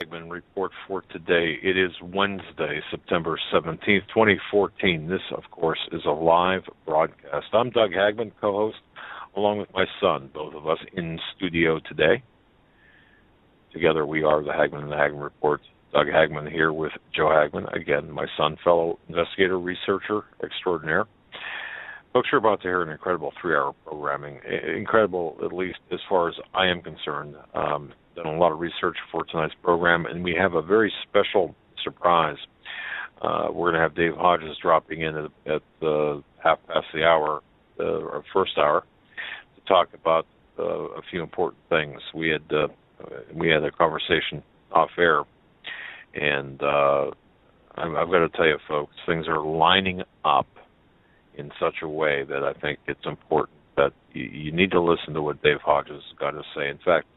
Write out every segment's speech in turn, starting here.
Hagmann Report for today. It is Wednesday, September 17th, 2014. This, of course, is a live broadcast. I'm Doug Hagmann, co-host, along with my son, both of us in studio today. Together we are the Hagmann Hagmann Report. Doug Hagmann here with Joe Hagmann, again, my son, fellow investigator, researcher extraordinaire. Folks, you're about to hear an incredible 3-hour programming. Incredible, at least as far as I am concerned. Done a lot of research for tonight's program, and we have a very special surprise. We're going to have Dave Hodges dropping in at half past the hour, our first hour, to talk about a few important things. We had a conversation off air, and I've got to tell you, folks, things are lining up in such a way that I think it's important that you need to listen to what Dave Hodges has got to say. In fact,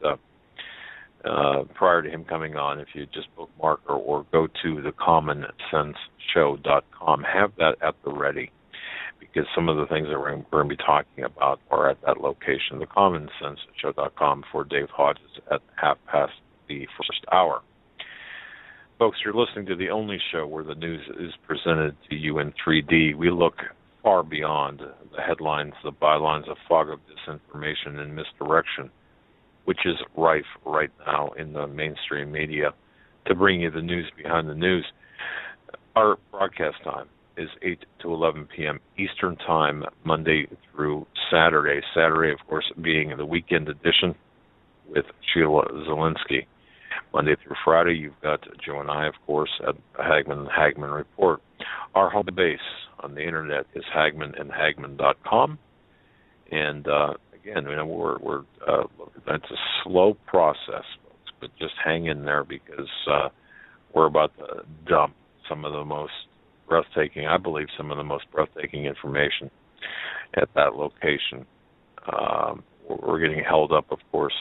prior to him coming on, if you just bookmark or go to thecommonsenseshow.com, have that at the ready, because some of the things that we're going to be talking about are at that location, thecommonsenseshow.com, for Dave Hodges at half past the first hour. Folks, you're listening to the only show where the news is presented to you in 3D. We look far beyond the headlines, the bylines, a fog of disinformation and misdirection, which is rife right now in the mainstream media, to bring you the news behind the news. Our broadcast time is 8 to 11 p.m. Eastern Time, Monday through Saturday. Saturday, of course, being the weekend edition with Sheila Zielinski. Monday through Friday, you've got Joe and I, of course, at Hagmann Hagmann Report. Our home base on the internet is hagmannandhagmann.com. And again, it's a slow process, folks, but just hang in there, because we're about to dump some of the most breathtaking information at that location. We're getting held up, of course.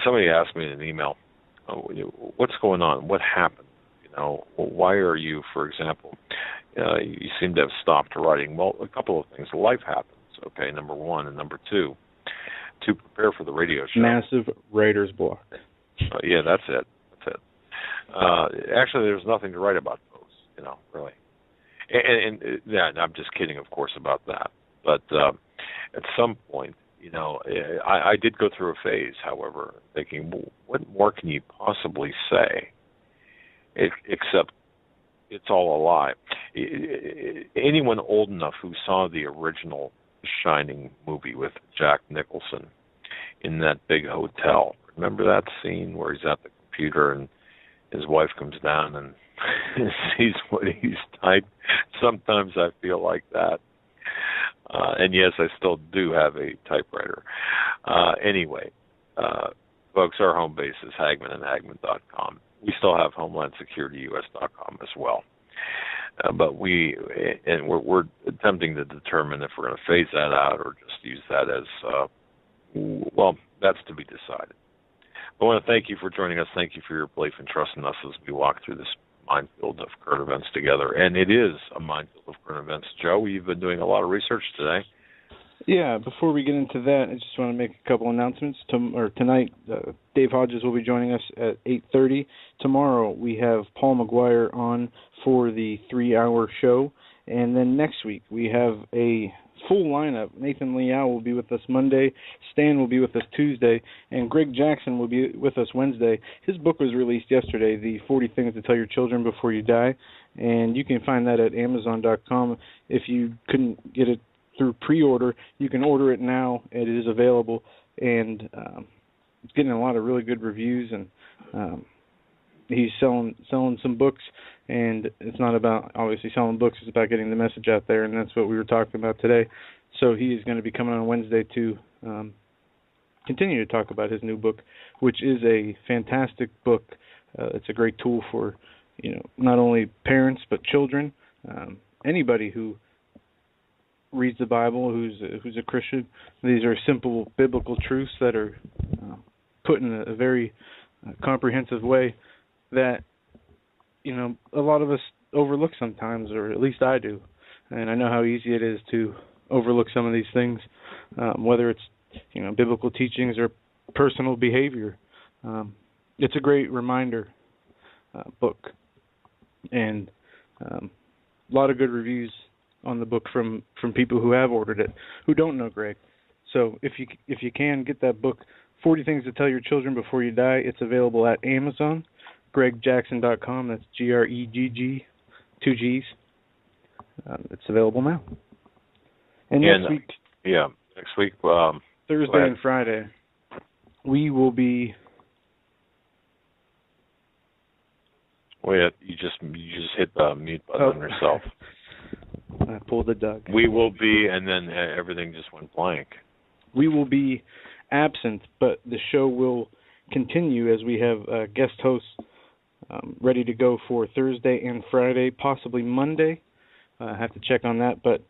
Somebody asked me in an email, what's going on? What happened? Why are you, for example, you seem to have stopped writing? Well, a couple of things. Life happens, okay, number one. And number two, to prepare for the radio show. Massive writer's block. Yeah, that's it. Actually, there's nothing to write about, folks, really. And I'm just kidding, of course, about that. But at some point, I did go through a phase, however, thinking, well, what more can you possibly say except it's all a lie? Anyone old enough who saw the original Shining movie with Jack Nicholson in that big hotel, remember that scene where he's at the computer and his wife comes down and sees what he's typed? Sometimes I feel like that. And yes, I still do have a typewriter. Anyway, folks, our home base is hagmannandhagmann.com. We still have HomelandSecurityUS.com as well. But we're attempting to determine if we're going to phase that out or just use that as, that's to be decided. I want to thank you for joining us. Thank you for your belief and trust in us as we walk through this minefield of current events together. And it is a minefield of current events. Joe, you've been doing a lot of research today. Yeah, before we get into that, I just want to make a couple announcements. Tonight, Dave Hodges will be joining us at 8:30. Tomorrow, we have Paul McGuire on for the 3-hour show. And then next week, we have a full lineup. Nathan Liao will be with us Monday, Stan will be with us Tuesday, and Greg Jackson will be with us Wednesday. His book was released yesterday, The 40 Things to Tell Your Children Before You Die, and you can find that at Amazon.com. If you couldn't get it through pre-order, you can order it now. It is available, and it's getting a lot of really good reviews, and he's selling some books, and it's not about obviously selling books, it's about getting the message out there, and that's what we were talking about today. So he is going to be coming on Wednesday to continue to talk about his new book, which is a fantastic book. It's a great tool for not only parents but children, anybody who reads the Bible, who's a Christian. These are simple biblical truths that are put in a very comprehensive way that a lot of us overlook sometimes, or at least I do. And I know how easy it is to overlook some of these things, whether it's biblical teachings or personal behavior. It's a great reminder book, and a lot of good reviews on the book from people who have ordered it, who don't know Greg. So if you can get that book, 40 Things to Tell Your Children Before You Die, it's available at Amazon, gregjackson.com. That's GREGG, 2 G's. It's available now. And next week, Thursday and Friday, we will be. Wait, you just hit the mute button on yourself. I pulled the Doug. We will be, and then everything just went blank. We will be absent, but the show will continue as we have guest hosts ready to go for Thursday and Friday, possibly Monday. I have to check on that, but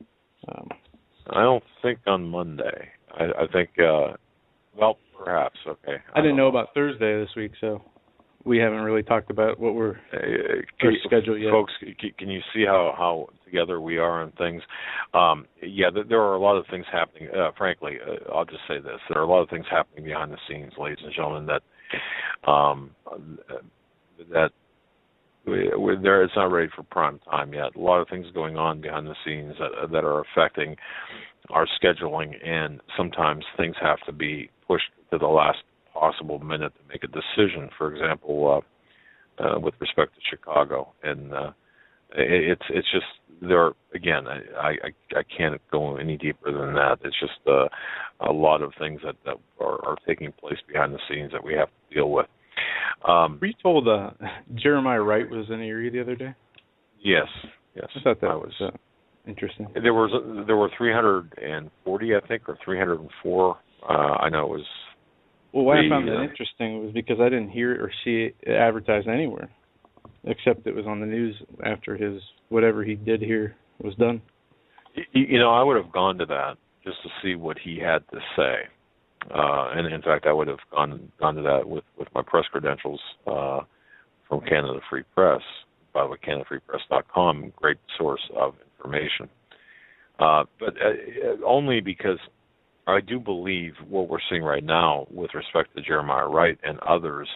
I don't think on Monday. I think, well, perhaps. Okay. I didn't know about Thursday this week, so we haven't really talked about what we're our schedule yet. Folks, can you see how together we are on things? There are a lot of things happening. Frankly, I'll just say this: there are a lot of things happening behind the scenes, ladies and gentlemen. It's not ready for prime time yet. A lot of things going on behind the scenes that are affecting our scheduling, and sometimes things have to be pushed to the last possible minute to make a decision. For example, with respect to Chicago, and it's just there again. I can't go any deeper than that. It's just a lot of things that are taking place behind the scenes that we have to deal with. Were you told Jeremiah Wright was in Erie the other day? Yes. I thought that was interesting. There were 340, I think, or 304. I know it was. Well, why I found that interesting was because I didn't hear it or see it advertised anywhere, except it was on the news after his whatever he did here was done. I would have gone to that just to see what he had to say. And in fact, I would have gone to that with my press credentials from Canada Free Press, by the way, CanadaFreePress.com, great source of information. But only because I do believe what we're seeing right now with respect to Jeremiah Wright and others,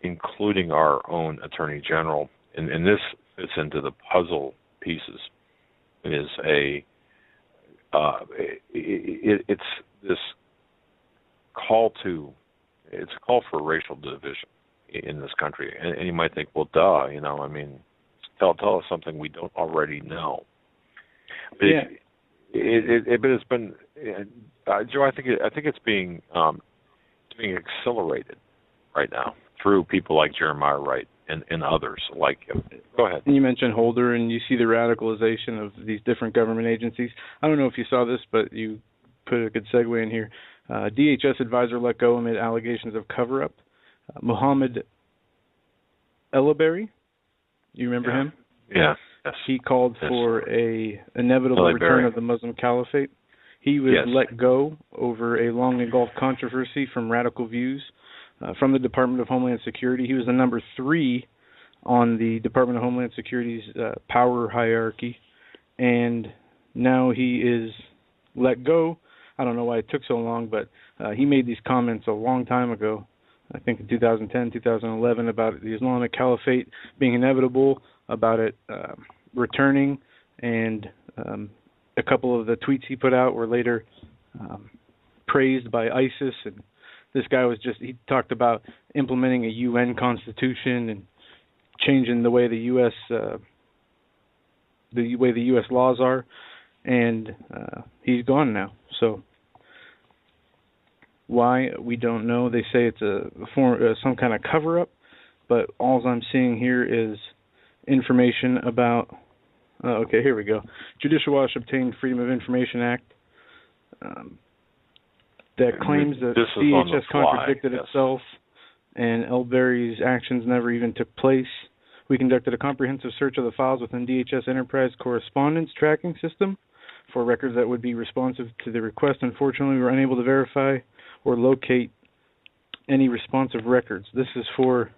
including our own Attorney General, and this fits into the puzzle pieces, is it's this call for racial division in this country. And you might think, well, duh, tell us something we don't already know. But it's been, Joe. I think it's being accelerated right now through people like Jeremiah Wright and others like him. Go ahead. You mentioned Holder, and you see the radicalization of these different government agencies. I don't know if you saw this, but you put a good segue in here. DHS advisor let go amid allegations of cover-up. Mohammed Elabary, you remember him? Yeah. Yes. He called for a inevitable return of the Muslim Caliphate. He was let go over a long-engulfed controversy from radical views from the Department of Homeland Security. He was the number 3 on the Department of Homeland Security's power hierarchy, and now he is let go. I don't know why it took so long, but he made these comments a long time ago, I think in 2010, 2011, about the Islamic Caliphate being inevitable, about it returning, and a couple of the tweets he put out were later praised by ISIS. And this guy he talked about implementing a UN constitution and changing the way the U.S. laws are, and he's gone now. So why, we don't know. They say it's some kind of cover-up, but all I'm seeing here is information about. Okay, here we go. Judicial Watch obtained Freedom of Information Act that claims that DHS contradicted itself, and Elbary's actions never even took place. We conducted a comprehensive search of the files within DHS Enterprise Correspondence Tracking System for records that would be responsive to the request. Unfortunately, we were unable to verify or locate any responsive records. This is for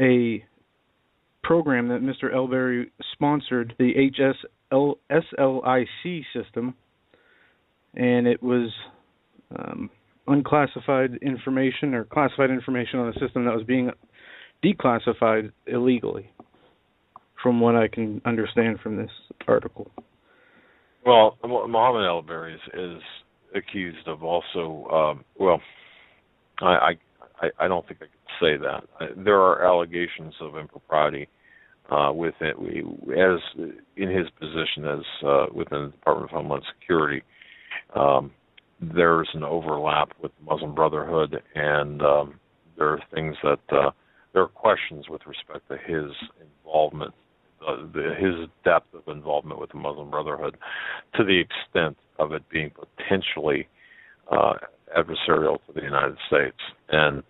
a program that Mr. Elbary sponsored, the SLIC system, and it was unclassified information or classified information on a system that was being declassified illegally, from what I can understand from this article. Well, Mohammed al-Bari is accused of also, I don't think I could say that. There are allegations of impropriety with it, as in his position as within the Department of Homeland Security. There's an overlap with the Muslim Brotherhood, and there are things that there are questions with respect to his involvement, his depth of involvement with the Muslim Brotherhood, to the extent of it being potentially adversarial to the United States. And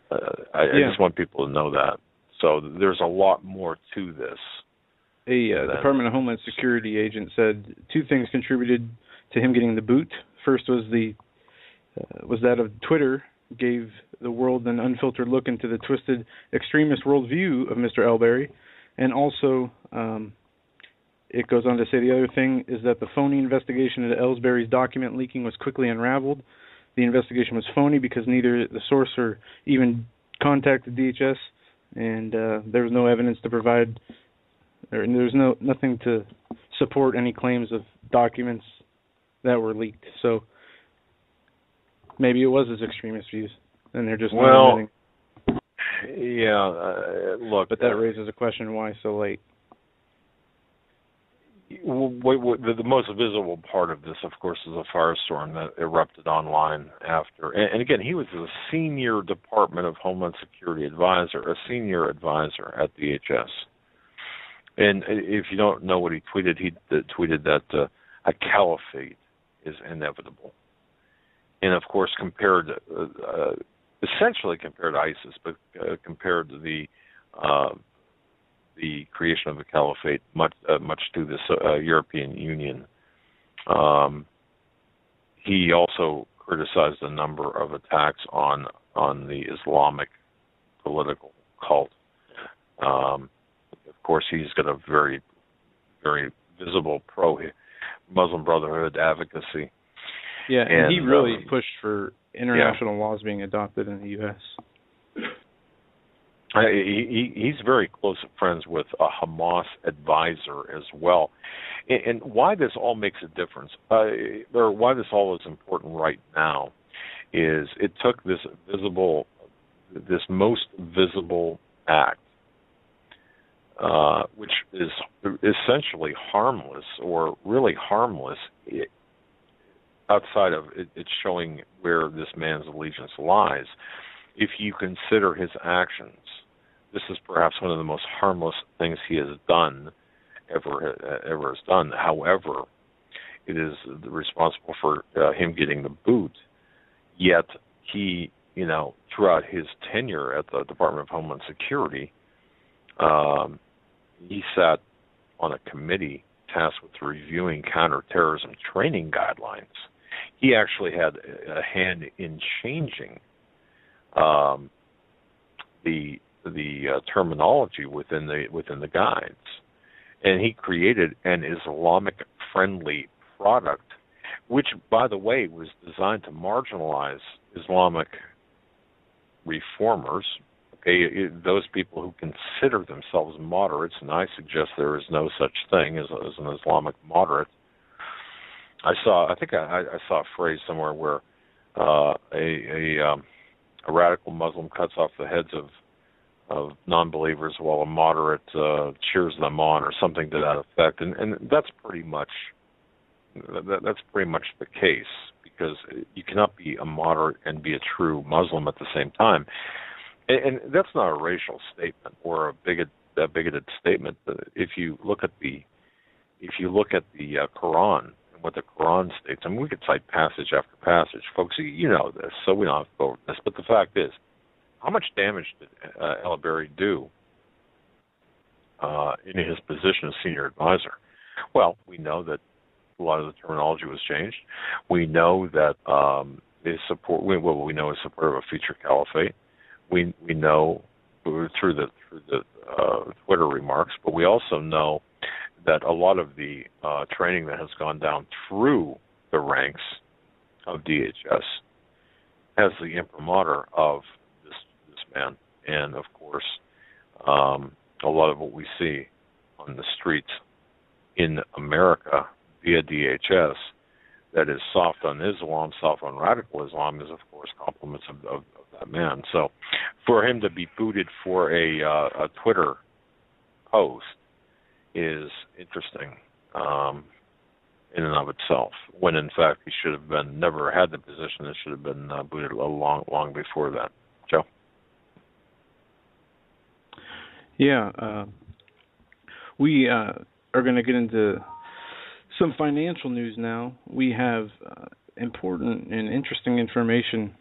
I just want people to know that. So there's a lot more to this. A Department of Homeland Security agent said two things contributed to him getting the boot. First was that of Twitter gave the world an unfiltered look into the twisted extremist worldview of Mr. al-Bari, and also it goes on to say the other thing is that the phony investigation into al-Bari's document leaking was quickly unraveled. The investigation was phony because neither the source or even contacted DHS, and there was no evidence to provide, or there's nothing to support any claims of documents that were leaked. So maybe it was his extremist views, and they're just not admitting. Look, but that raises a question: why so late? The most visible part of this, of course, is a firestorm that erupted online after. And again, he was a senior Department of Homeland Security advisor, a senior advisor at DHS. And if you don't know what he tweeted that a caliphate is inevitable. And of course, essentially compared to ISIS, but compared to the creation of the caliphate, much to this European Union. He also criticized a number of attacks on the Islamic political cult. Of course, he's got a very, very visible pro-Muslim Brotherhood advocacy. Yeah, and he really pushed for international laws being adopted in the U.S. He's very close friends with a Hamas advisor as well. And why this all makes a difference, or why this all is important right now, is it took this most visible act, which is essentially harmless, or really harmless, outside of it showing where this man's allegiance lies. If you consider his actions, this is perhaps one of the most harmless things he has done, ever has done. However, it is responsible for him getting the boot. Yet he, throughout his tenure at the Department of Homeland Security, he sat on a committee tasked with reviewing counterterrorism training guidelines. He actually had a hand in changing the terminology within the guides, and he created an Islamic-friendly product, which, by the way, was designed to marginalize Islamic reformers. Okay, those people who consider themselves moderates, and I suggest there is no such thing as an Islamic moderate. I saw a phrase somewhere where a radical Muslim cuts off the heads of non-believers while a moderate cheers them on, or something to that effect, and that's pretty much the case, because you cannot be a moderate and be a true Muslim at the same time, and that's not a racial statement or a bigoted statement. If you look at the Quran and what the Quran states, I mean, we could cite passage after passage, folks. You know this, so we don't have to go over this. But the fact is, how much damage did al-Bari do in his position as senior advisor? Well, we know that a lot of the terminology was changed. We know that his support. We know his support of a future caliphate. We know through the Twitter remarks, but we also know that a lot of the training that has gone down through the ranks of DHS has the imprimatur of this man. And, of course, a lot of what we see on the streets in America via DHS that is soft on Islam, soft on radical Islam, is, of course, compliments of that man. So for him to be booted for a Twitter post is interesting in and of itself, when in fact he should have been never had the position. It should have been booted long before that. Joe? Yeah, we are going to get into some financial news now. We have important and interesting information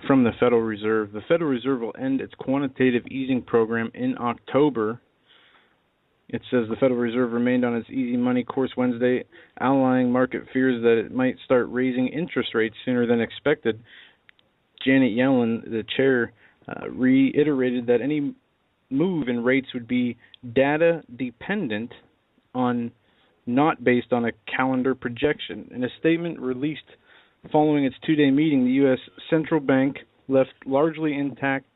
from the Federal Reserve. The Federal Reserve will end its quantitative easing program in October. It says the Federal Reserve remained on its easy money course Wednesday, allaying market fears that it might start raising interest rates sooner than expected. Janet Yellen, the chair, reiterated that any move in rates would be data dependent, not based on a calendar projection. In a statement released following its two-day meeting, the U.S. Central Bank left largely intact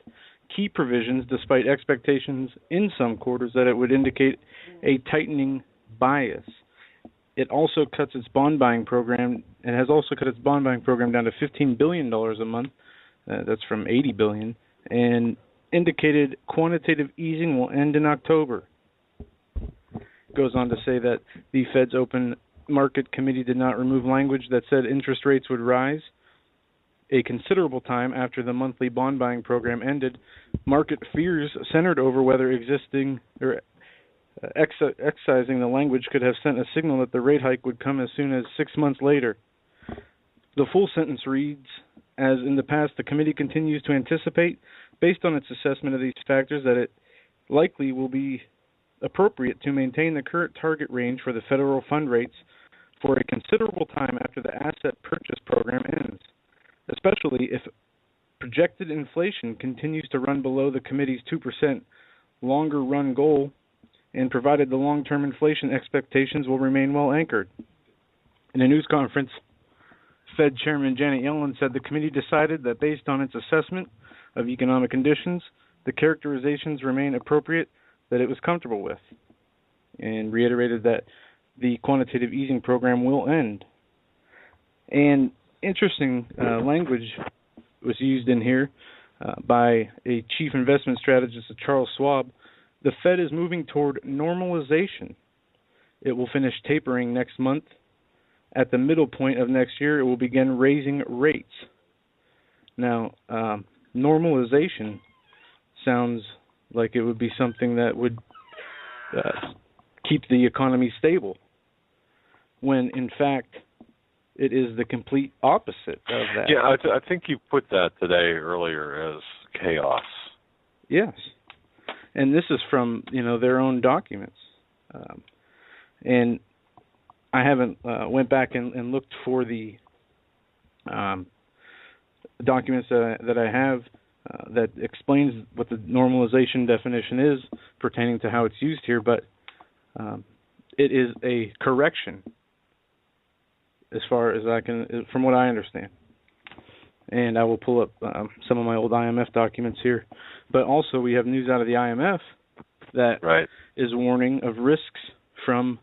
key provisions despite expectations in some quarters that it would indicate a tightening bias. It also cuts its bond buying program and has also cut its bond buying program down to $15 billion a month. That's from $80 billion, and indicated quantitative easing will end in October. Goes on to say that the Fed's open market committee did not remove language that said interest rates would rise. A considerable time after the monthly bond buying program ended, market fears centered over whether excising the language could have sent a signal that the rate hike would come as soon as 6 months later. The full sentence reads, as in the past, the committee continues to anticipate, based on its assessment of these factors, that it likely will be appropriate to maintain the current target range for the federal fund rates for a considerable time after the asset purchase program ends, especially if projected inflation continues to run below the committee's 2% longer-run goal, and provided the long-term inflation expectations will remain well anchored. In a news conference, Fed Chairman Janet Yellen said the committee decided that based on its assessment of economic conditions, the characterizations remain appropriate that it was comfortable with, and reiterated that the quantitative easing program will end. And interesting language was used in here by a chief investment strategist, Charles Schwab. The Fed is moving toward normalization. It will finish tapering next month. At the middle point of next year, it will begin raising rates. Now, normalization sounds like it would be something that would keep the economy stable, when in fact it is the complete opposite of that. Yeah, I think you put that today earlier as chaos. Yes, and this is from their own documents, and I haven't went back and looked for the documents that I have that explains what the normalization definition is pertaining to how it's used here, but it is a correction as far as I can, from what I understand. And I will pull up some of my old IMF documents here. But also we have news out of the IMF that is warning of risks from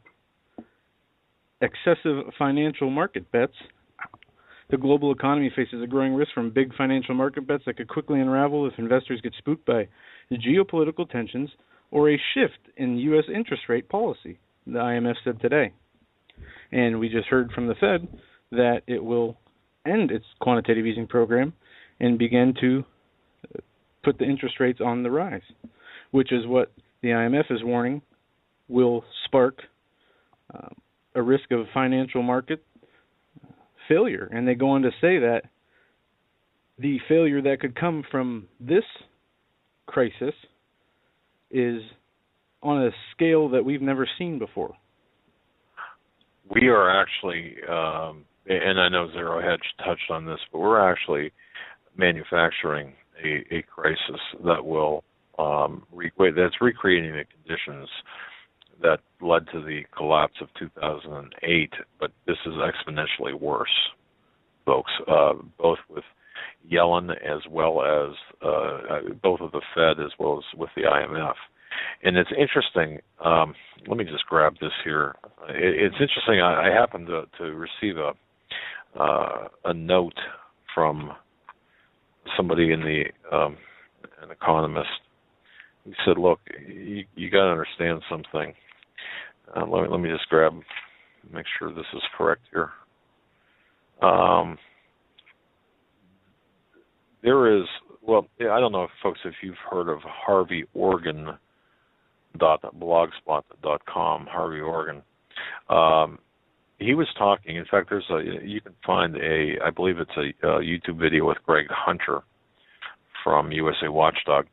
excessive financial market bets. The global economy faces a growing risk from big financial market bets that could quickly unravel if investors get spooked by geopolitical tensions or a shift in U.S. interest rate policy, the IMF said today. And we just heard from the Fed that it will end its quantitative easing program and begin to put the interest rates on the rise, which is what the IMF is warning will spark a risk of financial market failure. And they go on to say that the failure that could come from this crisis is on a scale that we've never seen before. We are actually, and I know Zero Hedge touched on this, but we're actually manufacturing a crisis that will that's recreating the conditions that led to the collapse of 2008, but this is exponentially worse, folks, both with Yellen, as well as both of the Fed, as well as with the IMF. And it's interesting. Let me just grab this here. It's interesting. I happened to receive a note from somebody in an economist. He said, "Look, you got to understand something." Let me just make sure this is correct here. There is, well, I don't know, folks, if you've heard of HarveyOrgan.blogspot.com, Harvey Organ. He was talking. In fact, you can find I believe it's a YouTube video with Greg Hunter from USA Watchdog,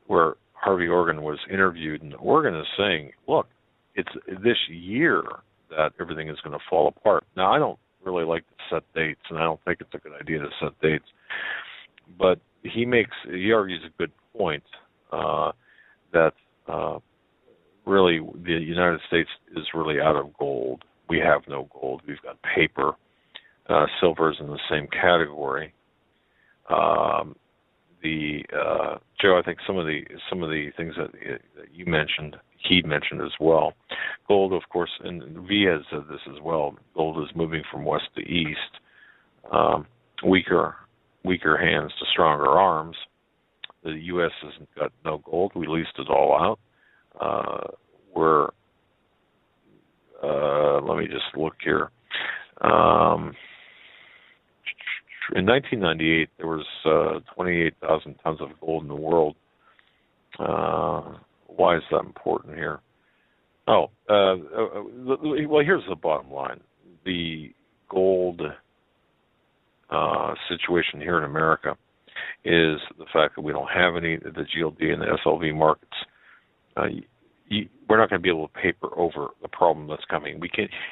where Harvey Organ was interviewed, and Organ is saying, "Look, it's this year that everything is going to fall apart." Now, I don't really like to set dates, and I don't think it's a good idea to set dates. But he argues a good point that really the United States is really out of gold. We have no gold. We've got paper. Silver is in the same category. Joe, I think some of the things that you mentioned, he mentioned as well. Gold, of course, and V has said this as well. Gold is moving from west to east. Weaker hands to stronger arms. The U.S. has got no gold. We leased it all out. Let me just look here. In 1998, there was 28,000 tons of gold in the world. Why is that important here? Well, here's the bottom line. The gold situation here in America is the fact that we don't have any. The GLD and the SLV markets, we're not going to be able to paper over the problem that's coming.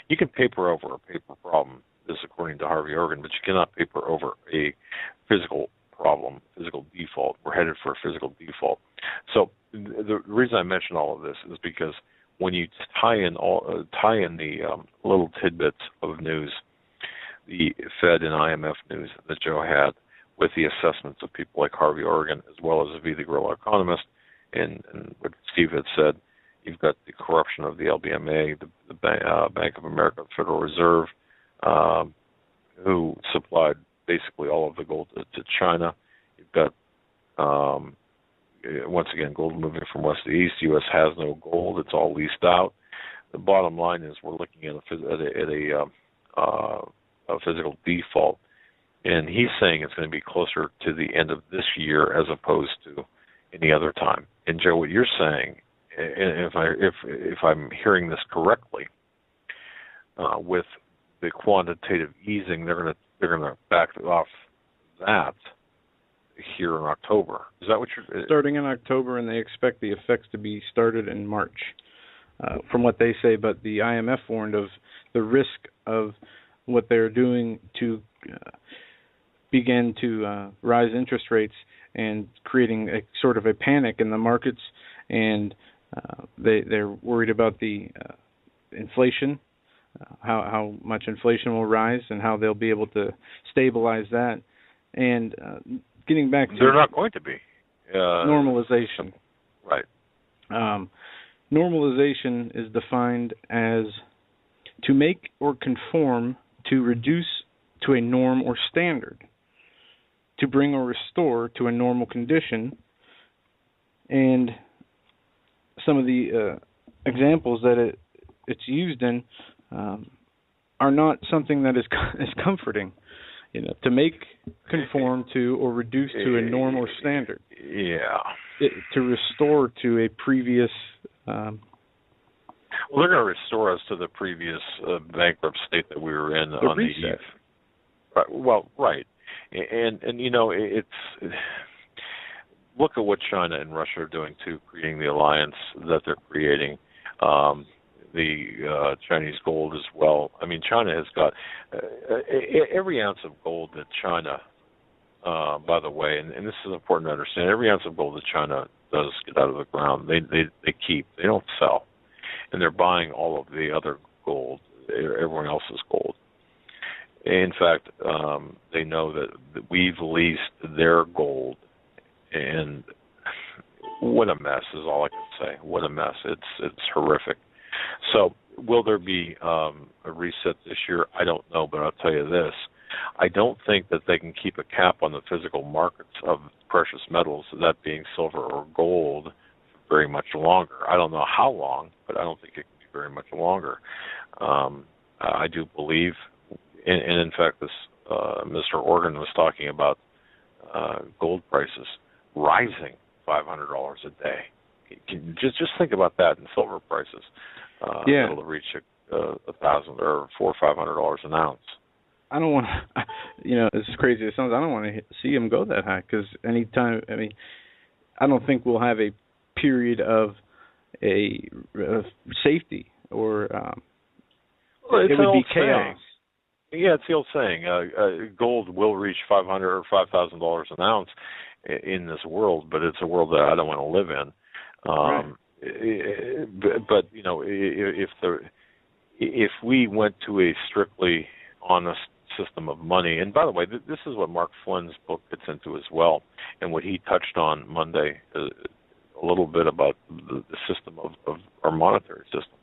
You can paper over a paper problem, this according to Harvey Organ, but you cannot paper over a physical problem, physical default. We're headed for a physical default. So the reason I mention all of this is because when you tie in the little tidbits of news, the Fed and IMF news that Joe had, with the assessments of people like Harvey Organ, as well as V, the guerrilla economist, and what Steve had said, you've got the corruption of the LBMA, the Bank of America, the Federal Reserve, who supplied basically all of the gold to China. You've got, once again, gold moving from west to east. U.S. has no gold. It's all leased out. The bottom line is we're looking at a physical default. And he's saying it's going to be closer to the end of this year as opposed to any other time. And Joe, what you're saying, and if I'm hearing this correctly, with the quantitative easing, they're going to back off that here in October. Is that what you're starting in October, and they expect the effects to be started in March, from what they say. But the IMF warned of the risk of what they're doing to begin to rise interest rates and creating a sort of a panic in the markets, and they're worried about the inflation, how much inflation will rise, and how they'll be able to stabilize that. And getting back to they're not going to be normalization, right? Normalization is defined as to make or conform, to reduce to a norm or standard, to bring or restore to a normal condition. And some of the examples that it's used in are not something that is comforting. To make, conform to, or reduce to a norm or standard. Yeah. To restore to a previous. Well, they're going to restore us to the previous bankrupt state that we were in on the eve. Right. Well, right. And it's look at what China and Russia are doing too, creating the alliance that they're creating. The Chinese gold as well. I mean, China has got every ounce of gold that China, by the way, and this is important to understand, every ounce of gold that China does get out of the ground, they keep. They don't sell. And they're buying all of the other gold, everyone else's gold. In fact, they know that we've leased their gold, and what a mess is all I can say. What a mess. It's horrific. So will there be a reset this year? I don't know, but I'll tell you this. I don't think that they can keep a cap on the physical markets of precious metals, that being silver or gold, very much longer. I don't know how long, but I don't think it can be very much longer. I do believe, and in fact, this Mr. Organ was talking about gold prices rising $500 a day. Just think about that in silver prices. It'll reach $1,000 or $400 or $500 an ounce. I don't want to, as crazy as it sounds, I don't want to see them go that high, because anytime, I don't think we'll have a period of safety or it would be chaos. Yeah, it's the old saying. Gold will reach $500 or $5,000 an ounce in this world, but it's a world that I don't want to live in. Right. But if we went to a strictly honest system of money, and by the way, this is what Mark Flynn's book gets into as well, and what he touched on Monday, a little bit about the system of our monetary system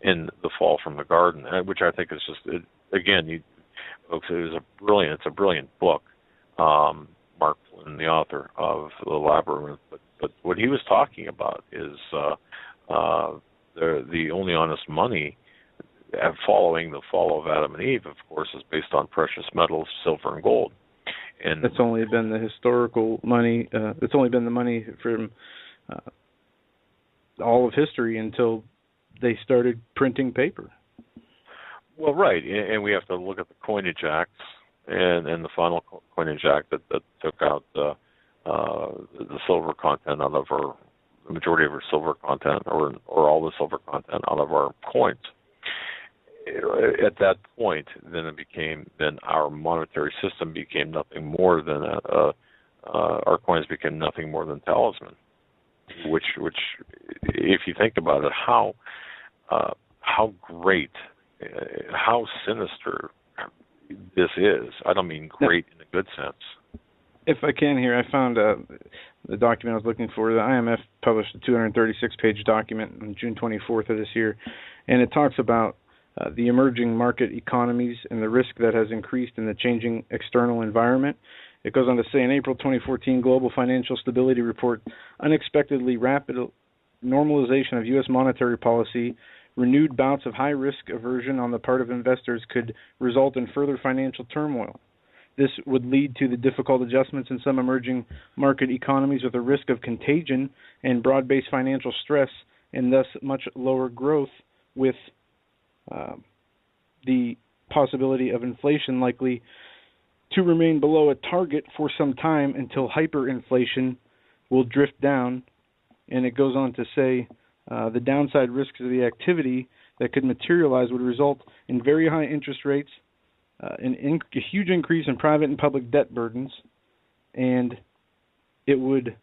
in The Fall from the Garden, which I think is just, again, folks, it's a brilliant book. Mark Flynn, the author of The Labyrinth, but what he was talking about is the only honest money following the fall of Adam and Eve, of course, is based on precious metals, silver and gold. And that's only been the historical money. It's only been the money from all of history until they started printing paper. Well, right, and we have to look at the Coinage Acts and the final Coinage Act that took out the silver content out of the majority of our silver content, or all the silver content out of our coins. At that point, then our monetary system became nothing more than our coins became nothing more than talisman. Which, if you think about it, how great, how sinister this is. I don't mean great in a good sense. If I can here, I found the document I was looking for. The IMF published a 236-page document on June 24th of this year, and it talks about the emerging market economies and the risk that has increased in the changing external environment. It goes on to say, in April 2014 Global Financial Stability Report, unexpectedly rapid normalization of U.S. monetary policy, renewed bouts of high-risk aversion on the part of investors could result in further financial turmoil. This would lead to the difficult adjustments in some emerging market economies with a risk of contagion and broad-based financial stress, and thus much lower growth, with the possibility of inflation likely to remain below a target for some time until hyperinflation will drift down. And it goes on to say the downside risks of the activity that could materialize would result in very high interest rates, a huge increase in private and public debt burdens, and it would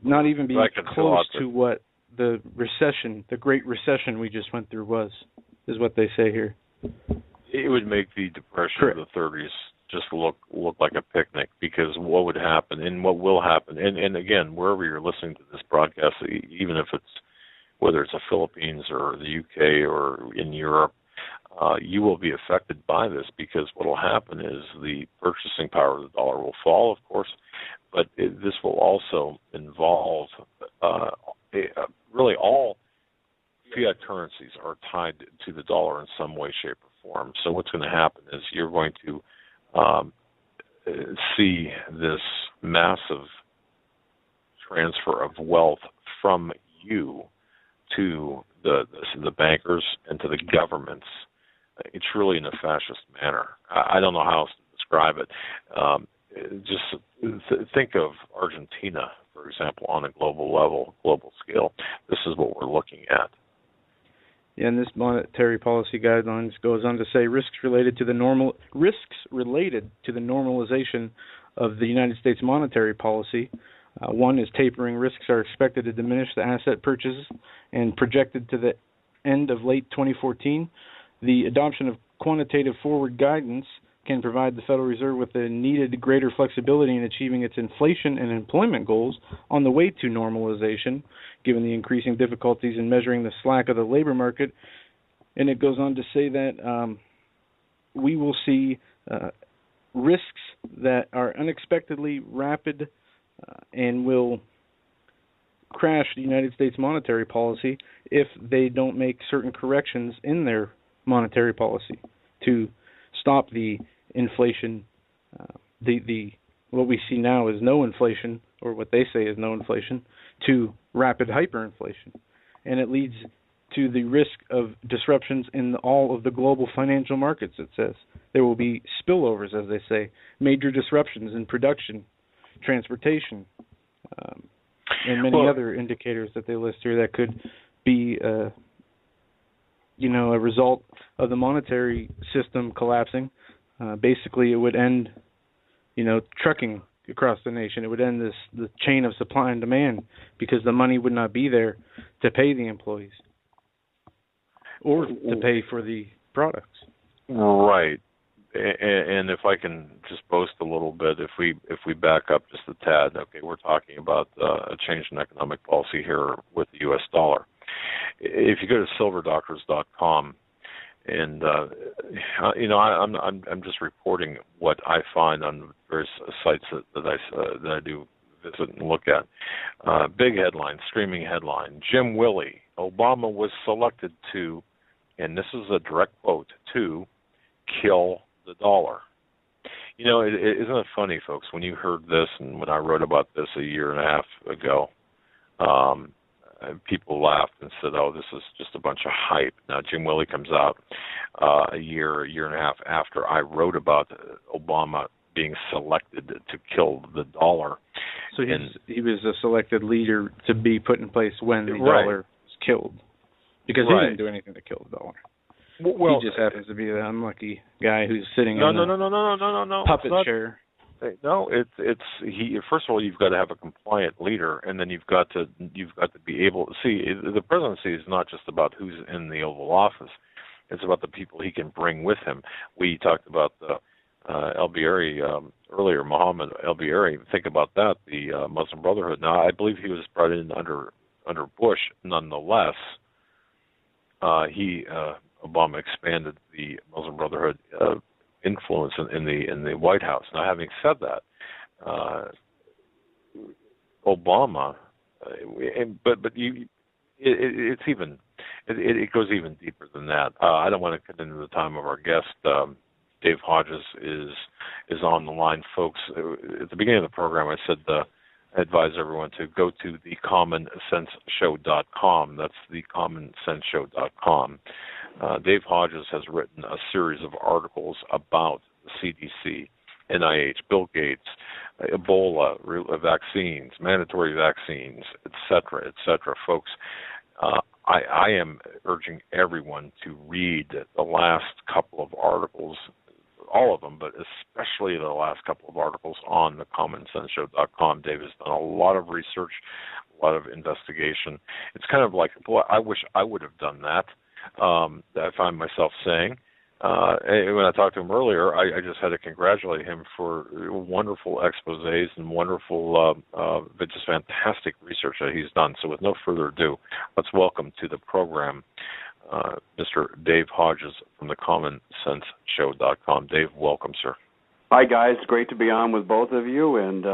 not even be close to what the recession, the Great Recession we just went through was, is what they say here. It would make the Depression of the 30s just look like a picnic, because what would happen and what will happen, and again, wherever you're listening to this broadcast, even if it's, whether it's the Philippines or the UK or in Europe, you will be affected by this, because what will happen is the purchasing power of the dollar will fall, of course, but this will also involve really all fiat currencies are tied to the dollar in some way, shape, or form. So what's going to happen is you're going to see this massive transfer of wealth from you to the bankers and to the governments. It's really in a fascist manner. I don't know how else to describe it. Just think of Argentina, for example, on a global scale. This is what we're looking at. Yeah, and this monetary policy guidelines goes on to say risks related to the normalization of the United States monetary policy. One is tapering. Risks are expected to diminish the asset purchases and projected to the end of late 2014. The adoption of quantitative forward guidance can provide the Federal Reserve with the needed greater flexibility in achieving its inflation and employment goals on the way to normalization, given the increasing difficulties in measuring the slack of the labor market. And it goes on to say that we will see risks that are unexpectedly rapid and will crash the United States monetary policy if they don't make certain corrections in their monetary policy to stop the inflation. The what we see now is no inflation, or what they say is no inflation, to rapid hyperinflation, and it leads to the risk of disruptions in all of the global financial markets. It says there will be spillovers, as they say, major disruptions in production, transportation, and many other indicators that they list here that could be, a result of the monetary system collapsing. Basically, it would end, trucking across the nation. It would end the chain of supply and demand because the money would not be there to pay the employees or to pay for the products. Right. And if I can just boast a little bit, if we back up just a tad, okay, we're talking about a change in economic policy here with the U.S. dollar. If you go to silverdoctors.com, and I'm just reporting what I find on various sites that I do visit and look at. Big headline, streaming headline: Jim Willie, Obama was selected to, and this is a direct quote, to kill the dollar. Isn't it funny, folks, when you heard this and when I wrote about this a year and a half ago, people laughed and said, oh, this is just a bunch of hype. Now, Jim Willie comes out a year and a half after I wrote about Obama being selected to kill the dollar. So he was a selected leader to be put in place when the dollar was killed, because he didn't do anything to kill the dollar. Well, he just happens to be the unlucky guy who's sitting in the puppet chair. No, it's he. First of all, you've got to have a compliant leader, and then you've got to be able to see. The presidency is not just about who's in the Oval Office; it's about the people he can bring with him. We talked about El-Biari earlier, Mohammed El-Biari. Think about that, the Muslim Brotherhood. Now, I believe he was brought in under Bush. Nonetheless, Obama expanded the Muslim Brotherhood influence in the White House. Now, having said that, Obama, it goes even deeper than that. I don't want to cut into the time of our guest. Dave Hodges is on the line, folks. At the beginning of the program, I said I advise everyone to go to thecommonsenseshow.com. That's thecommonsenseshow.com. Dave Hodges has written a series of articles about the CDC, NIH, Bill Gates, Ebola, vaccines, mandatory vaccines, et cetera, folks. I am urging everyone to read the last couple of articles, all of them, but especially the last couple of articles on thecommonsenseshow.com. Dave has done a lot of research, a lot of investigation. It's kind of like, boy, I wish I would have done that. I find myself saying, and when I talked to him earlier, I just had to congratulate him for wonderful exposés and wonderful, just fantastic research that he's done. So with no further ado, let's welcome to the program Mr. Dave Hodges from thecommonsenseshow.com. Dave, welcome, sir. Hi, guys. Great to be on with both of you, and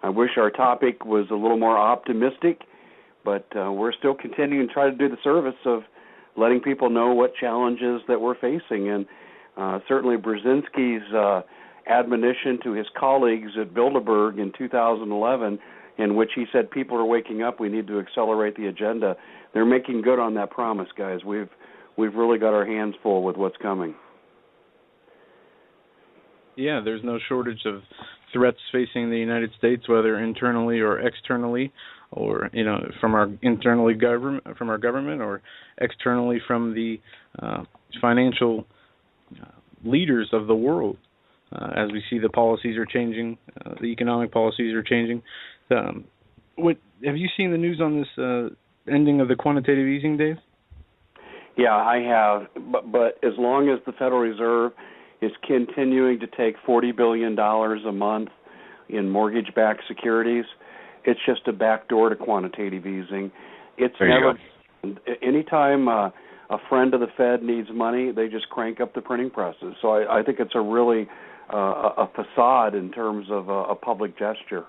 I wish our topic was a little more optimistic, but we're still continuing to try to do the service of letting people know what challenges that we're facing. And certainly Brzezinski's admonition to his colleagues at Bilderberg in 2011, in which he said people are waking up, we need to accelerate the agenda. They're making good on that promise, guys. We've really got our hands full with what's coming. Yeah, there's no shortage of threats facing the United States, whether internally or externally, or from our government, or externally from the financial leaders of the world. As we see, the policies are changing, the economic policies are changing. Have you seen the news on this ending of the quantitative easing, Dave? Yeah, I have. But as long as the Federal Reserve is continuing to take $40 billion a month in mortgage-backed securities, it's just a backdoor to quantitative easing. It's never. Anytime a friend of the Fed needs money, they just crank up the printing presses. So I think it's a really a facade in terms of a public gesture.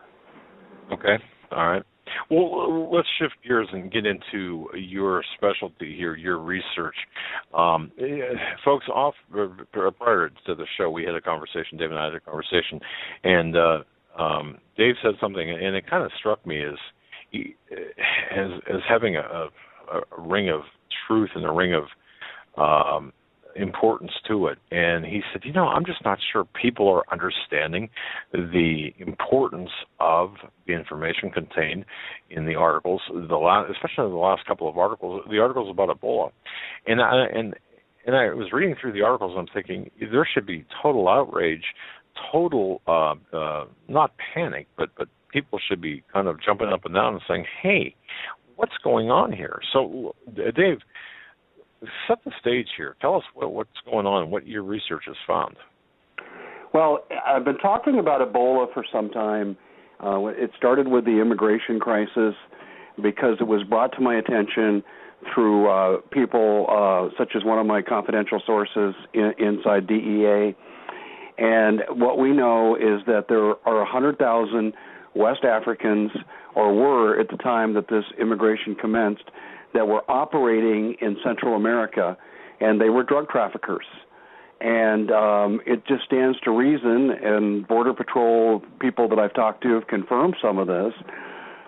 Okay. All right. Well, let's shift gears and get into your specialty here, your research. Folks, prior to the show, we had a conversation, Dave and I had a conversation, and Dave said something, and it kind of struck me as having a ring of truth and a ring of importance to it. And he said, I'm just not sure people are understanding the importance of the information contained in the articles, especially the last couple of articles, the articles about Ebola. And I was reading through the articles, and I'm thinking there should be total outrage, total, not panic, but people should be kind of jumping up and down and saying, hey, what's going on here? So, Dave, set the stage here. Tell us what's going on and what your research has found. Well, I've been talking about Ebola for some time. It started with the immigration crisis because it was brought to my attention through people such as one of my confidential sources inside DEA. And what we know is that there are 100,000 West Africans, or were at the time that this immigration commenced, that were operating in Central America, and they were drug traffickers. And it just stands to reason, and Border Patrol people that I've talked to have confirmed some of this,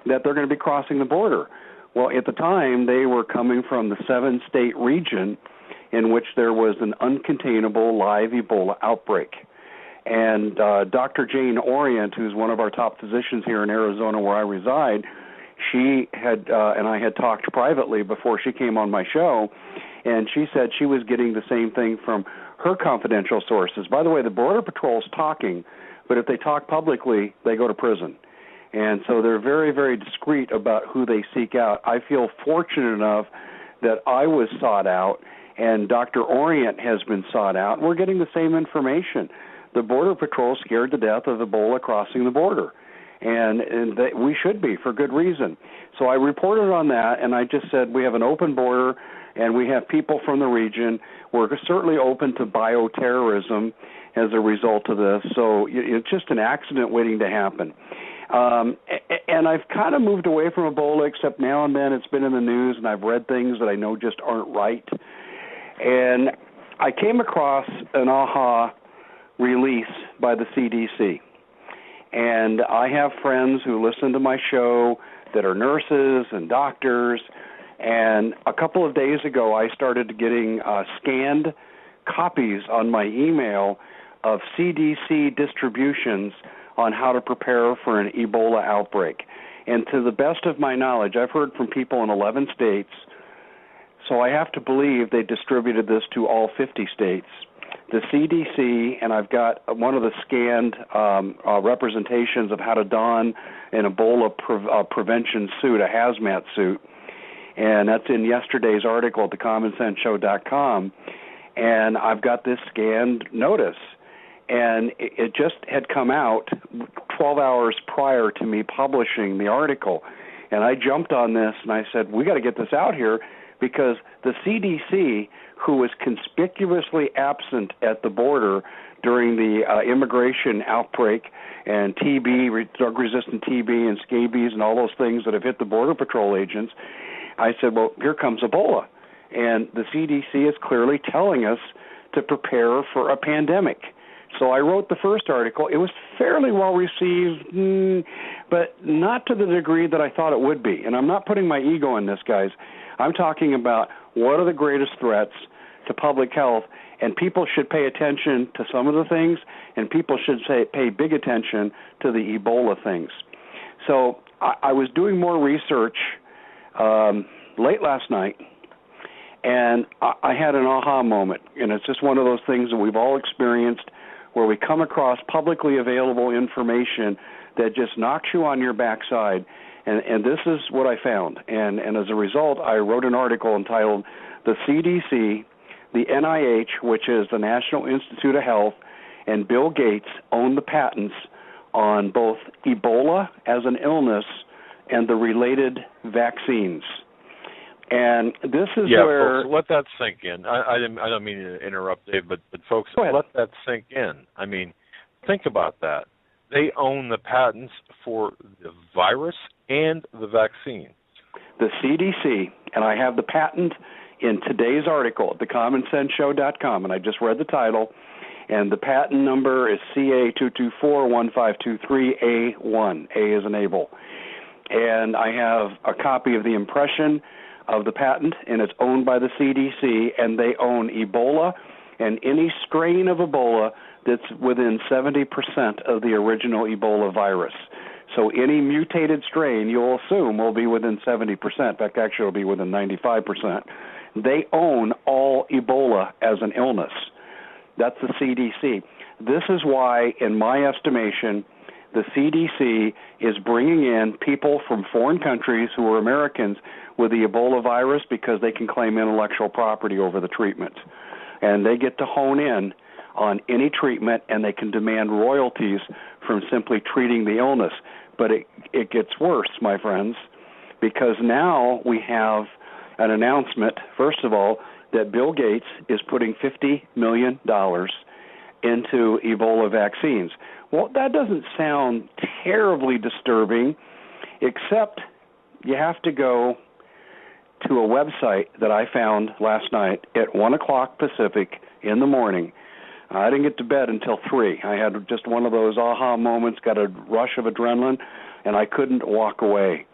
that they're going to be crossing the border. Well, at the time, they were coming from the 7-state region in which there was an uncontainable live Ebola outbreak. And Dr. Jane Orient, who's one of our top physicians here in Arizona where I reside, she had, and I had talked privately before she came on my show, and she said she was getting the same thing from her confidential sources. By the way, the Border Patrol's talking, but if they talk publicly, they go to prison. And so they're very, very discreet about who they seek out. I feel fortunate enough that I was sought out, and Dr. Orient has been sought out. We're getting the same information. The Border Patrol scared to death of Ebola crossing the border. And we should be, for good reason. So I reported on that, and I just said we have an open border, and we have people from the region. We're certainly open to bioterrorism as a result of this. So it's just an accident waiting to happen. And I've kind of moved away from Ebola, except now and then it's been in the news, and I've read things that I know just aren't right. And I came across an AHA release by the CDC. And I have friends who listen to my show that are nurses and doctors. And a couple of days ago, I started getting scanned copies on my email of CDC distributions on how to prepare for an Ebola outbreak. And to the best of my knowledge, I've heard from people in 11 states, so I have to believe they distributed this to all 50 states. The CDC, and I've got one of the scanned representations of how to don an Ebola prevention suit, a hazmat suit, and that's in yesterday's article at thecommonsenseshow.com. And I've got this scanned notice, and it just had come out 12 hours prior to me publishing the article. And I jumped on this, and I said, we got to get this out here, because the CDC, who was conspicuously absent at the border during the immigration outbreak and TB, drug-resistant TB and scabies and all those things that have hit the Border Patrol agents, I said, well, here comes Ebola. And the CDC is clearly telling us to prepare for a pandemic. So I wrote the first article. It was fairly well received, but not to the degree that I thought it would be. And I'm not putting my ego in this, guys. I'm talking about what are the greatest threats to public health, and people should pay attention to some of the things, and people should pay big attention to the Ebola things. So I was doing more research late last night, and I had an aha moment, and it's just one of those things that we've all experienced where we come across publicly available information that just knocks you on your backside. And this is what I found. And as a result, I wrote an article entitled "The CDC, the NIH, which is the National Institute of Health, and Bill Gates own the patents on both Ebola as an illness and the related vaccines." And this is where... folks, let that sink in. I don't mean to interrupt, Dave, but folks, let that sink in. I mean, think about that. They own the patents for the virus and the vaccine. The CDC, and I have the patent in today's article at thecommonsenseshow.com, and I just read the title, and the patent number is CA2241523A1. A is in Able. And I have a copy of the impression of the patent, and it's owned by the CDC, and they own Ebola and any strain of Ebola that's within 70% of the original Ebola virus. So any mutated strain, you'll assume, will be within 70%. In fact, actually, it'll be within 95%. They own all Ebola as an illness. That's the CDC. This is why, in my estimation, the CDC is bringing in people from foreign countries who are Americans with the Ebola virus because they can claim intellectual property over the treatment. And they get to hone in on any treatment, and they can demand royalties from simply treating the illness. But it gets worse, my friends, because now we have an announcement, first of all, that Bill Gates is putting $50 million into Ebola vaccines. Well, that doesn't sound terribly disturbing, except you have to go to a website that I found last night at 1 o'clock Pacific in the morning. I didn't get to bed until 3. I had just one of those aha moments, got a rush of adrenaline, and I couldn't walk away.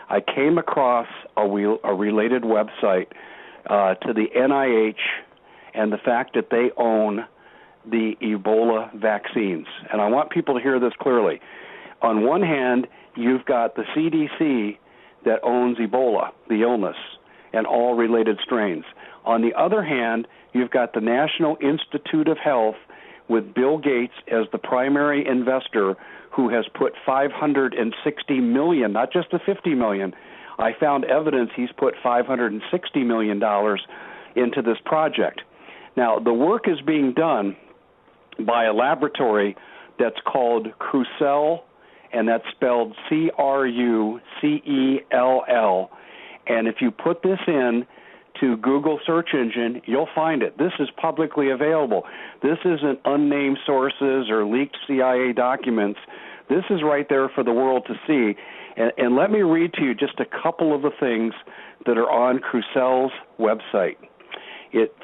I came across a related website to the NIH and the fact that they own the Ebola vaccines. And I want people to hear this clearly. On one hand, you've got the CDC that owns Ebola, the illness, and all related strains. On the other hand, you've got the National Institute of Health with Bill Gates as the primary investor, who has put $560 million, not just the $50 million. I found evidence he's put $560 million into this project. Now, the work is being done by a laboratory that's called Crucell, and that's spelled Crucell. And if you put this in to Google search engine, you'll find it. This is publicly available. This isn't unnamed sources or leaked CIA documents. This is right there for the world to see. And let me read to you just a couple of the things that are on Crucell's website.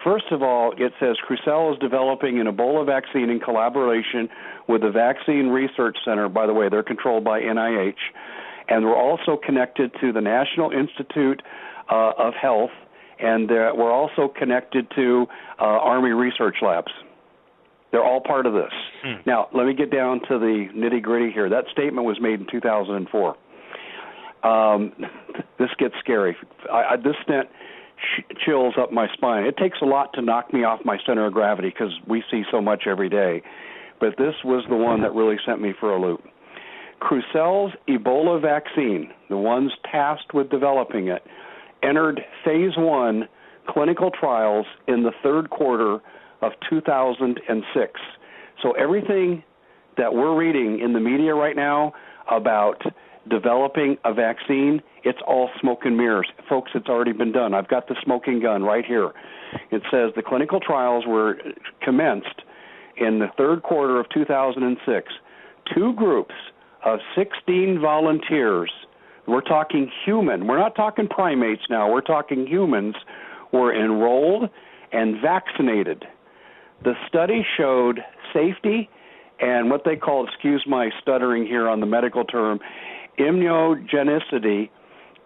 First of all, it says Crucell is developing an Ebola vaccine in collaboration with the Vaccine Research Center. By the way, they're controlled by NIH. And we're also connected to the National Institute of Health, and we're also connected to Army Research Labs. They're all part of this. Now, let me get down to the nitty-gritty here. That statement was made in 2004. This gets scary. This sent chills up my spine. It takes a lot to knock me off my center of gravity because we see so much every day. But this was the one that really sent me for a loop. Crucell's Ebola vaccine, the ones tasked with developing it, entered phase 1 clinical trials in the third quarter of 2006. So everything that we're reading in the media right now about developing a vaccine, it's all smoke and mirrors. Folks, it's already been done. I've got the smoking gun right here. It says the clinical trials were commenced in the third quarter of 2006. 2 groups of 16 volunteers, we're talking human, we're not talking primates now, we're talking humans, were enrolled and vaccinated. The study showed safety and what they call, excuse my stuttering here on the medical term, immunogenicity.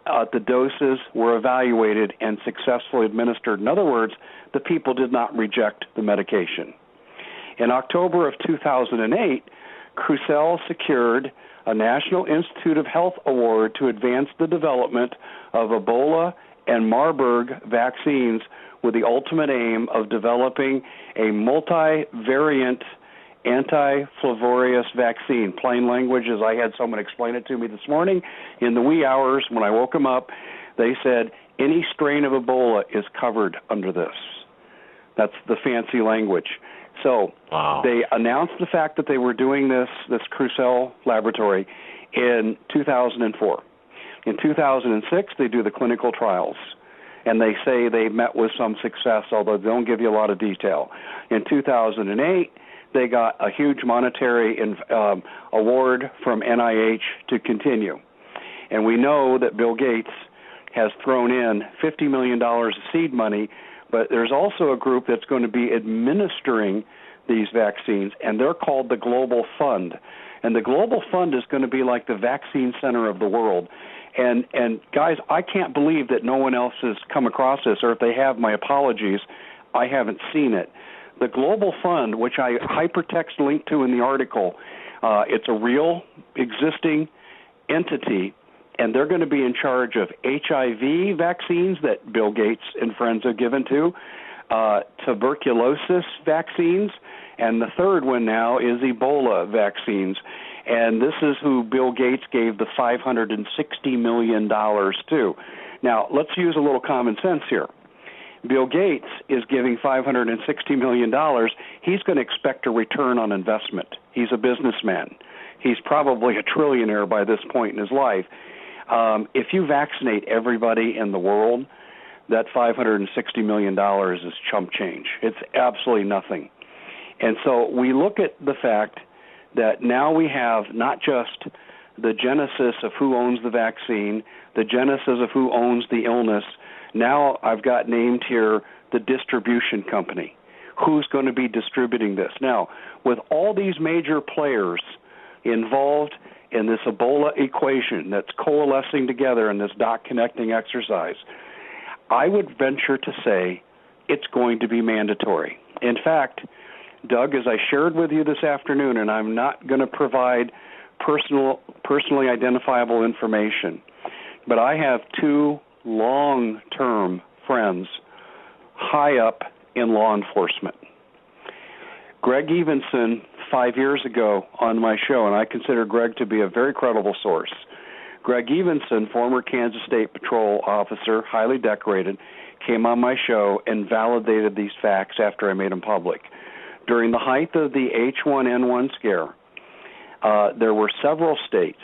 The doses were evaluated and successfully administered. In other words, the people did not reject the medication. In October of 2008, Crucell secured a National Institute of Health award to advance the development of Ebola and Marburg vaccines with the ultimate aim of developing a multivariant anti-flavorous vaccine. Plain language, as I had someone explain it to me this morning in the wee hours when I woke them up, they said any strain of Ebola is covered under this. That's the fancy language. So They announced the fact that they were doing this Crucell laboratory in 2004. In 2006, they do the clinical trials, and they say they met with some success, although they don't give you a lot of detail. In 2008, they got a huge monetary award from NIH to continue. And we know that Bill Gates has thrown in $50 million of seed money, but there's also a group that's going to be administering these vaccines, and they're called the Global Fund. And the Global Fund is going to be like the vaccine center of the world. And guys, I can't believe that no one else has come across this, or if they have, my apologies, I haven't seen it. The Global Fund, which I hypertext linked to in the article, it's a real existing entity, and they're going to be in charge of HIV vaccines that Bill Gates and friends have given to, tuberculosis vaccines, and the third one now is Ebola vaccines. And this is who Bill Gates gave the $560 million to. Now, let's use a little common sense here. Bill Gates is giving $560 million. He's going to expect a return on investment. He's a businessman. He's probably a trillionaire by this point in his life. If you vaccinate everybody in the world, that $560 million is chump change. It's absolutely nothing. And so we look at the fact that now we have not just the genesis of who owns the vaccine, the genesis of who owns the illness. Now I've got named here the distribution company. Who's going to be distributing this? Now, with all these major players involved in this Ebola equation that's coalescing together in this dot connecting exercise, I would venture to say it's going to be mandatory. In fact, Doug, as I shared with you this afternoon, and I'm not going to provide personally identifiable information, but I have two long-term friends high up in law enforcement. Greg Evenson, 5 years ago on my show, and I consider Greg to be a very credible source. Greg Evenson, former Kansas State Patrol officer, highly decorated, came on my show and validated these facts after I made them public. During the height of the H1N1 scare, there were several states,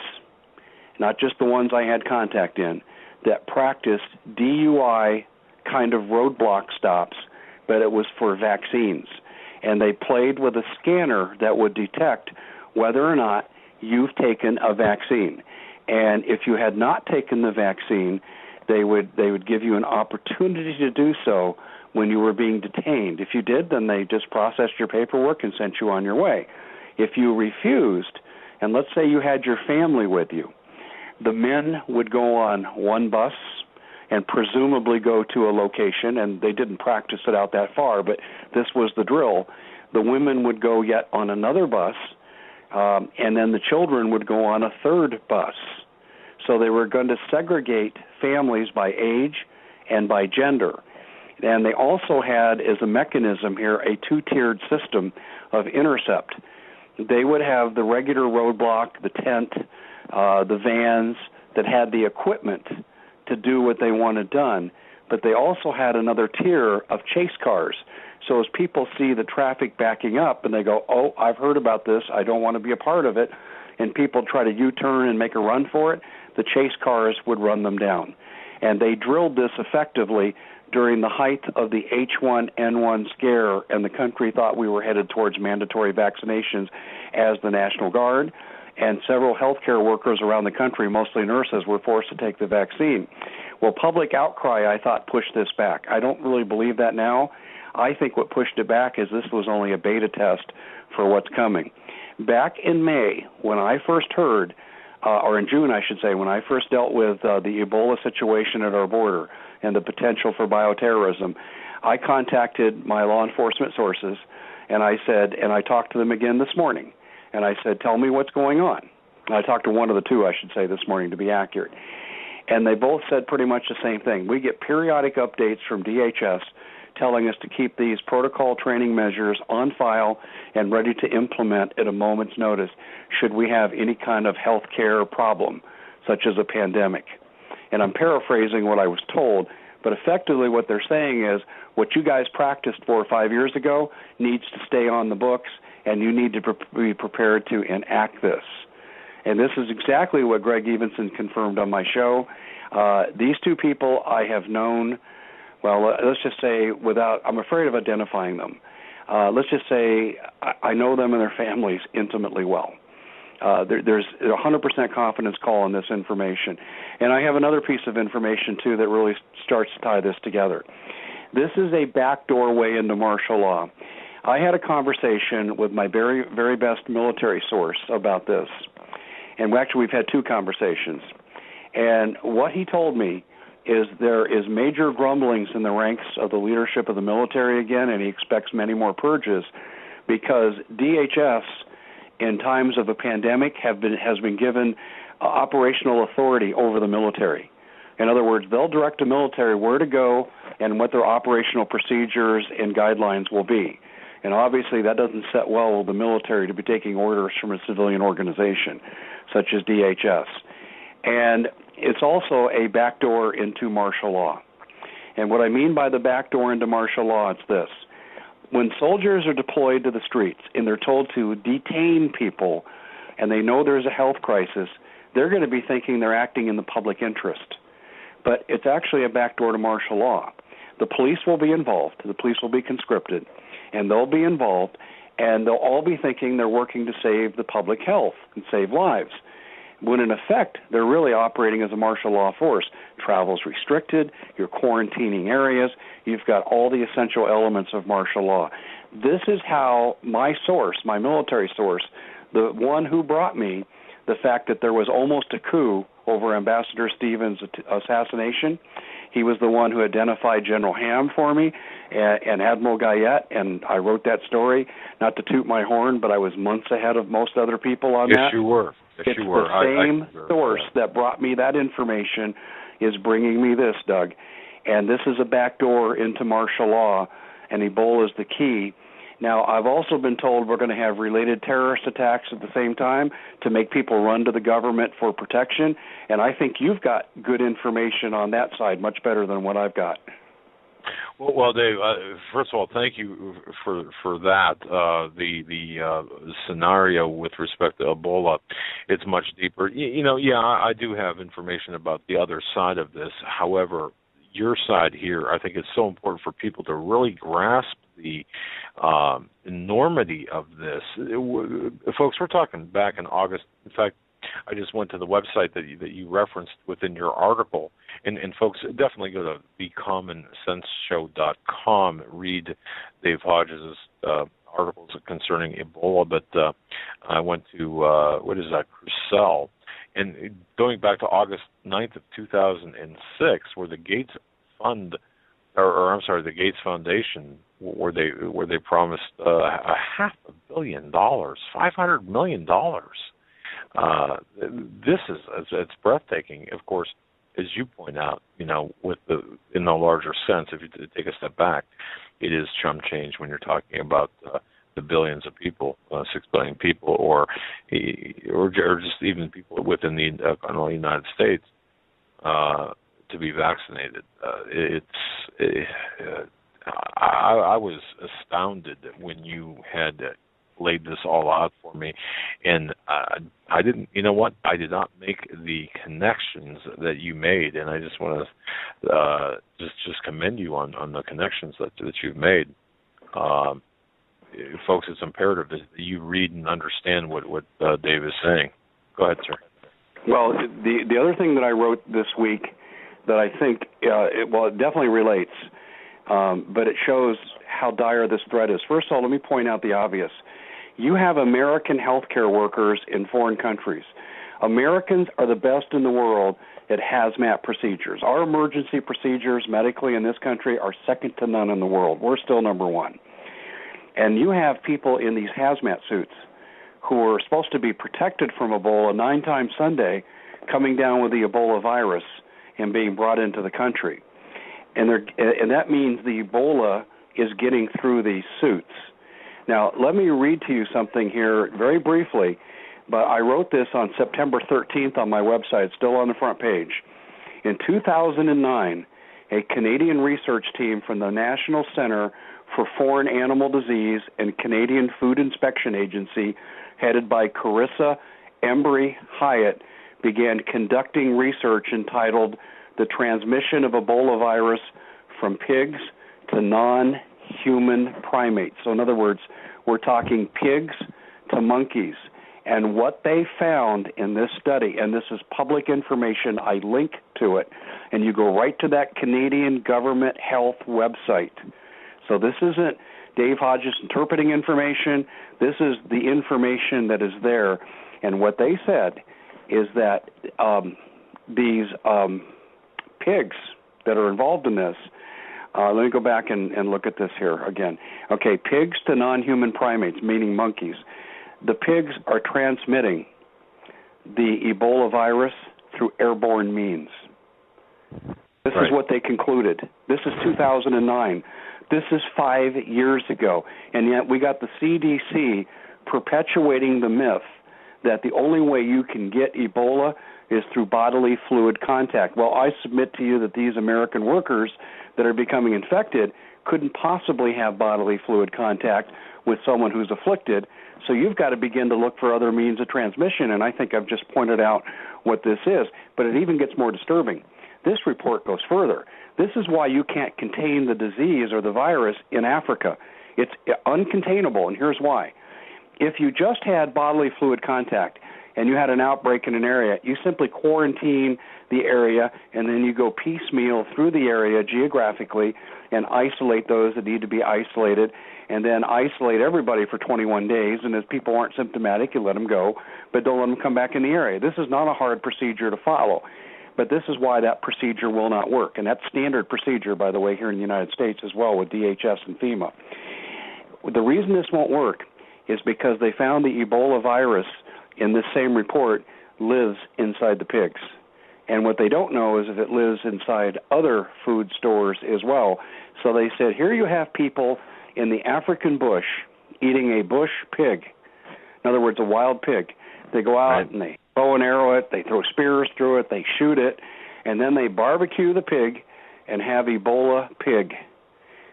not just the ones I had contact in, that practiced DUI kind of roadblock stops, but it was for vaccines. And they played with a scanner that would detect whether or not you've taken a vaccine. And if you had not taken the vaccine, they would give you an opportunity to do so when you were being detained. If you did, then they just processed your paperwork and sent you on your way. If you refused, and let's say you had your family with you, the men would go on one bus and presumably go to a location, and they didn't practice it out that far, but this was the drill. The women would go yet on another bus, and then the children would go on a third bus. So they were going to segregate families by age and by gender. And they also had, as a mechanism here, a two-tiered system of intercept. They would have the regular roadblock, the tent, the vans that had the equipment to do what they wanted done, but they also had another tier of chase cars. So as people see the traffic backing up and they go, oh, I've heard about this, I don't want to be a part of it, and people try to U-turn and make a run for it, the chase cars would run them down. And they drilled this effectively during the height of the H1N1 scare, and the country thought we were headed towards mandatory vaccinations as the National Guard, and several healthcare workers around the country, mostly nurses, were forced to take the vaccine. Well, public outcry, I thought, pushed this back. I don't really believe that now. I think what pushed it back is this was only a beta test for what's coming. Back in May, when I first heard, or in June, I should say, when I first dealt with the Ebola situation at our border and the potential for bioterrorism, I contacted my law enforcement sources, and I said, and I talked to them again this morning, and I said, tell me what's going on. And I talked to one of the two, I should say, this morning to be accurate. And they both said pretty much the same thing. We get periodic updates from DHS telling us to keep these protocol training measures on file and ready to implement at a moment's notice should we have any kind of health care problem, such as a pandemic. And I'm paraphrasing what I was told, but effectively what they're saying is what you guys practiced 4 or 5 years ago needs to stay on the books, and you need to be prepared to enact this. And this is exactly what Greg Evenson confirmed on my show. These two people I have known, well, let's just say I'm afraid of identifying them. Let's just say I know them and their families intimately well. There's a 100% confidence call on this information. And I have another piece of information, too, that really starts to tie this together. This is a backdoor way into martial law. I had a conversation with my very, very best military source about this. And actually, we've had 2 conversations. And what he told me is there is major grumblings in the ranks of the leadership of the military again, and he expects many more purges because DHS, in times of a pandemic, has been given operational authority over the military. In other words, they'll direct the military where to go and what their operational procedures and guidelines will be. And obviously that doesn't set well with the military to be taking orders from a civilian organization such as DHS. And it's also a backdoor into martial law. And what I mean by the backdoor into martial law, it's this. When soldiers are deployed to the streets and they're told to detain people and they know there's a health crisis, they're going to be thinking they're acting in the public interest. But it's actually a backdoor to martial law. The police will be involved. The police will be conscripted, and they'll be involved, and they'll all be thinking they're working to save the public health and save lives, when in effect they're really operating as a martial law force. Travel's restricted, you're quarantining areas, you've got all the essential elements of martial law. This is how my source, my military source, the one who brought me the fact that there was almost a coup over Ambassador Stevens' assassination. He was the one who identified General Ham for me and Admiral Guyette, and I wrote that story, not to toot my horn, but I was months ahead of most other people on that. Yes, you were. Yes, it's you were. The same source that brought me that information is bringing me this, Doug. And this is a backdoor into martial law, and Ebola is the key. Now, I've also been told we're going to have related terrorist attacks at the same time to make people run to the government for protection, and I think you've got good information on that side, much better than what I've got. Well, Dave, first of all, thank you for that. The scenario with respect to Ebola, it's much deeper. I do have information about the other side of this. However, your side here, I think it's so important for people to really grasp the enormity of this. Folks, we're talking back in August. In fact, I just went to the website that you referenced within your article, and folks, definitely go to thecommonsenseshow.com, read Dave Hodges' articles concerning Ebola, but I went to, Crucell, and going back to August 9th of 2006, where the Gates Fund, the Gates Foundation, where they promised $500 million, $500 million. This is it's breathtaking. Of course, as you point out, in the larger sense, if you take a step back, it is chump change when you're talking about the billions of people, 6 billion people, or just even people within the United States to be vaccinated. I was astounded when you had laid this all out for me, and I didn't. You know what? I did not make the connections that you made, and I just want to just commend you on the connections that you've made. Folks, it's imperative that you read and understand what Dave is saying. Go ahead, sir. Well, the other thing that I wrote this week that I think, it definitely relates, but it shows how dire this threat is. First of all, let me point out the obvious. You have American healthcare workers in foreign countries. Americans are the best in the world at hazmat procedures. Our emergency procedures medically in this country are second to none in the world. We're still number one. And you have people in these hazmat suits who are supposed to be protected from Ebola 9 times Sunday coming down with the Ebola virus and being brought into the country. and that means the Ebola is getting through these suits. Now, let me read to you something here very briefly, but I wrote this on September 13th on my website, still on the front page. In 2009, a Canadian research team from the National Center for Foreign Animal Disease and Canadian Food Inspection Agency, headed by Carissa Embry-Hyatt, began conducting research entitled The Transmission of Ebola Virus from Pigs to Non-Human Primates. So in other words, we're talking pigs to monkeys. And what they found in this study, and this is public information, I link to it, and you go right to that Canadian government health website. So this isn't Dave Hodges interpreting information. This is the information that is there. And what they said is that these pigs that are involved in this, let me go back and look at this here again. Okay, pigs to non-human primates, meaning monkeys. The pigs are transmitting the Ebola virus through airborne means. This is what they concluded. This is 2009. This is 5 years ago. And yet we got the CDC perpetuating the myth that the only way you can get Ebola is through bodily fluid contact. Well, I submit to you that these American workers that are becoming infected couldn't possibly have bodily fluid contact with someone who's afflicted. So you've got to begin to look for other means of transmission, and I think I've just pointed out what this is. But it even gets more disturbing. This report goes further. This is why you can't contain the disease or the virus in Africa. It's uncontainable, and here's why. If you just had bodily fluid contact and you had an outbreak in an area, you simply quarantine the area, and then you go piecemeal through the area geographically and isolate those that need to be isolated, and then isolate everybody for 21 days, and if people aren't symptomatic, you let them go, but don't let them come back in the area. This is not a hard procedure to follow, but this is why that procedure will not work, and that's standard procedure, by the way, here in the United States as well with DHS and FEMA. The reason this won't work is because they found the Ebola virus in this same report lives inside the pigs. And what they don't know is if it lives inside other food stores as well. So they said, here you have people in the African bush eating a bush pig. In other words, a wild pig. They go out and they bow and arrow it, they throw spears through it, they shoot it, and then they barbecue the pig and have Ebola pig.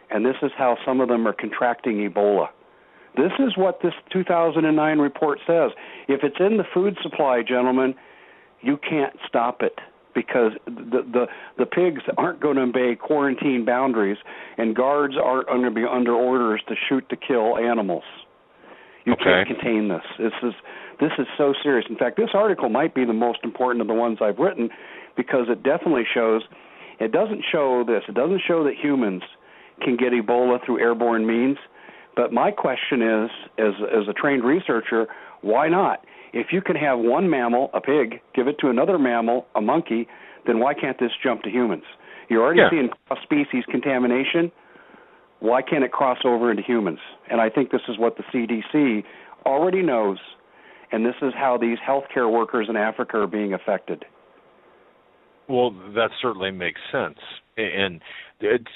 And this is how some of them are contracting Ebola. This is what this 2009 report says. If it's in the food supply, gentlemen, you can't stop it because the pigs aren't going to obey quarantine boundaries, and guards aren't going to be under orders to shoot to kill animals. You can't contain this. This is so serious. In fact, this article might be the most important of the ones I've written because it definitely shows. It doesn't show this. It doesn't show that humans can get Ebola through airborne means. But my question is, as a trained researcher, why not? If you can have one mammal, a pig, give it to another mammal, a monkey, then why can't this jump to humans? You're already seeing cross-species contamination. Why can't it cross over into humans? And I think this is what the CDC already knows, and this is how these healthcare workers in Africa are being affected. Well, that certainly makes sense. And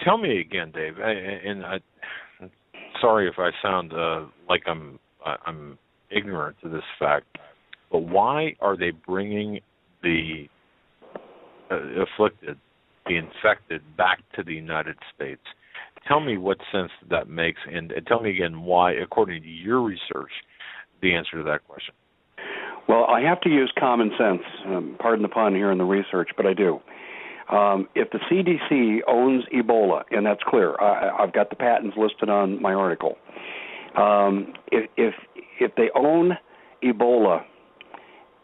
tell me again, Dave, and sorry if I sound like I'm ignorant to this fact, but why are they bringing the afflicted, the infected, back to the United States? Tell me what sense that makes, and tell me again why, according to your research, the answer to that question. Well, I have to use common sense. Pardon the pun here in the research, but I do. If the CDC owns Ebola, and that's clear, I've got the patents listed on my article. If they own Ebola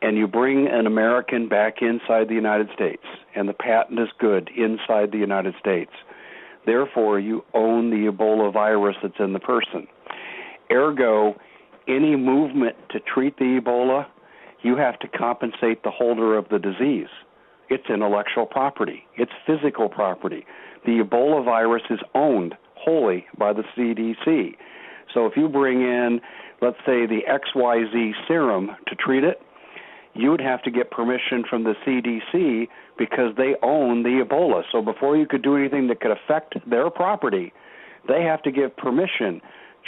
and you bring an American back inside the United States and the patent is good inside the United States, therefore you own the Ebola virus that's in the person. Ergo, any movement to treat the Ebola, you have to compensate the holder of the disease. It's intellectual property. It's physical property. The Ebola virus is owned wholly by the CDC. So if you bring in, let's say, the XYZ serum to treat it, you would have to get permission from the CDC because they own the Ebola. So before you could do anything that could affect their property, they have to give permission.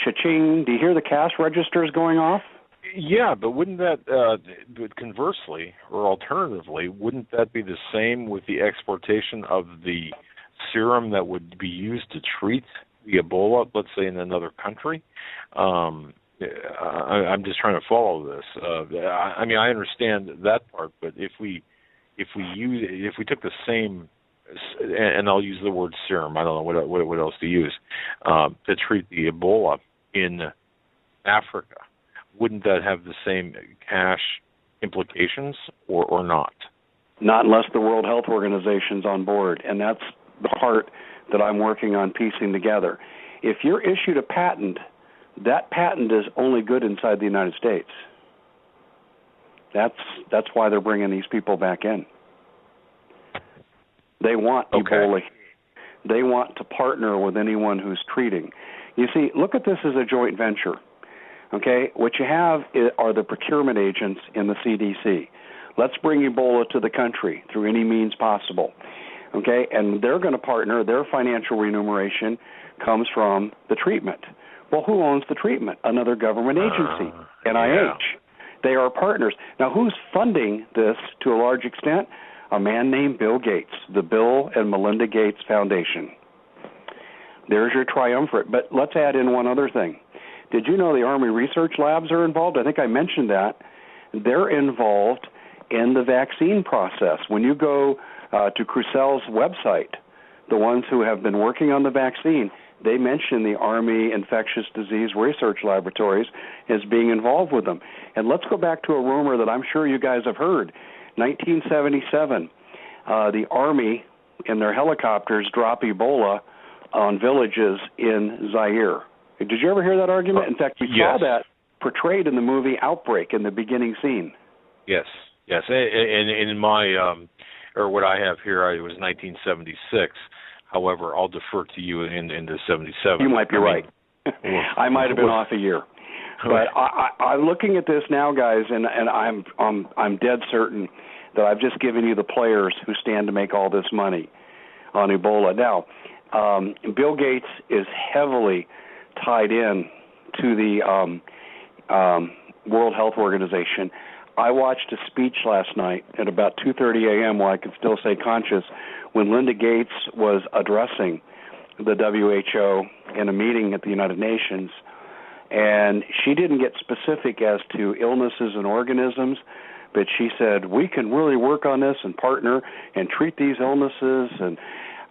Cha-ching, do you hear the cash registers going off? Yeah, but wouldn't that, conversely, or alternatively, wouldn't that be the same with the exportation of the serum that would be used to treat the Ebola, let's say, in another country? I'm just trying to follow this. I mean, I understand that part, but if we took the same, and I'll use the word serum, I don't know what else to use, to treat the Ebola in Africa, wouldn't that have the same cash implications or not? Not unless the World Health Organization's on board, and that's the part that I'm working on piecing together. If you're issued a patent, that patent is only good inside the United States. That's why they're bringing these people back in. They want Ebola. They want to partner with anyone who's treating. You see, look at this as a joint venture. Okay, what you have are the procurement agents in the CDC. Let's bring Ebola to the country through any means possible. Okay, and they're going to partner. Their financial remuneration comes from the treatment. Well, who owns the treatment? Another government agency, NIH. Yeah. They are partners. Now, who's funding this to a large extent? A man named Bill Gates, the Bill and Melinda Gates Foundation. There's your triumvirate. But let's add in one other thing. Did you know the Army Research Labs are involved? I think I mentioned that. They're involved in the vaccine process. When you go to Crusel's website, the ones who have been working on the vaccine, they mention the Army Infectious Disease Research Laboratories as being involved with them. And let's go back to a rumor that I'm sure you guys have heard. 1977, the Army in their helicopters drop Ebola on villages in Zaire. Did you ever hear that argument? In fact, we saw that portrayed in the movie Outbreak in the beginning scene. Yes. And in my, or what I have here, it was 1976. However, I'll defer to you in the 77. You might be right. I might have been off a year. But I'm looking at this now, guys, and I'm dead certain that I've just given you the players who stand to make all this money on Ebola. Now, Bill Gates is heavily tied in to the World Health Organization. I watched a speech last night at about 2:30 a.m. while I could still stay conscious when Linda Gates was addressing the WHO in a meeting at the United Nations. And she didn't get specific as to illnesses and organisms, but she said, we can really work on this and partner and treat these illnesses. And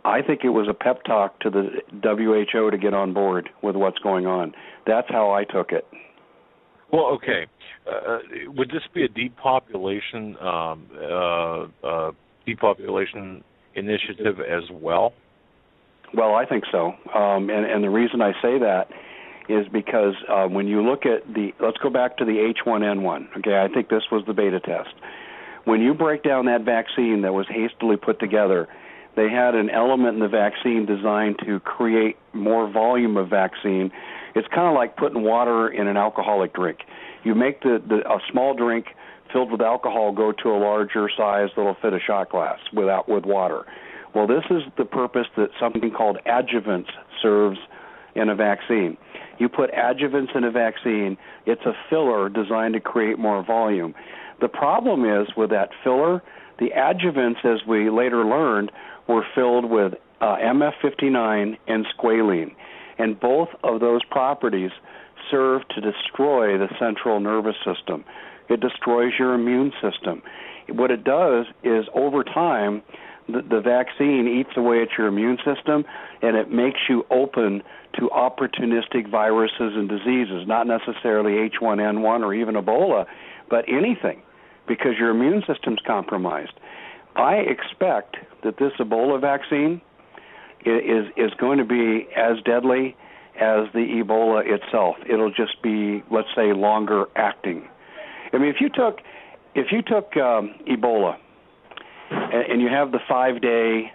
I think it was a pep talk to the WHO to get on board with what's going on. That's how I took it. Well, okay. Would this be a depopulation initiative as well? Well, I think so. And the reason I say that is because when you look at let's go back to the H1N1. Okay, I think this was the beta test. When you break down that vaccine that was hastily put together, they had an element in the vaccine designed to create more volume of vaccine. It's kind of like putting water in an alcoholic drink. You make a small drink filled with alcohol go to a larger size that'll fit a shot glass with water. Well, this is the purpose that something called adjuvants serves in a vaccine. You put adjuvants in a vaccine, it's a filler designed to create more volume. The problem is with that filler, the adjuvants, as we later learned, were filled with MF59 and squalene. And both of those properties serve to destroy the central nervous system. It destroys your immune system. What it does is, over time, the vaccine eats away at your immune system, and it makes you open to opportunistic viruses and diseases, not necessarily H1N1 or even Ebola, but anything, because your immune system's compromised. I expect that this Ebola vaccine is going to be as deadly as the Ebola itself. It'll just be, let's say, longer acting. I mean, if you took Ebola and you have the 5-day,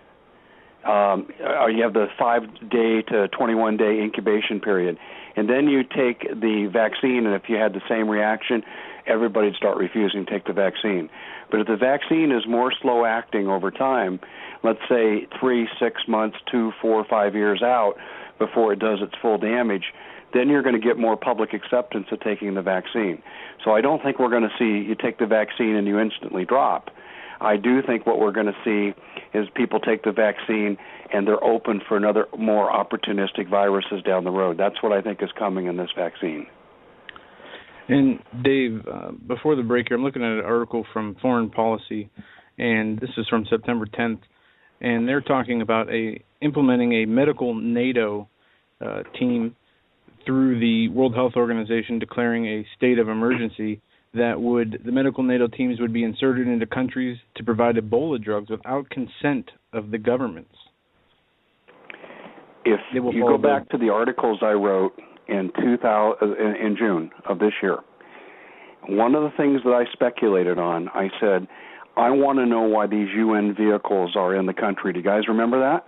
or you have the 5-day to 21-day incubation period, and then you take the vaccine, and if you had the same reaction, everybody'd start refusing to take the vaccine. But if the vaccine is more slow-acting over time, let's say 3, 6 months, 2, 4, 5 years out before it does its full damage, then you're going to get more public acceptance of taking the vaccine. So I don't think we're going to see you take the vaccine and you instantly drop. I do think what we're going to see is people take the vaccine and they're open for another more opportunistic viruses down the road. That's what I think is coming in this vaccine. And Dave, before the break here, I'm looking at an article from Foreign Policy, and this is from September 10th, and they're talking about implementing a medical NATO team through the World Health Organization, declaring a state of emergency. The medical NATO teams would be inserted into countries to provide Ebola drugs without consent of the governments. If you go back to the articles I wrote in June of this year, one of the things that I speculated on, I said, I want to know why these UN vehicles are in the country. Do you guys remember that?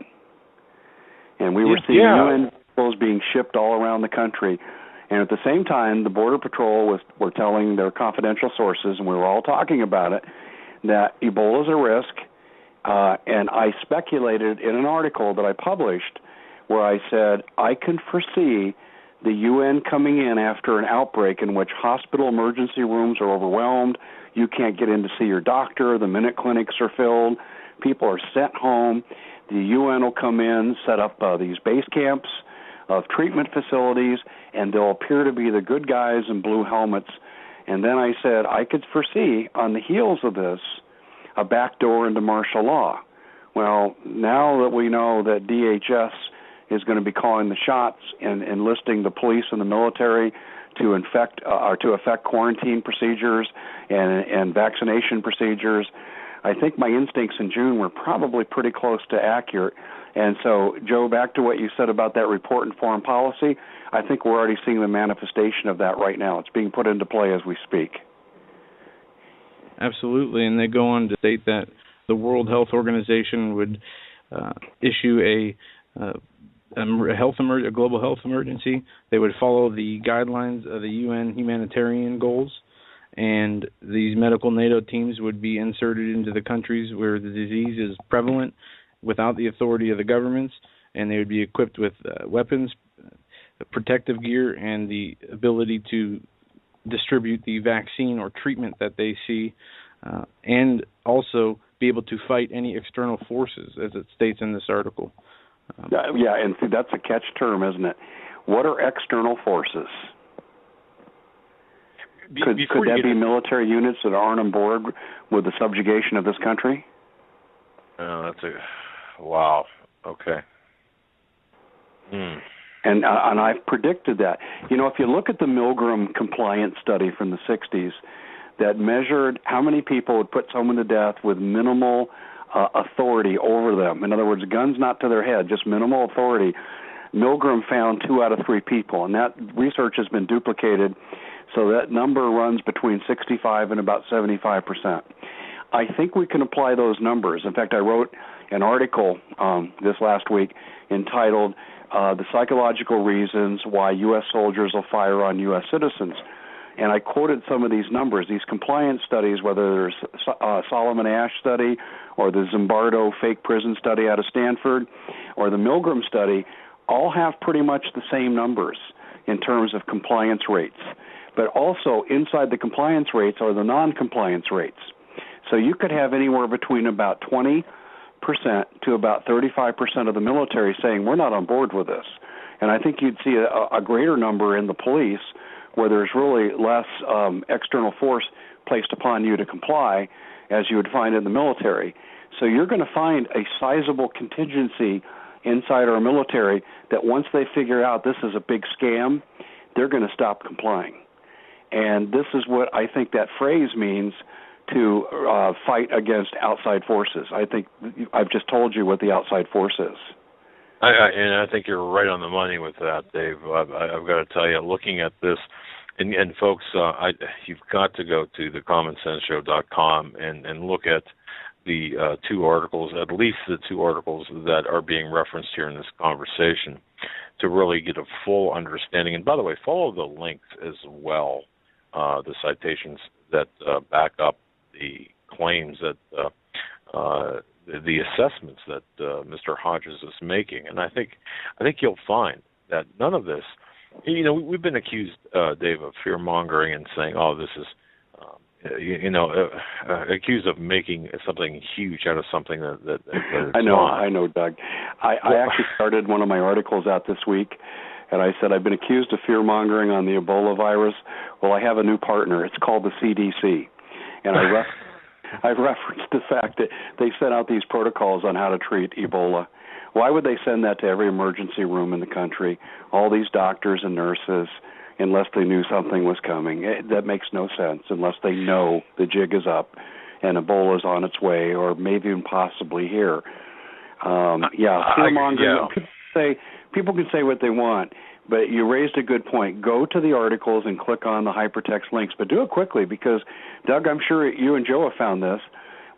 And we were seeing UN vehicles being shipped all around the country. And at the same time, the Border Patrol were telling their confidential sources, and we were all talking about it, that Ebola is a risk. And I speculated in an article that I published where I said, I can foresee the UN coming in after an outbreak in which hospital emergency rooms are overwhelmed, you can't get in to see your doctor, the minute clinics are filled, people are sent home. The UN will come in, set up these base camps of treatment facilities, and they'll appear to be the good guys in blue helmets. And then I said I could foresee on the heels of this a backdoor into martial law. Well, now that we know that DHS is going to be calling the shots and enlisting the police and the military to affect quarantine procedures and vaccination procedures, I think my instincts in June were probably pretty close to accurate. And so, Joe, back to what you said about that report in Foreign Policy, I think we're already seeing the manifestation of that right now. It's being put into play as we speak. Absolutely, and they go on to state that the World Health Organization would issue a global health emergency. They would follow the guidelines of the UN humanitarian goals, and these medical NATO teams would be inserted into the countries where the disease is prevalent without the authority of the governments, and they would be equipped with weapons, protective gear, and the ability to distribute the vaccine or treatment that they see, and also be able to fight any external forces, as it states in this article. And see, that's a catch term, isn't it? What are external forces? Could that be military units that aren't on board with the subjugation of this country? Wow. Okay. And I've predicted that. You know, if you look at the Milgram compliance study from the 60s that measured how many people would put someone to death with minimal authority over them, in other words, guns not to their head, just minimal authority, Milgram found 2 out of 3 people, and that research has been duplicated, so that number runs between 65 and about 75%. I think we can apply those numbers. In fact, I wrote an article this last week entitled The Psychological Reasons Why U.S. Soldiers Will Fire on U.S. Citizens. And I quoted some of these numbers, these compliance studies, whether there's Solomon Asch study or the Zimbardo fake prison study out of Stanford or the Milgram study, all have pretty much the same numbers in terms of compliance rates. But also inside the compliance rates are the non-compliance rates. So you could have anywhere between about 20% to about 35% of the military saying, we're not on board with this. And I think you'd see a greater number in the police where there's really less external force placed upon you to comply as you would find in the military. So you're going to find a sizable contingency inside our military that once they figure out this is a big scam, they're going to stop complying. And this is what I think that phrase means, to fight against outside forces. I think I've just told you what the outside force is. And I think you're right on the money with that, Dave. I've got to tell you, looking at this, and folks, you've got to go to thecommonsenseshow.com and look at the 2 articles, at least the 2 articles that are being referenced here in this conversation, to really get a full understanding. And by the way, follow the links as well the citations that back up the claims that the assessments that Mr. Hodges is making, and I think you'll find that none of this. We've been accused, Dave, of fear mongering and saying, "Oh, this is," accused of making something huge out of something that I know, Doug. I actually started one of my articles out this week, and I said I've been accused of fear mongering on the Ebola virus. Well, I have a new partner. It's called the CDC, and I referenced the fact that they sent out these protocols on how to treat Ebola. Why would they send that to every emergency room in the country, all these doctors and nurses, unless they knew something was coming? That makes no sense unless they know the jig is up and Ebola is on its way or maybe even possibly here. Fear-mongering. People can say what they want, but you raised a good point. Go to the articles and click on the hypertext links, but do it quickly because, Doug, I'm sure you and Joe have found this.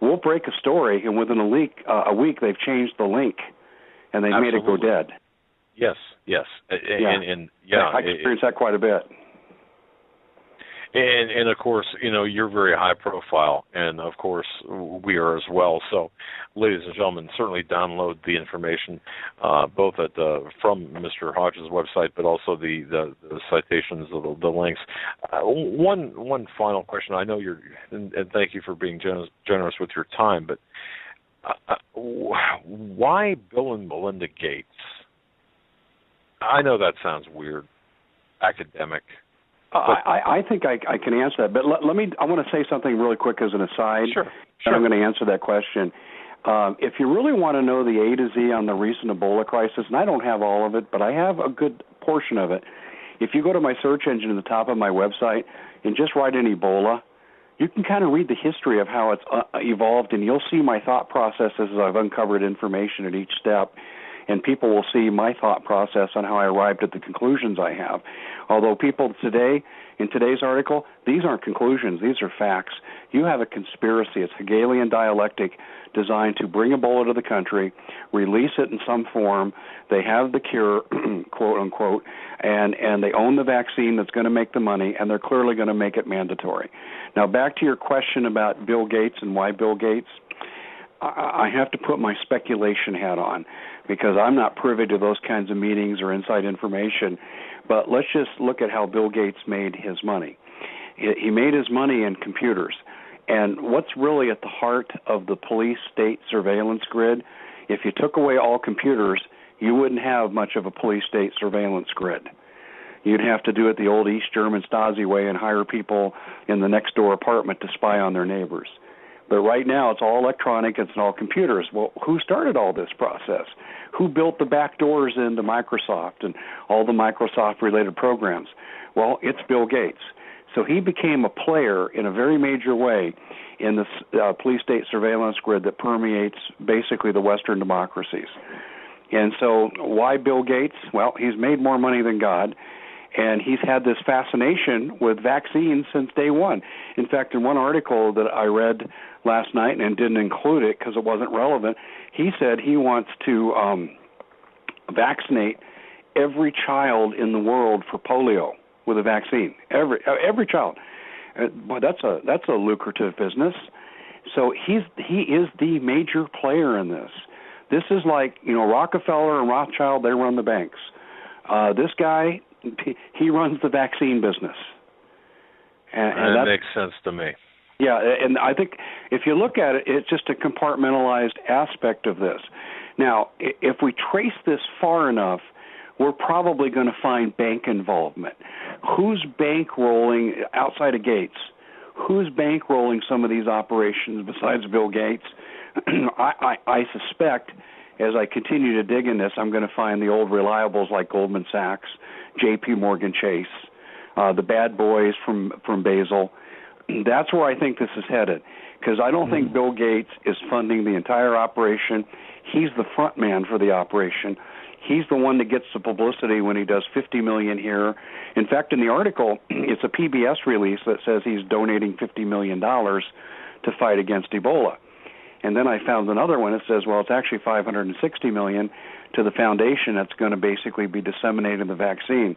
We'll break a story, and within a week they've changed the link. And they made it go dead. Yes. I experienced that quite a bit. And of course, you're very high profile, and of course we are as well. So, ladies and gentlemen, certainly download the information both from Mr. Hodges' website, but also the citations, the links. One final question. I know and thank you for being generous with your time, but. Why Bill and Melinda Gates? I know that sounds weird, academic. I think I can answer that, but let me. I want to say something really quick as an aside. Sure. And I'm going to answer that question. If you really want to know the A to Z on the recent Ebola crisis, and I don't have all of it, but I have a good portion of it. If you go to my search engine at the top of my website and just write in Ebola, you can kind of read the history of how it's evolved, and you'll see my thought processes as I've uncovered information at each step, and people will see my thought process on how I arrived at the conclusions I have. Although people today, in today's article, these aren't conclusions, these are facts. You have a conspiracy. It's Hegelian dialectic designed to bring Ebola to the country, release it in some form. They have the cure, quote unquote, and they own the vaccine that's going to make the money, and they're clearly going to make it mandatory. Now, back to your question about Bill Gates and why Bill Gates. I have to put my speculation hat on because I'm not privy to those kinds of meetings or inside information. But let's just look at how Bill Gates made his money. He made his money in computers. And what's really at the heart of the police-state surveillance grid, if you took away all computers, you wouldn't have much of a police-state surveillance grid. You'd have to do it the old East German Stasi way and hire people in the next-door apartment to spy on their neighbors. But right now, it's all electronic, it's all computers. Well, who started all this process? Who built the back doors into Microsoft and all the Microsoft-related programs? Well, it's Bill Gates. So he became a player in a very major way in the police-state surveillance grid that permeates basically the Western democracies. And so why Bill Gates? Well, he's made more money than God. And he's had this fascination with vaccines since day one. In fact, in one article that I read last night and didn't include it because it wasn't relevant, he said he wants to vaccinate every child in the world for polio with a vaccine. Every child. Boy, that's a lucrative business. So he is the major player in this. This is like, Rockefeller and Rothschild, they run the banks. This guy, he runs the vaccine business. And that makes sense to me. Yeah, and I think if you look at it, it's just a compartmentalized aspect of this. Now, if we trace this far enough, we're probably going to find bank involvement. Who's bankrolling outside of Gates? Who's bankrolling some of these operations besides Bill Gates? I suspect as I continue to dig in this, I'm going to find the old reliables like Goldman Sachs, J.P. Morgan Chase, the bad boys from Basel. That's where I think this is headed, because I don't think Bill Gates is funding the entire operation. He's the front man for the operation. He's the one that gets the publicity when he does $50 million here. In fact, in the article, it's a PBS release that says he's donating $50 million to fight against Ebola. And then I found another one that says, well, it's actually $560 million to the foundation that's going to basically be disseminating the vaccine.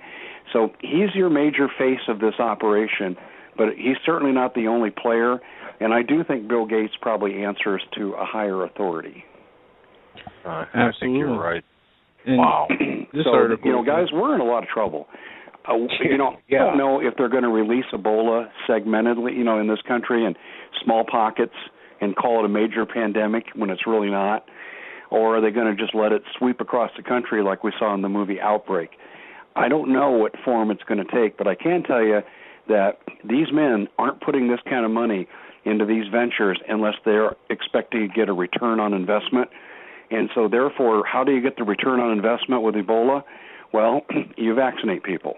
So he's your major face of this operation. but he's certainly not the only player, and I do think Bill Gates probably answers to a higher authority. I think you're right. And wow. So, guys, we're in a lot of trouble. I don't know if they're going to release Ebola segmentedly, in this country in small pockets and call it a major pandemic when it's really not, or are they going to just let it sweep across the country like we saw in the movie Outbreak? I don't know what form it's going to take, but I can tell you that these men aren't putting this kind of money into these ventures unless they're expecting to get a return on investment. And so, therefore, how do you get the return on investment with Ebola? Well, you vaccinate people.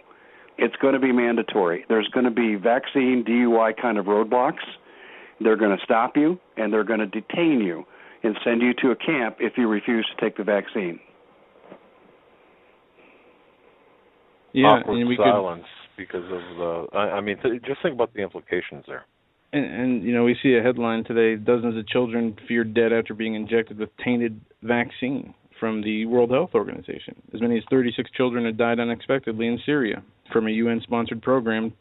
It's going to be mandatory. There's going to be vaccine, DUI kind of roadblocks. They're going to stop you, and they're going to detain you and send you to a camp if you refuse to take the vaccine. Yeah, awkward silence because of the. Just think about the implications there. And we see a headline today: dozens of children feared dead after being injected with tainted vaccine from the World Health Organization. As many as 36 children had died unexpectedly in Syria from a UN-sponsored program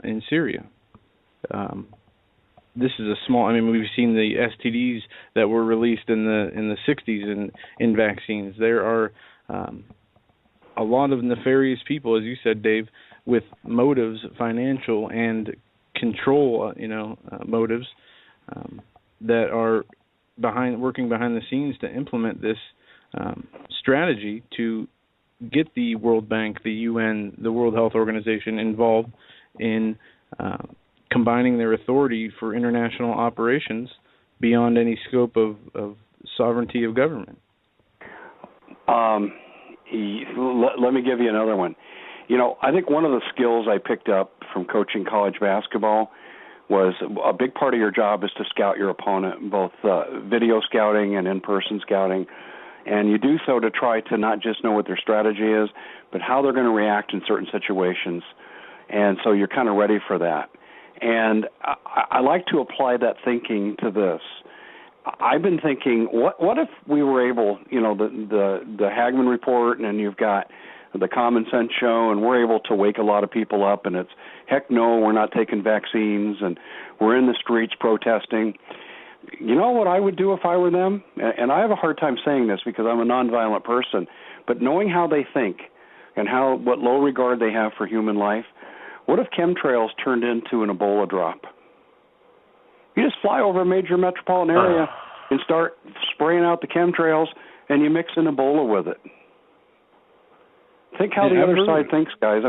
in Syria. This is a small. We've seen the STDs that were released in the 60s in vaccines. There are a lot of nefarious people, as you said, Dave, with motives, financial and control, motives that are working behind the scenes to implement this strategy to get the World Bank, the UN, the World Health Organization involved in combining their authority for international operations beyond any scope of sovereignty of government. Let me give you another one. I think one of the skills I picked up from coaching college basketball was a big part of your job is to scout your opponent, both video scouting and in-person scouting. And you do so to try to not just know what their strategy is, but how they're going to react in certain situations. And so you're kind of ready for that. And I like to apply that thinking to this. I've been thinking, what if we were able, the Hagmann Report, and then you've got the Common Sense Show, and we're able to wake a lot of people up, and it's, heck no, we're not taking vaccines, and we're in the streets protesting. You know what I would do if I were them? And I have a hard time saying this because I'm a nonviolent person, but knowing how they think and what low regard they have for human life, what if chemtrails turned into an Ebola drop? You just fly over a major metropolitan area and start spraying out the chemtrails, and you mix in Ebola with it. Think how the other side thinks, guys.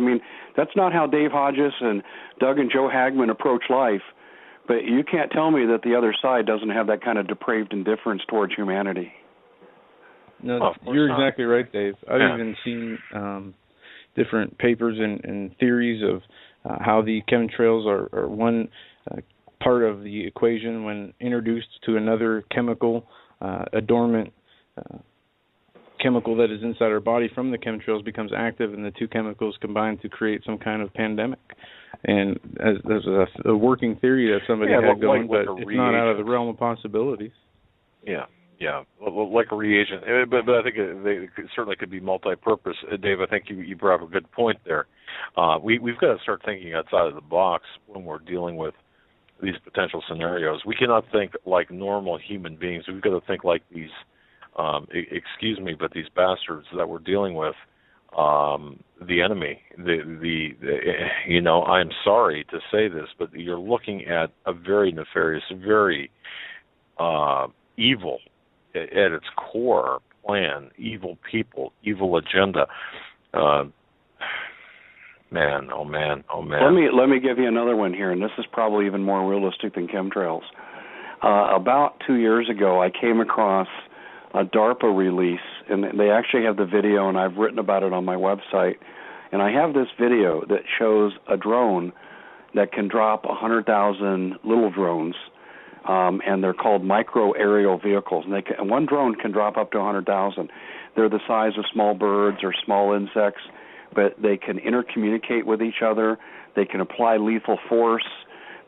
That's not how Dave Hodges and Doug and Joe Hagmann approach life, but you can't tell me that the other side doesn't have that kind of depraved indifference towards humanity. No, you're exactly right, Dave. I've even seen different papers and theories of how the chemtrails are one part of the equation when introduced to another chemical, a dormant chemical that is inside our body from the chemtrails becomes active, and the two chemicals combine to create some kind of pandemic. And there's a working theory that somebody had going, but it's not out of the realm of possibilities. Yeah, like a reagent. But I think they certainly could be multi-purpose. Dave, I think you brought up a good point there. We've got to start thinking outside of the box when we're dealing with these potential scenarios. We cannot think like normal human beings. We've got to think like these, but these bastards that we're dealing with, the enemy. I'm sorry to say this, but you're looking at a very nefarious, very evil at its core plan, evil people, evil agenda. Man, oh man. Let me give you another one here, and this is probably even more realistic than chemtrails. About 2 years ago, I came across a DARPA release, and they actually have the video, and I've written about it on my website. And I have this video that shows a drone that can drop 100,000 little drones, and they're called micro aerial vehicles. And one drone can drop up to 100,000. They're the size of small birds or small insects, but they can intercommunicate with each other. They can apply lethal force.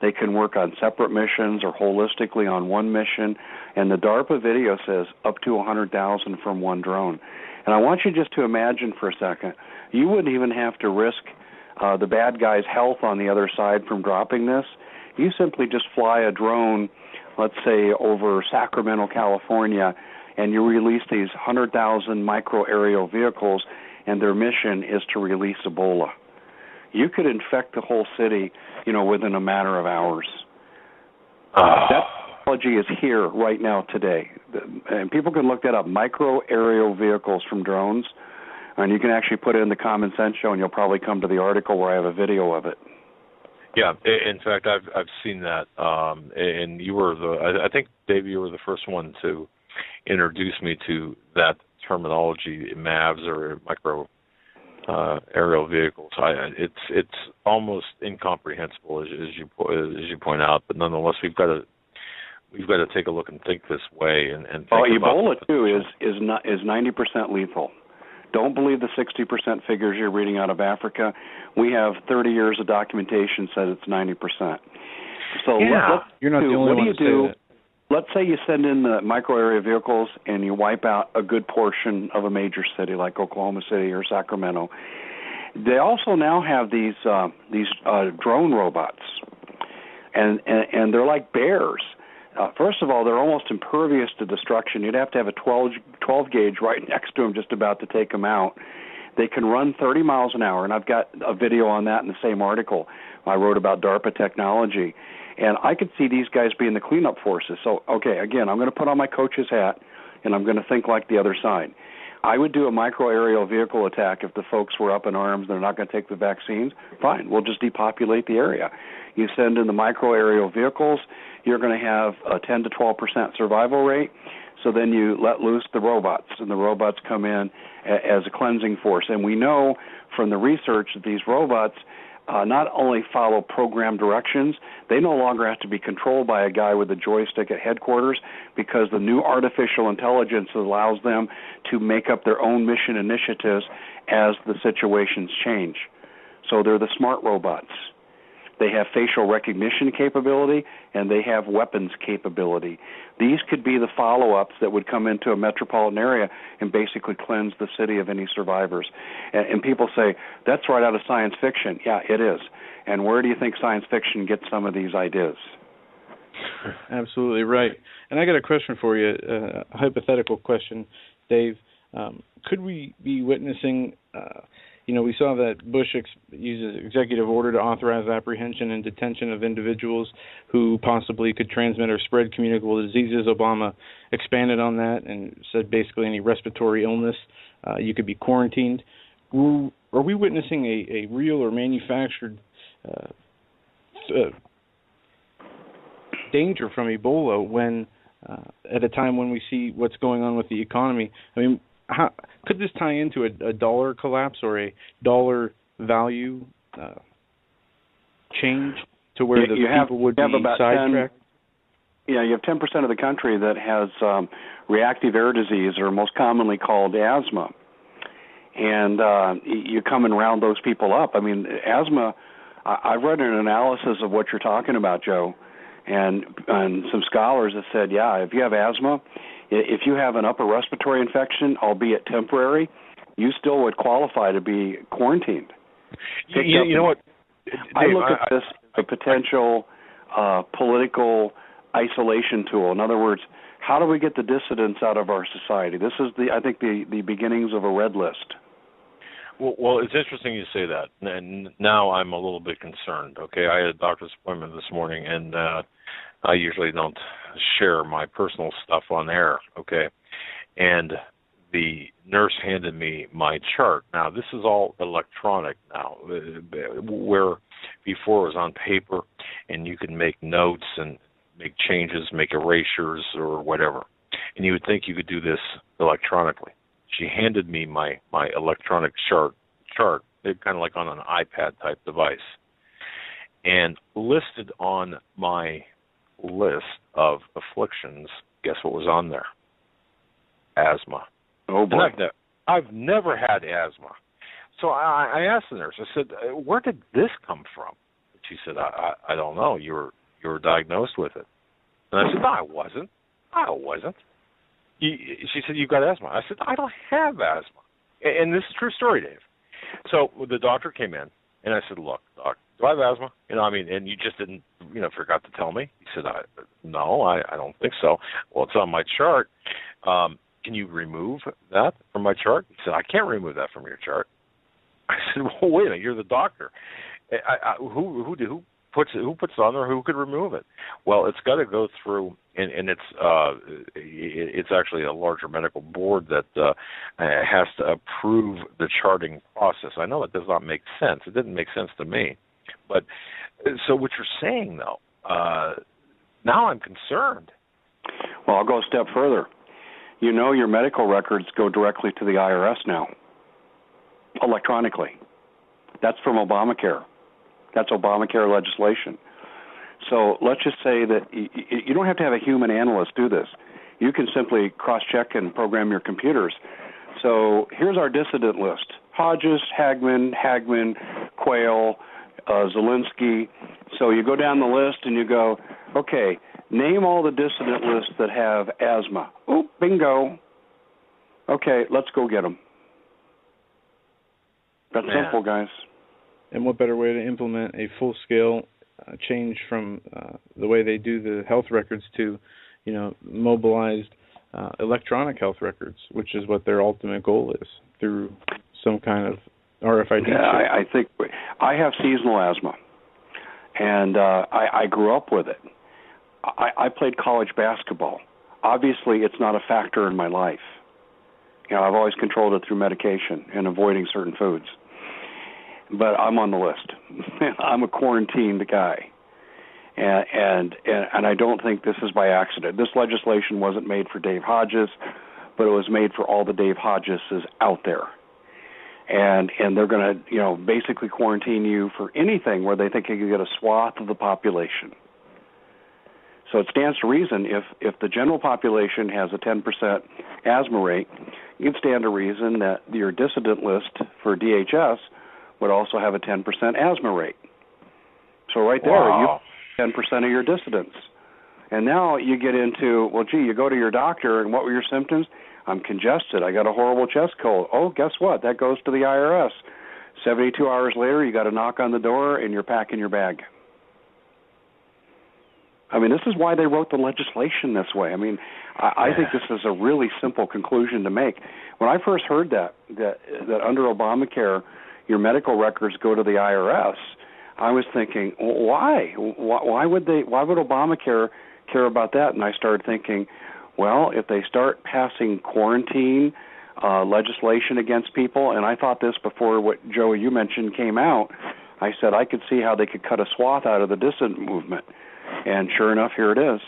They can work on separate missions or holistically on one mission. And the DARPA video says up to 100,000 from one drone. And I want you just to imagine for a second, you wouldn't even have to risk the bad guy's health on the other side from dropping this, you simply just fly a drone, let's say over Sacramento, California, and you release these 100,000 micro-aerial vehicles, and their mission is to release Ebola. You could infect the whole city, within a matter of hours. That technology is here right now today. And people can look that up, micro-aerial vehicles from drones, and you can actually put it in the Common Sense Show, and you'll probably come to the article where I have a video of it. Yeah, in fact, I've seen that, and you were I think, Dave, you were the first one to introduce me to that terminology, MAVs or micro aerial vehicles. It's almost incomprehensible as you point out, but nonetheless, we've got to take a look and think this way and think Ebola too is 90% lethal. Don't believe the 60% figures you're reading out of Africa. We have 30 years of documentation says it's 90%. So you're not the only one to say that. Let's say you send in the micro-area vehicles and you wipe out a good portion of a major city like Oklahoma City or Sacramento. They also now have these drone robots, and they're like bears. First of all, they're almost impervious to destruction. You'd have to have a 12 gauge right next to them just about to take them out. They can run 30 miles an hour, and I've got a video on that in the same article I wrote about DARPA technology. And I could see these guys being the cleanup forces. So, okay, again, I'm going to put on my coach's hat, and I'm going to think like the other side. I would do a micro-aerial vehicle attack if the folks were up in arms and they're not going to take the vaccines. Fine, we'll just depopulate the area. You send in the micro-aerial vehicles, you're going to have a 10 to 12% survival rate. So then you let loose the robots, and the robots come in as a cleansing force. And we know from the research that these robots not only follow program directions, they no longer have to be controlled by a guy with a joystick at headquarters, because the new artificial intelligence allows them to make up their own mission initiatives as the situations change. So they're the smart robots. They have facial recognition capability, and they have weapons capability. These could be the follow-ups that would come into a metropolitan area and basically cleanse the city of any survivors. And people say, that's right out of science fiction. Yeah, it is. And where do you think science fiction gets some of these ideas? Absolutely right. And I got a question for you, a hypothetical question, Dave. Could we be witnessing we saw that Bush uses executive order to authorize apprehension and detention of individuals who possibly could transmit or spread communicable diseases. Obama expanded on that and said basically any respiratory illness, you could be quarantined. Are we witnessing a real or manufactured danger from Ebola when at a time when we see what's going on with the economy? I mean, how could this tie into a dollar collapse or a dollar value change to where the people would be sidetracked? You have 10% of the country that has reactive air disease, or most commonly called asthma. And you come and round those people up. I mean, asthma, I've read an analysis of what you're talking about, Joe, and some scholars have said, if you have asthma, if you have an upper respiratory infection, albeit temporary, you still would qualify to be quarantined. You know what? Dave, I look at this as a potential political isolation tool. In other words, how do we get the dissidents out of our society? This is, I think, the beginnings of a red list. Well, it's interesting you say that, and now I'm a little bit concerned. Okay, I had a doctor's appointment this morning, and I usually don't share my personal stuff on air, okay? And the nurse handed me my chart. Now, this is all electronic now, where before it was on paper, and you could make notes and make changes, make erasures or whatever. And you would think you could do this electronically. She handed me my electronic chart, kind of like on an iPad-type device, and listed on my list of afflictions, guess what was on there? Asthma. Oh, boy. And I've never had asthma. So I asked the nurse, I said, where did this come from? She said, I don't know. You were diagnosed with it. And I said, no, I wasn't. She said, you've got asthma. I said, I don't have asthma. And this is a true story, Dave. So the doctor came in, And I said, look, doc, do I have asthma? And you just didn't, forgot to tell me. He said, no, I don't think so. Well, it's on my chart. Can you remove that from my chart? He said, I can't remove that from your chart. I said, well, wait a minute, you're the doctor. Who puts it on there? Who could remove it? Well, it's got to go through, and it's actually a larger medical board that has to approve the charting process. I know it does not make sense. It didn't make sense to me. But so what you're saying, though, now I'm concerned. Well, I'll go a step further. Your medical records go directly to the IRS now, electronically. That's from Obamacare. That's Obamacare legislation. So let's just say that you don't have to have a human analyst do this. You can simply cross-check and program your computers. So here's our dissident list: Hodges, Hagmann, Quayle, Zelinsky. So you go down the list and you go, okay, name all the dissident lists that have asthma. Oh, bingo. Okay, let's go get them. That's simple, guys. And what better way to implement a full-scale change from the way they do the health records to, mobilized electronic health records, which is what their ultimate goal is, through some kind of RFID chip. I think I have seasonal asthma, and I grew up with it. I played college basketball. Obviously, it's not a factor in my life. I've always controlled it through medication and avoiding certain foods. But I'm on the list. I'm a quarantined guy. And I don't think this is by accident. This legislation wasn't made for Dave Hodges, but it was made for all the Dave Hodgeses out there. And they're going to, basically quarantine you for anything where they think you can get a swath of the population. So it stands to reason if the general population has a 10% asthma rate, you'd stand to reason that your dissident list for DHS would also have a 10% asthma rate. So right there, wow. You have 10% of your dissidents. And now you get into, you go to your doctor, and what were your symptoms? I'm congested. I got a horrible chest cold. Oh, guess what? That goes to the IRS. 72 hours later, you got a knock on the door, and you're packing your bag. This is why they wrote the legislation this way. I think this is a really simple conclusion to make. When I first heard that under Obamacare, your medical records go to the IRS, I was thinking, why? Why would Obamacare care about that? And I started thinking, well, if they start passing quarantine legislation against people, and I thought this before what, Joey, you mentioned came out, I said I could see how they could cut a swath out of the dissident movement. And sure enough, here it is.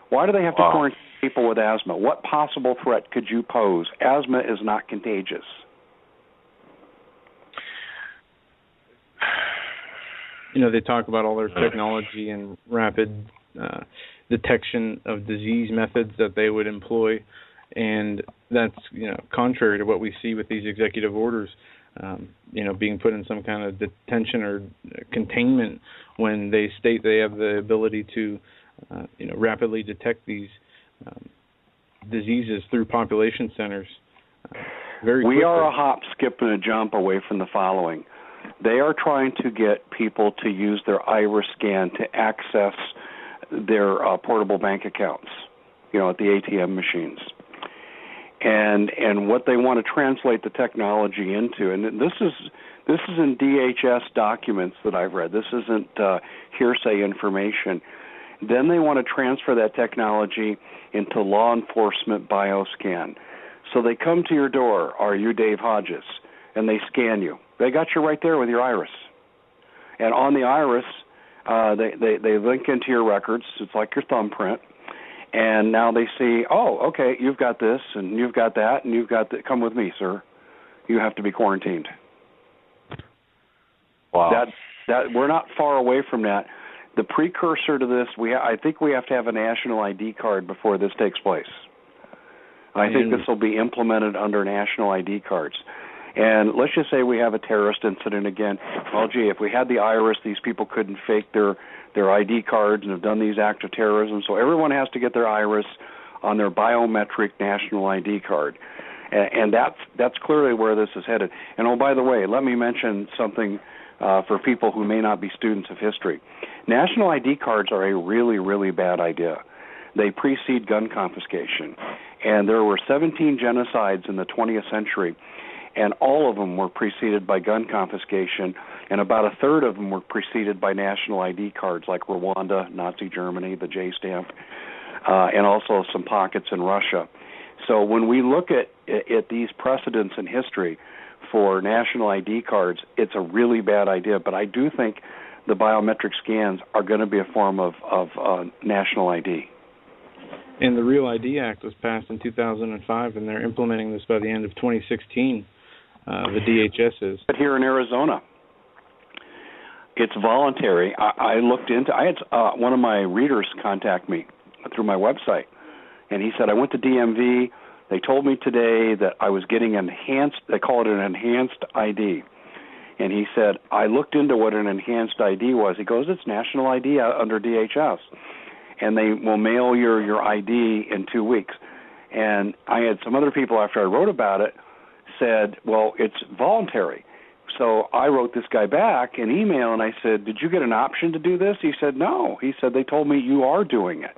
Why do they have to quarantine people with asthma? What possible threat could you pose? Asthma is not contagious. They talk about all their technology and rapid detection of disease methods that they would employ, and that's contrary to what we see with these executive orders. Being put in some kind of detention or containment when they state they have the ability to, rapidly detect these diseases through population centers. Very quickly. We are a hop, skip, and a jump away from the following. They are trying to get people to use their iris scan to access their portable bank accounts, at the ATM machines. And what they want to translate the technology into, and this is in DHS documents that I've read. This isn't hearsay information. Then they want to transfer that technology into law enforcement bioscan. So they come to your door, are you Dave Hodges? And they scan you. They got you right there with your iris. And on the iris, they link into your records. It's like your thumbprint. And now they see, oh, okay, you've got this, and you've got that, and you've got that. Come with me, sir. You have to be quarantined. Wow. That we're not far away from that. The precursor to this, I think we have to have a national ID card before this takes place. I think this will be implemented under national ID cards. And let's just say we have a terrorist incident again. Well, gee, if we had the iris, these people couldn't fake their ID cards and have done these acts of terrorism. So everyone has to get their iris on their biometric national ID card. And that's clearly where this is headed. And, oh, by the way, let me mention something for people who may not be students of history. National ID cards are a really, really bad idea. They precede gun confiscation. And there were 17 genocides in the 20th century, and all of them were preceded by gun confiscation, and about a third of them were preceded by national ID cards, like Rwanda, Nazi Germany, the J stamp, and also some pockets in Russia. So when we look at these precedents in history for national ID cards, it's a really bad idea. But I do think the biometric scans are going to be a form of national ID. And the Real ID Act was passed in 2005, and they're implementing this by the end of 2016. The DHS is. But here in Arizona, it's voluntary. I had one of my readers contact me through my website, and he said, I went to DMV. They told me today that I was getting they call it an enhanced ID. And he said, I looked into what an enhanced ID was. He goes, it's national ID under DHS. And they will mail your ID in 2 weeks. And I had some other people, after I wrote about it, said, well, it's voluntary. So I wrote this guy back an email, and I said, did you get an option to do this? He said, no. He said, they told me you are doing it.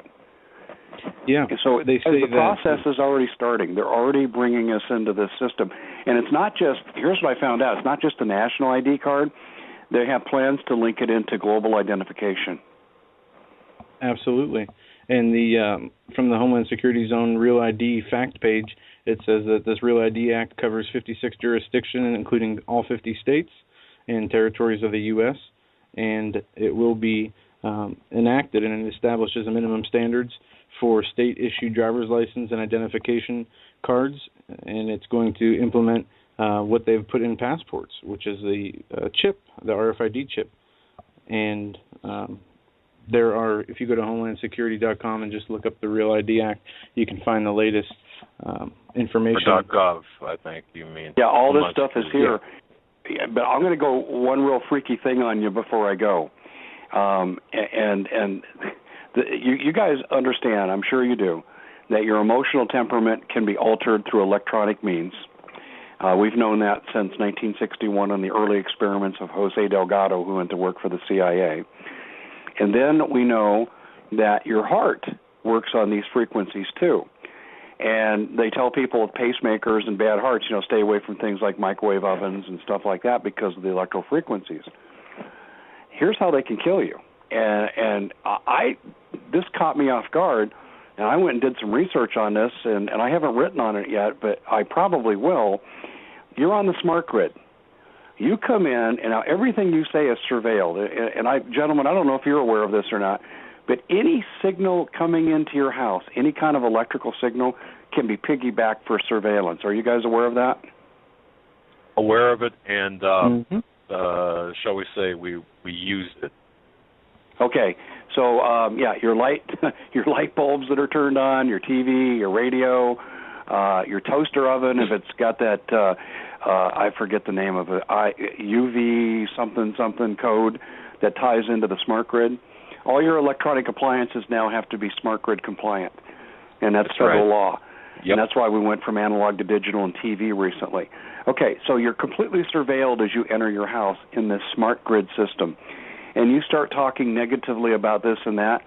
Yeah. And so they say the process is already starting. They're already bringing us into this system. And it's not just, here's what I found out, it's not just a national ID card. They have plans to link it into global identification. Absolutely. And the from the Homeland Security's own Real ID fact page, it says that this Real ID Act covers 56 jurisdictions, including all 50 states and territories of the U.S., and it will be enacted, and it establishes minimum standards for state-issued driver's license and identification cards, and it's going to implement what they've put in passports, which is the chip, the RFID chip. And there are, if you go to HomelandSecurity.com and just look up the Real ID Act, you can find the latest information. Or .gov, I think you mean. Yeah, all this stuff is here. Yeah, but I'm going to go one real freaky thing on you before I go. You guys understand, I'm sure you do, that your emotional temperament can be altered through electronic means. We've known that since 1961 on the early experiments of Jose Delgado, who went to work for the CIA. And then we know that your heart works on these frequencies too. And they tell people with pacemakers and bad hearts, stay away from things like microwave ovens and stuff like that because of the electro frequencies. Here's how they can kill you. And this caught me off guard, and I went and did some research on this, and I haven't written on it yet, but I probably will. You're on the smart grid. You come in, and now everything you say is surveilled. And gentlemen, I don't know if you're aware of this or not, but any signal coming into your house, any kind of electrical signal, can be piggybacked for surveillance. Are you guys aware of that? Aware of it, and shall we say we used it. Okay, so your light bulbs that are turned on, your TV, your radio, your toaster oven, if it's got that I forget the name of it, UV something code that ties into the smart grid. All your electronic appliances now have to be smart grid compliant, and that's federal law. Yep. And that's why we went from analog to digital and TV recently. Okay, so you're completely surveilled as you enter your house in this smart grid system. And you start talking negatively about this and that.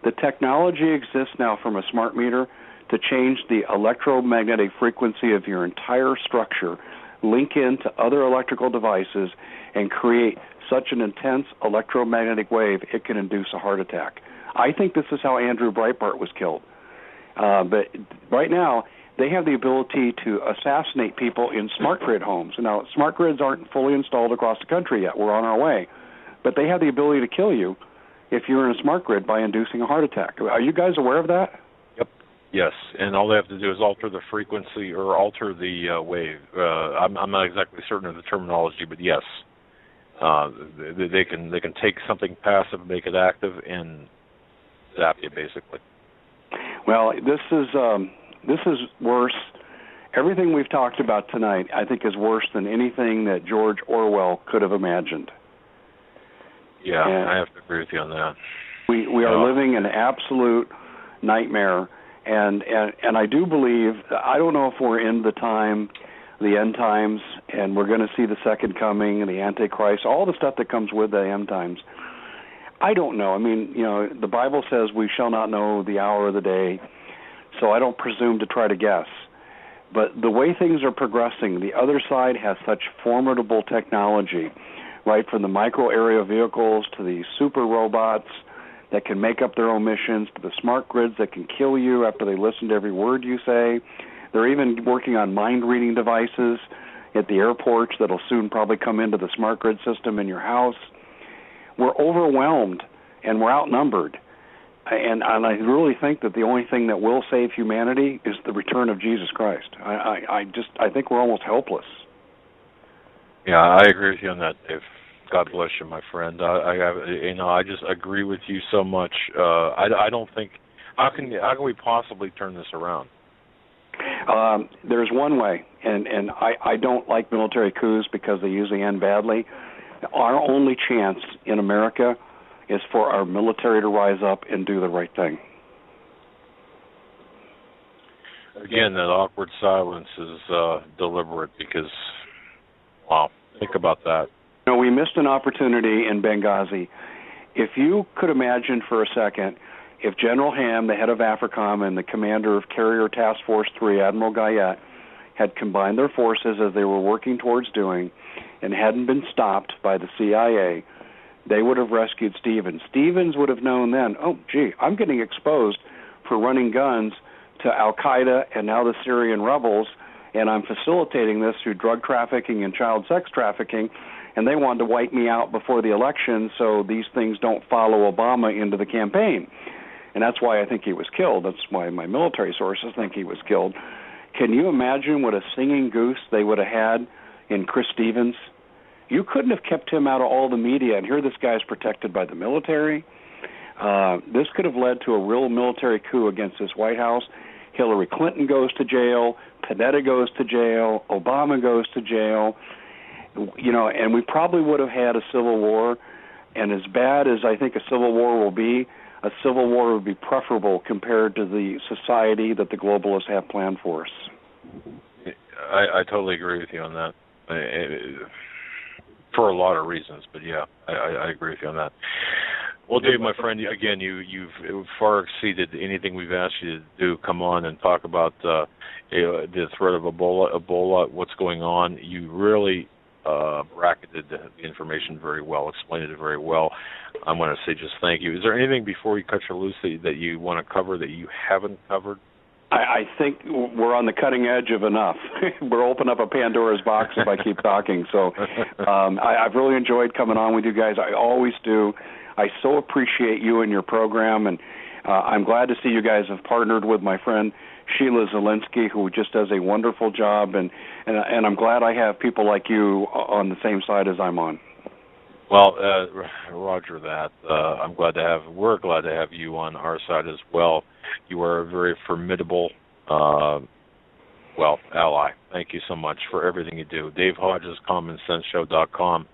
The technology exists now from a smart meter to change the electromagnetic frequency of your entire structure, link into other electrical devices, and create such an intense electromagnetic wave it can induce a heart attack. I think this is how Andrew Breitbart was killed. But right now, they have the ability to assassinate people in smart grid homes. Now, smart grids aren't fully installed across the country yet. We're on our way. But they have the ability to kill you if you're in a smart grid by inducing a heart attack. Are you guys aware of that? Yep. Yes, and all they have to do is alter the frequency or alter the wave. I'm not exactly certain of the terminology, but yes, they can take something passive, make it active, and zap you basically. Well, this is worse. Everything we've talked about tonight, I think, is worse than anything that George Orwell could have imagined. Yeah, and I have to agree with you on that. We are living an absolute nightmare, and I do believe, I don't know if we're in the time the end times, and we're going to see the second coming and the Antichrist, all the stuff that comes with the end times. I don't know. I mean, the Bible says we shall not know the hour of the day, so I don't presume to try to guess. But the way things are progressing, the other side has such formidable technology, right, from the micro-area vehicles to the super robots that can make up their own missions, to the smart grids that can kill you after they listen to every word you say. They're even working on mind-reading devices at the airports that'll soon probably come into the smart grid system in your house. We're overwhelmed, and we're outnumbered. And I really think that the only thing that will save humanity is the return of Jesus Christ. I think we're almost helpless. Yeah, I agree with you on that, Dave. God bless you, my friend. I just agree with you so much. I don't think how can we possibly turn this around? There's one way, and I don't like military coups because they usually end badly. Our only chance in America is for our military to rise up and do the right thing. Again, that awkward silence is deliberate because, wow, think about that. We missed an opportunity in Benghazi. If you could imagine for a second, if General Ham, the head of AFRICOM, and the commander of Carrier Task Force 3, Admiral Guyette, had combined their forces as they were working towards doing and hadn't been stopped by the CIA, they would have rescued Stevens. Stevens would have known then, oh, gee, I'm getting exposed for running guns to Al-Qaeda and now the Syrian rebels, and I'm facilitating this through drug trafficking and child sex trafficking, and they wanted to wipe me out before the election so these things don't follow Obama into the campaign. And that's why I think he was killed. That's why my military sources think he was killed. Can you imagine what a singing goose they would have had in Chris Stevens? You couldn't have kept him out of all the media, and here this guy's protected by the military. This could have led to a real military coup against this White House. Hillary Clinton goes to jail. Panetta goes to jail. Obama goes to jail. And we probably would have had a civil war. And as bad as I think a civil war will be, a civil war would be preferable compared to the society that the globalists have planned for us. I totally agree with you on that. For a lot of reasons, but yeah, I agree with you on that. Well, Dave, my friend, again, you've far exceeded anything we've asked you to do. Come on and talk about the threat of Ebola, what's going on. You really bracketed the information very well, explained it very well. I want to say just thank you. Is there anything before we cut you loose that you want to cover that you haven't covered? I think we're on the cutting edge of enough. We're opening up a Pandora's box if I keep talking. So I've really enjoyed coming on with you guys. I always do. I so appreciate you and your program, and I'm glad to see you guys have partnered with my friend Sheila Zelinsky, who just does a wonderful job, and I'm glad I have people like you on the same side as I'm on. Well, Roger that. We're glad to have you on our side as well. You are a very formidable, ally. Thank you so much for everything you do. Dave Hodges, CommonSenseShow.com.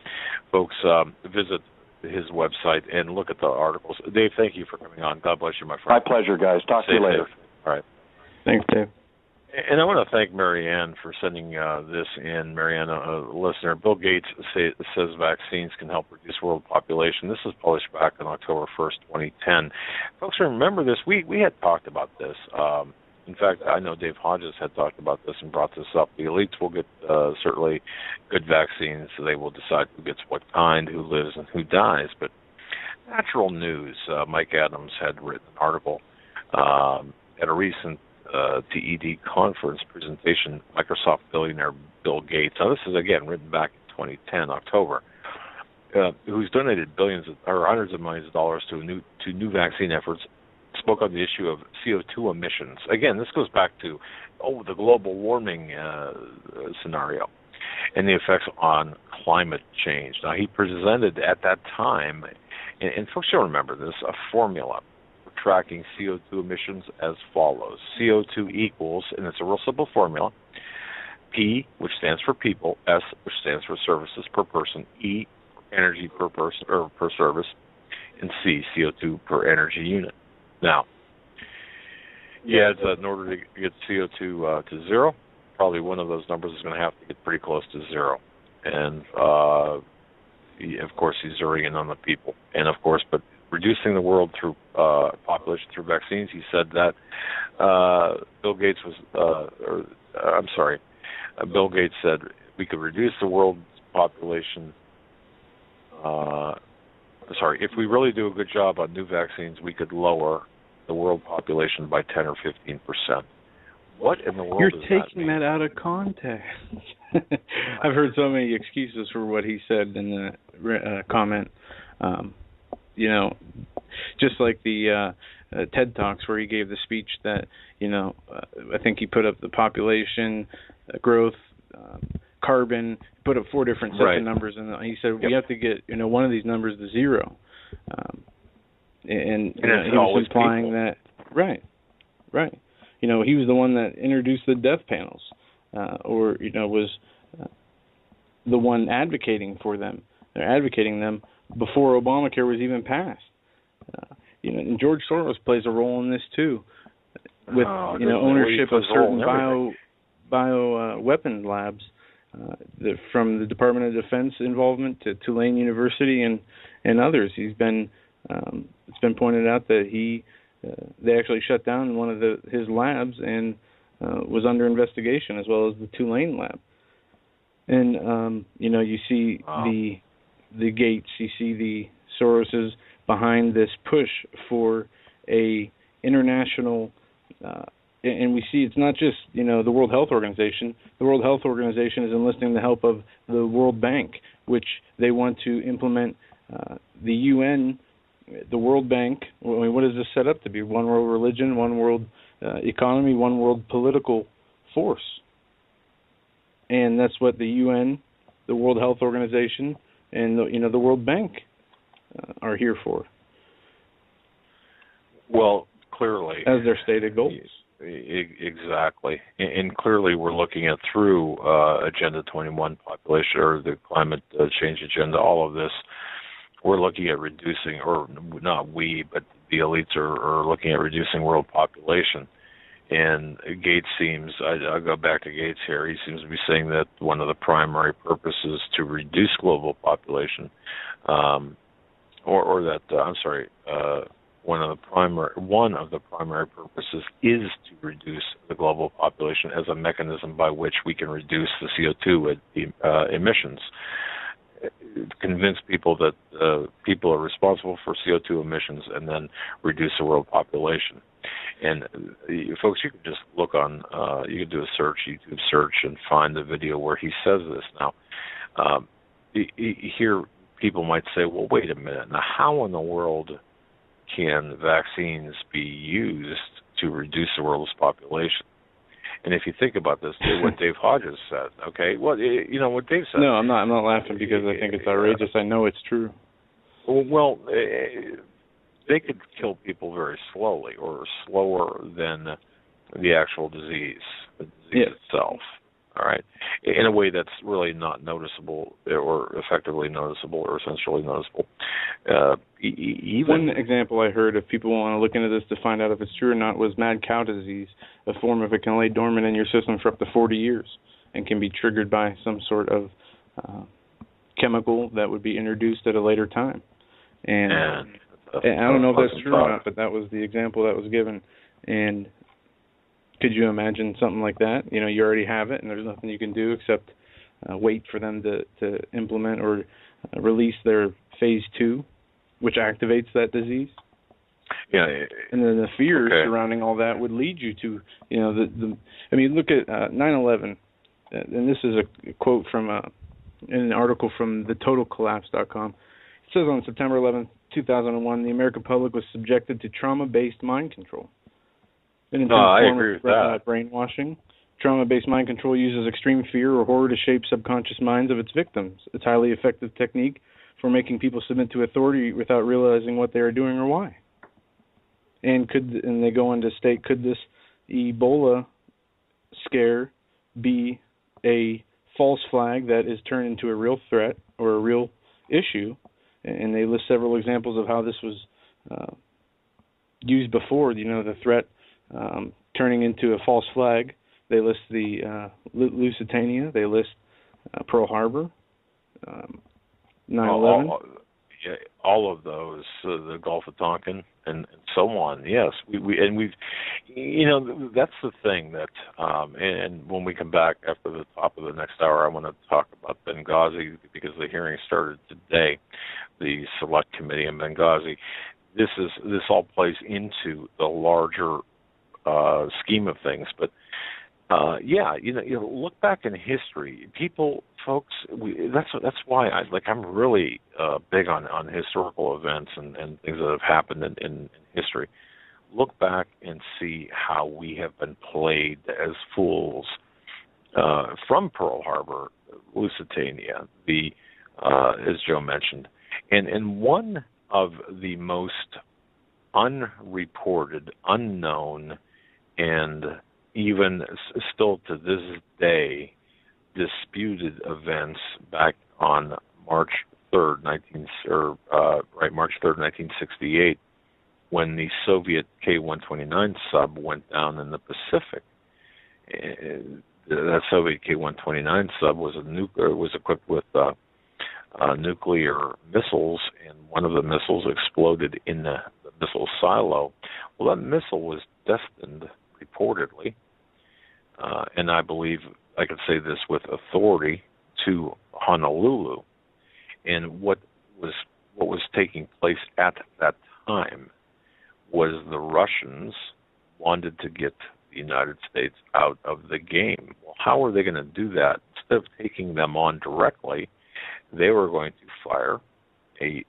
Folks, visit his website and look at the articles. Dave, thank you for coming on. God bless you, my friend. My pleasure, guys. Talk to you later. Safe. All right. Thanks, Dave. And I want to thank Marianne for sending this in. Marianne, a listener. Bill Gates says vaccines can help reduce world population. This was published back on October 1st, 2010. Folks, remember this. We had talked about this. In fact, I know Dave Hodges had talked about this and brought this up. The elites will get certainly good vaccines. So they will decide who gets what kind, who lives and who dies. But Natural News, Mike Adams had written an article at a recent TED conference presentation, Microsoft billionaire Bill Gates. Now, this is, again, written back in 2010, October, who's donated billions or hundreds of millions of dollars to new vaccine efforts, spoke on the issue of CO2 emissions. Again, this goes back to, the global warming scenario and the effects on climate change. Now, he presented at that time, and folks you'll remember this, a formula tracking CO2 emissions as follows. CO2 equals, and it's a real simple formula, P, which stands for people, S, which stands for services per person, E, energy per person or per service, and C, CO2 per energy unit. Now, he adds that in order to get CO2 to zero, probably one of those numbers is going to have to get pretty close to zero. And, of course, he's zeroing in on the people. And, of course, but reducing the world through population through vaccines, he said that Bill Gates said we could reduce the world's population. If we really do a good job on new vaccines, we could lower the world population by 10 or 15%. What in the world You're does taking that mean? that out of context. I've heard so many excuses for what he said in the comment. Just like the TED Talks where he gave the speech that, I think he put up the population, growth, carbon, put up 4 different sets of numbers, and he said we have to get one of these numbers to zero. And he was implying people. that he was the one that introduced the death panels, was the one advocating for them. They're advocating them before Obamacare was even passed. And George Soros plays a role in this too, with ownership of certain bio weapon labs, from the Department of Defense involvement to Tulane University and others. He's been it's been pointed out that they actually shut down one of his labs and was under investigation, as well as the Tulane lab. And you see the Gates, you see the Soroses behind this push for a international, and we see it's not just the World Health Organization. The World Health Organization is enlisting the help of the World Bank, which they want to implement the UN. The World Bank, what is this set up to be? One world religion, one world economy, one world political force. And that's what the UN, the World Health Organization, and the World Bank are here for. Well, clearly, as their stated goals. Exactly. And clearly we're looking at through Agenda 21 population, or the climate change agenda, all of this. We're looking at reducing, or not we, but the elites are looking at reducing world population. And Gates seems, I'll go back to Gates here, he seems to be saying that one of the primary purposes to reduce global population, one of the primary purposes is to reduce the global population as a mechanism by which we can reduce the CO2 emissions. Convince people that people are responsible for CO2 emissions, and then reduce the world population. And folks, you can just look on, you can do a YouTube search, and find the video where he says this. Now, here people might say, well, wait a minute. Now, how in the world can vaccines be used to reduce the world's population? And if you think about this, what Dave Hodges said, okay, what Dave said. No, I'm not laughing because I think it's outrageous. I know it's true. Well, they could kill people very slowly, or slower than the actual disease, the disease itself. All right, in a way that's really not noticeable, or effectively noticeable, or essentially noticeable. One example I heard, if people want to look into this to find out if it's true or not, was mad cow disease, a form of it can lay dormant in your system for up to 40 years and can be triggered by some sort of chemical that would be introduced at a later time. And I don't know if that's true or not, but that was the example that was given. And could you imagine something like that? You already have it, and there's nothing you can do except wait for them to implement or release their phase 2, which activates that disease. Yeah. And then the fears surrounding all that would lead you to, look at 9/11, and this is a quote from an article from thetotalcollapse.com. It says on September 11th, 2001, the American public was subjected to trauma-based mind control. I agree with that. Brainwashing. Trauma-based mind control uses extreme fear or horror to shape subconscious minds of its victims. It's a highly effective technique for making people submit to authority without realizing what they are doing or why. And they go on to state, could this Ebola scare be a false flag that is turned into a real threat or a real issue? And they list several examples of how this was used before. The threat turning into a false flag They list the Lusitania. They list Pearl Harbor, 9/11. All of those, the Gulf of Tonkin, and so on. Yes, we've, that's the thing that, and when we come back after the top of the next hour, I want to talk about Benghazi because the hearing started today, the Select Committee in Benghazi. This all plays into the larger scheme of things, but. Look back in history. Folks, that's why I'm really big on historical events and things that have happened in history. Look back and see how we have been played as fools from Pearl Harbor, Lusitania, as Joe mentioned, and one of the most unreported, unknown, and even still to this day, disputed events back on March 3rd, 1968, when the Soviet K-129 sub went down in the Pacific. That Soviet K-129 sub was equipped with nuclear missiles, and one of the missiles exploded in the missile silo. Well, that missile was destined, reportedly, and I believe I could say this with authority, to Honolulu. And what was taking place at that time was the Russians wanted to get the United States out of the game. Well, how are they going to do that? Instead of taking them on directly, they were going to fire a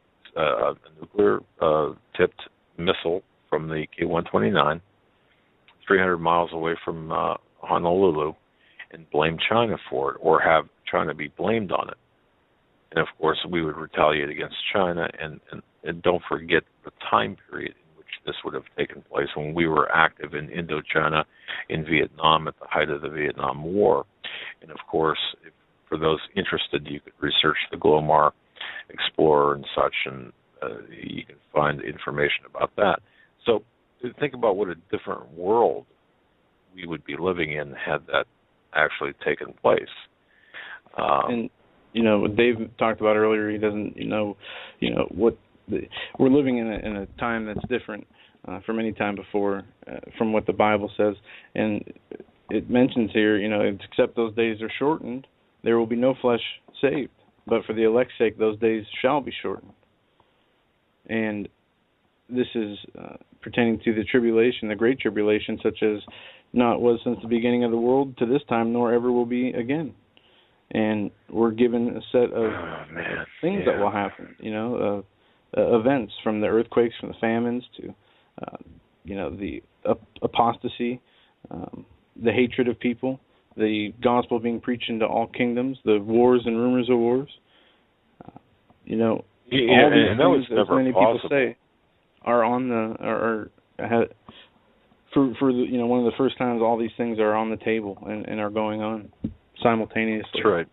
nuclear-tipped missile from the K-129 300 miles away from Honolulu and blame China for it, or have China be blamed on it. And, of course, we would retaliate against China, and don't forget the time period in which this would have taken place, when we were active in Indochina, in Vietnam, at the height of the Vietnam War. And, of course, for those interested, you could research the Glomar Explorer and such, and you can find information about that. So think about what a different world we would be living in had that actually taken place. And what Dave talked about earlier, he doesn't, we're living in a time that's different from any time before, from what the Bible says. And it mentions here, except those days are shortened, there will be no flesh saved. But for the elect's sake, those days shall be shortened. And this is pertaining to the tribulation, the great tribulation, such as not was since the beginning of the world to this time, nor ever will be again. And we're given a set of things that will happen, events, from the earthquakes, from the famines, to, the apostasy, the hatred of people, the gospel being preached into all kingdoms, the wars and rumors of wars. All these things, as many people say, are on one of the first times all these things are on the table and are going on simultaneously. That's right.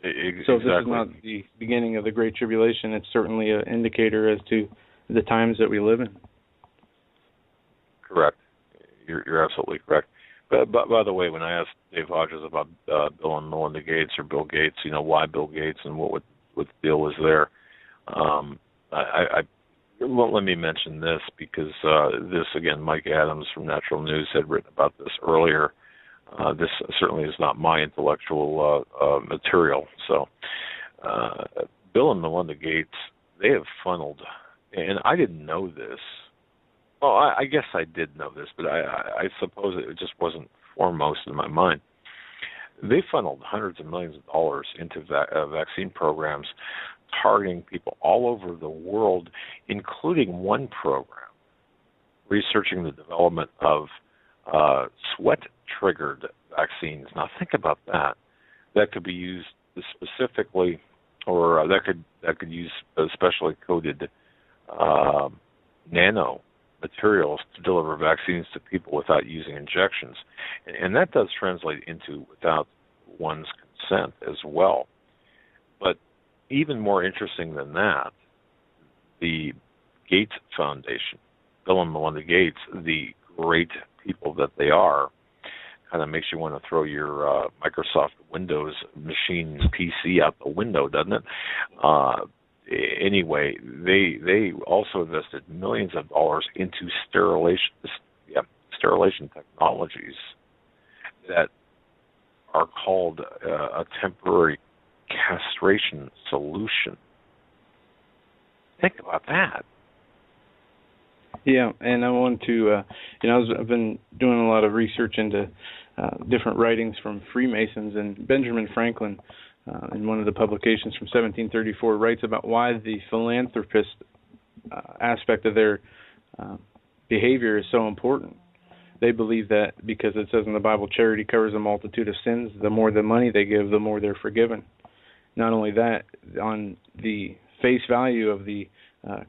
So if this is not the beginning of the Great Tribulation, it's certainly an indicator as to the times that we live in. Correct. You're absolutely correct. But by the way, when I asked Dave Hodges about Bill and Melinda Gates, or Bill Gates, why Bill Gates and what the deal was there, well, let me mention this, because this, again, Mike Adams from Natural News had written about this earlier. This certainly is not my intellectual material. So Bill and Melinda Gates, they have funneled, and I didn't know this. Well, I guess I did know this, but I suppose it just wasn't foremost in my mind. They funneled hundreds of millions of dollars into vaccine programs targeting people all over the world, including one program researching the development of sweat-triggered vaccines. Now, think about that. That could be used specifically, or that could use specially coded nano materials to deliver vaccines to people without using injections. And that does translate into without one's consent as well. But even more interesting than that, the Gates Foundation, Bill and Melinda Gates, the great people that they are, kind of makes you want to throw your Microsoft Windows machine PC out the window, doesn't it? Anyway, they also invested millions of dollars into sterilization technologies that are called a temporary castration solution. Think about that. Yeah, and I want to, I've been doing a lot of research into different writings from Freemasons, and Benjamin Franklin, in one of the publications from 1734, writes about why the philanthropist aspect of their behavior is so important. They believe that because it says in the Bible, charity covers a multitude of sins. The more the money they give, the more they're forgiven. Not only that, on the face value of the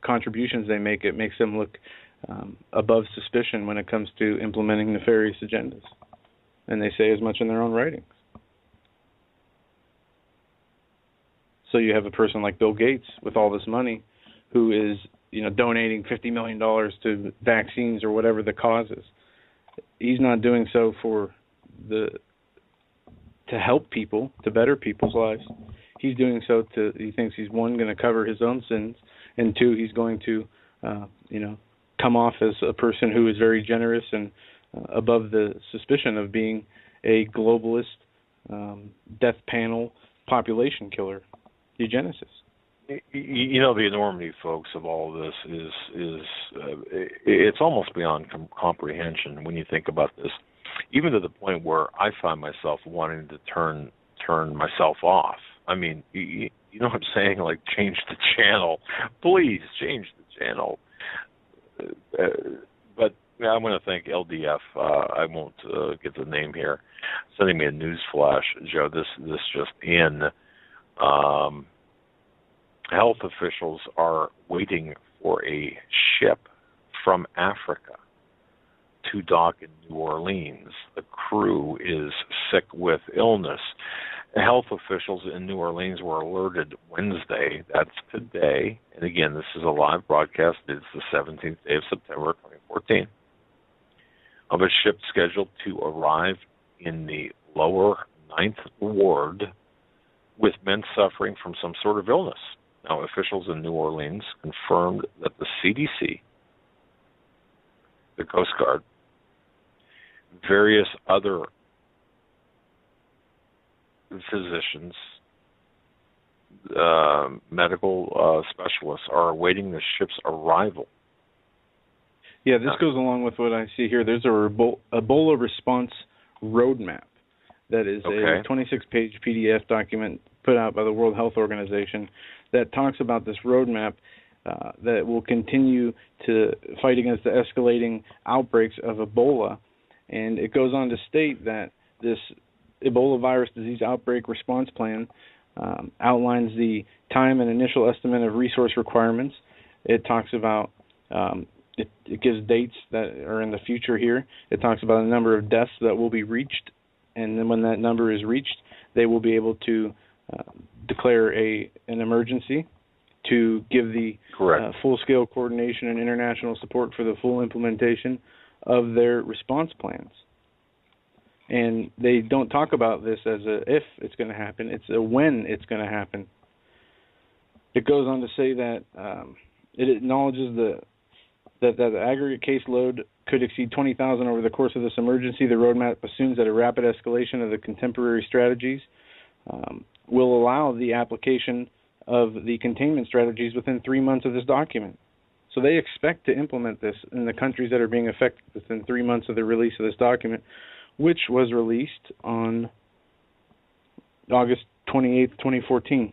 contributions they make, it makes them look above suspicion when it comes to implementing nefarious agendas. And they say as much in their own writings. So you have a person like Bill Gates with all this money who is, donating $50 million to vaccines or whatever the cause is. He's not doing so to help people, to better people's lives. He's doing so he thinks he's, one, going to cover his own sins, and two, he's going to, come off as a person who is very generous and above the suspicion of being a globalist, death panel, population killer, eugenicist. The enormity, folks, of all of this is it's almost beyond comprehension when you think about this, even to the point where I find myself wanting to turn myself off. I mean, you know what I'm saying? Like, change the channel. Please, change the channel. But I'm going to thank LDF. I won't get the name here. Sending me a news flash, Joe. This just in. Health officials are waiting for a ship from Africa to dock in New Orleans. The crew is sick with illness. Health officials in New Orleans were alerted Wednesday, that's today, and again, this is a live broadcast, it's the 17th day of September 2014, of a ship scheduled to arrive in the lower 9th Ward with men suffering from some sort of illness. Now, officials in New Orleans confirmed that the CDC, the Coast Guard, various other physicians, medical specialists are awaiting the ship's arrival. Yeah, this goes along with what I see here. There's a Ebola response roadmap that is a 26-page PDF document put out by the World Health Organization that talks about this roadmap that will continue to fight against the escalating outbreaks of Ebola. And it goes on to state that this Ebola virus disease outbreak response plan outlines the time and initial estimate of resource requirements. It talks about, it gives dates that are in the future here. It talks about a number of deaths that will be reached, and then when that number is reached, they will be able to declare an emergency to give the full-scale coordination and international support for the full implementation of their response plans. And they don't talk about this as a if it's going to happen, it's a when it's going to happen. It goes on to say that it acknowledges that the aggregate caseload could exceed 20,000 over the course of this emergency. The roadmap assumes that a rapid escalation of the contemporary strategies will allow the application of the containment strategies within 3 months of this document. So they expect to implement this in the countries that are being affected within 3 months of the release of this document, which was released on August 28th, 2014.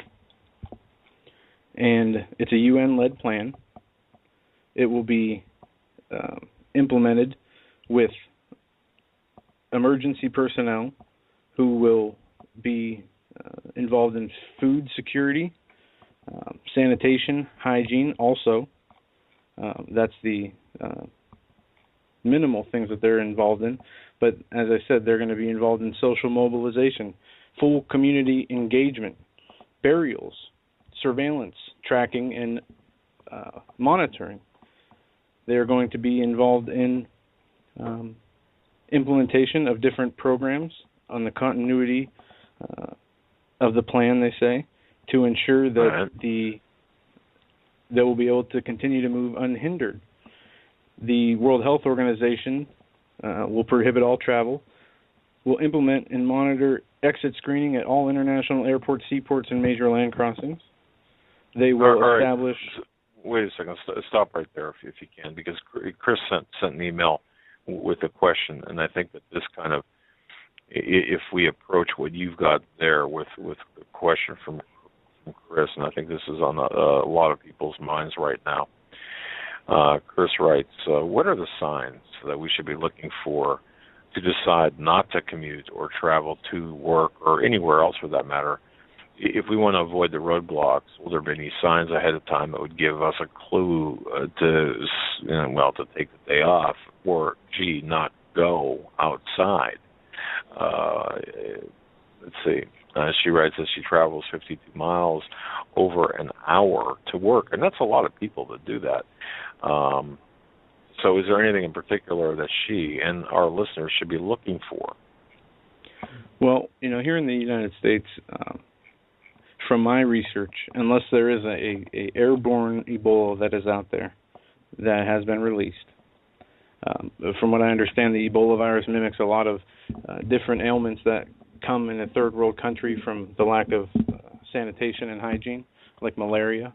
And it's a UN-led plan. It will be implemented with emergency personnel who will be involved in food security, sanitation, hygiene also. That's the minimal things that they're involved in. But as I said, they're going to be involved in social mobilization, full community engagement, burials, surveillance, tracking, and monitoring. They're going to be involved in implementation of different programs on the continuity of the plan, they say, to ensure that they will be able to continue to move unhindered. The World Health Organization will prohibit all travel, will implement and monitor exit screening at all international airports, seaports, and major land crossings. They will establish... Wait a second. Stop right there if you can, because Chris sent an email with a question, and I think that this kind of, if we approach what you've got there with the question from Chris, and I think this is on a lot of people's minds right now. Chris writes, what are the signs that we should be looking for to decide not to commute or travel to work or anywhere else for that matter? If we want to avoid the roadblocks, will there be any signs ahead of time that would give us a clue to take the day off, or, not go outside? Let's see. She writes that she travels 52 miles over an hour to work, and that's a lot of people that do that. So is there anything in particular that she and our listeners should be looking for? Well, here in the United States, from my research, unless there is a airborne Ebola that is out there that has been released, from what I understand, the Ebola virus mimics a lot of different ailments that come in a third world country from the lack of sanitation and hygiene, like malaria.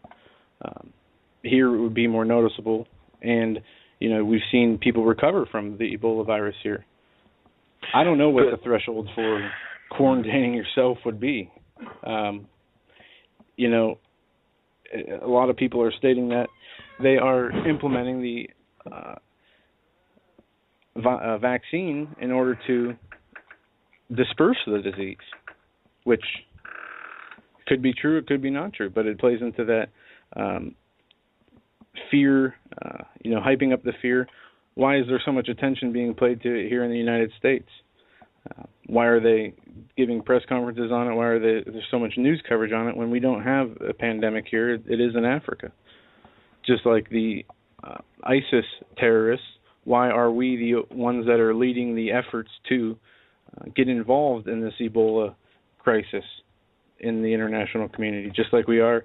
Here it would be more noticeable, and we've seen people recover from the Ebola virus here. I don't know what the threshold for quarantining yourself would be. A lot of people are stating that they are implementing the vaccine in order to disperse the disease, which could be true, it could be not true, but it plays into that fear, hyping up the fear. Why is there so much attention being paid to it here in the United States? Why are they giving press conferences on it? Why are there's so much news coverage on it when we don't have a pandemic here? It is in Africa. Just like the ISIS terrorists, why are we the ones that are leading the efforts to get involved in this Ebola crisis in the international community? Just like we are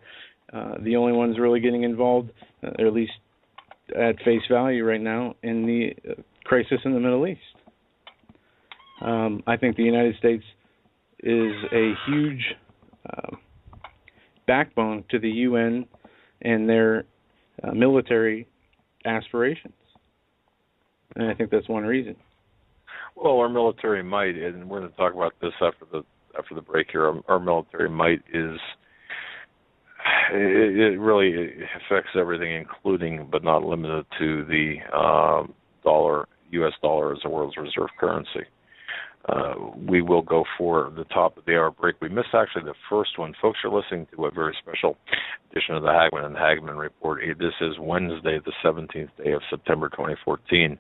the only ones really getting involved, or at least at face value right now, in the crisis in the Middle East. I think the United States is a huge backbone to the UN and their military aspirations. And I think that's one reason. Well, our military might, and we're going to talk about this after the break here, our military might is, it really affects everything, including but not limited to the U.S. dollar as the world's reserve currency. We will go for the top of the hour break. We missed actually the first one. Folks are listening to a very special edition of the Hagmann Hagmann Report. This is Wednesday, the 17th day of September 2014.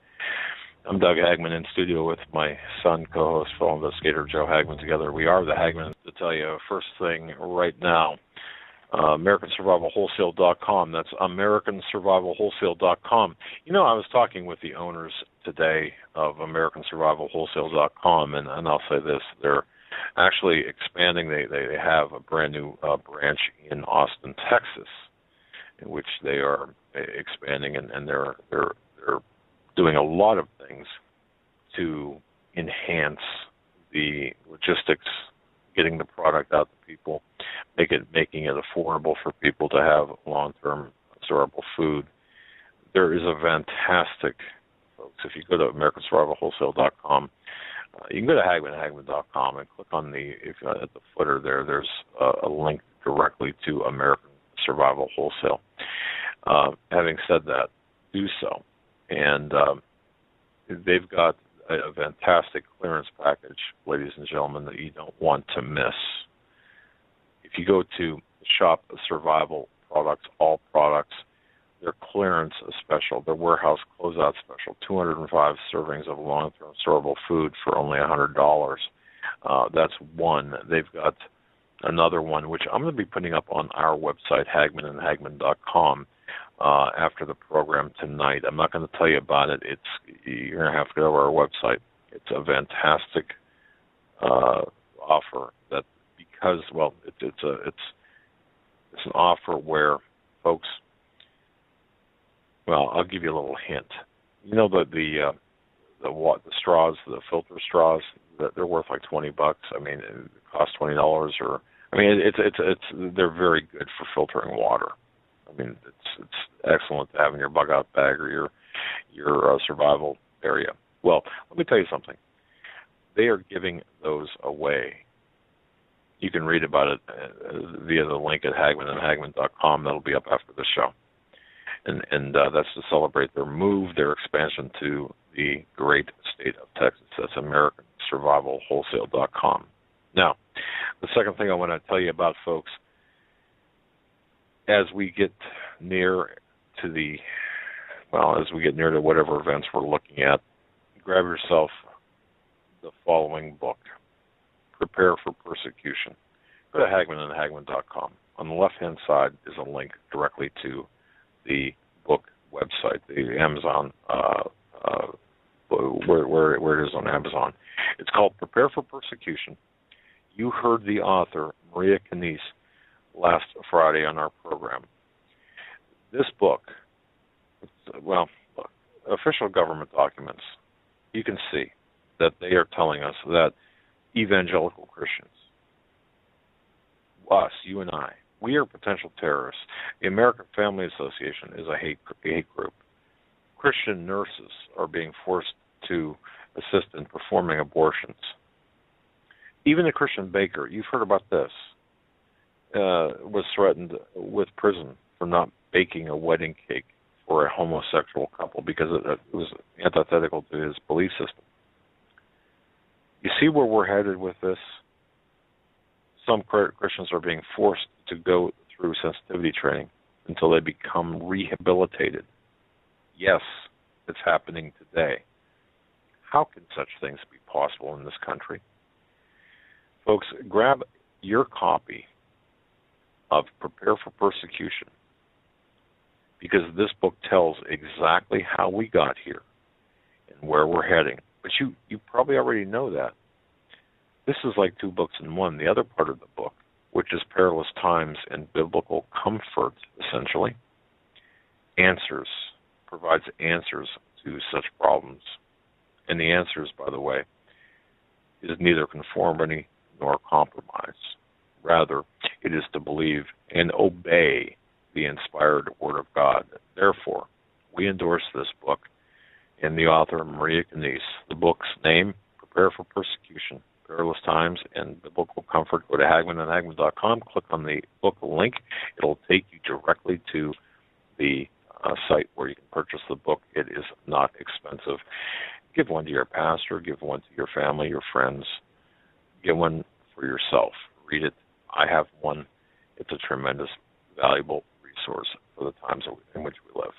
I'm Doug Hagmann in studio with my son, co-host, fellow investigator Joe Hagmann. Together we are the Hagmann. To tell you first thing right now, AmericanSurvivalWholesale.com. That's AmericanSurvivalWholesale.com. I was talking with the owners today of AmericanSurvivalWholesale.com, and I'll say this: they're actually expanding. They have a brand new branch in Austin, Texas, in which they are expanding, and they're doing a lot of things to enhance the logistics, getting the product out to people, making it affordable for people to have long-term absorbable food. There is a fantastic, folks, if you go to AmericanSurvivalWholesale.com, you can go to HagmannHagmann.com and click on at the footer there's a link directly to American Survival Wholesale. Having said that, do so. And they've got a fantastic clearance package, ladies and gentlemen, that you don't want to miss. If you go to Shop Survival Products, all products, their clearance special, their warehouse closeout special, 205 servings of long-term storable food for only $100. That's one. They've got another one, which I'm going to be putting up on our website, HagmannandHagmann.com, after the program tonight. I'm not going to tell you about it. You're going to have to go to our website. It's a fantastic offer that because it's an offer where folks. Well, I'll give you a little hint. You know the straws, the filter straws, that they're worth like $20. I mean, it costs $20, or I mean, they're very good for filtering water. I mean, it's excellent to have in your bug out bag or your survival area. Well, let me tell you something. They are giving those away. You can read about it via the link at hagmanhagmann.com. That'll be up after the show. And that's to celebrate their move, their expansion to the great state of Texas. That's AmericanSurvivalWholesale.com. Now, the second thing I want to tell you about, folks, as we get near to whatever events we're looking at, grab yourself the following book, Prepare for Persecution. Go to HagmannandHagmann.com. On the left-hand side is a link directly to the book website, the Amazon, where it is on Amazon. It's called Prepare for Persecution. You heard the author, Maria Canise, last Friday on our program. This book, official government documents, you can see that they are telling us that evangelical Christians, us, you and I, we are potential terrorists. The American Family Association is a hate group. Christian nurses are being forced to assist in performing abortions. Even a Christian baker, you've heard about this, was threatened with prison for not baking a wedding cake for a homosexual couple because it was antithetical to his belief system. You see where we're headed with this? Some Christians are being forced to go through sensitivity training until they become rehabilitated. Yes, it's happening today. How can such things be possible in this country? Folks, grab your copy of Prepare for Persecution, because this book tells exactly how we got here and where we're heading. But you probably already know that. This is like two books in one. The other part of the book, which is Perilous Times and Biblical Comfort, essentially, provides answers to such problems. And the answers, by the way, is neither conformity nor compromise. Rather, it is to believe and obey the inspired Word of God. Therefore, we endorse this book and the author, Maria Canise. The book's name, Prepare for Persecution, Perilous Times, and Biblical Comfort. Go to HagmannandHagmann.com, click on the book link. It'll take you directly to the site where you can purchase the book. It is not expensive. Give one to your pastor, give one to your family, your friends. Get one for yourself. Read it. I have one. It's a tremendous, valuable resource for the times in which we live.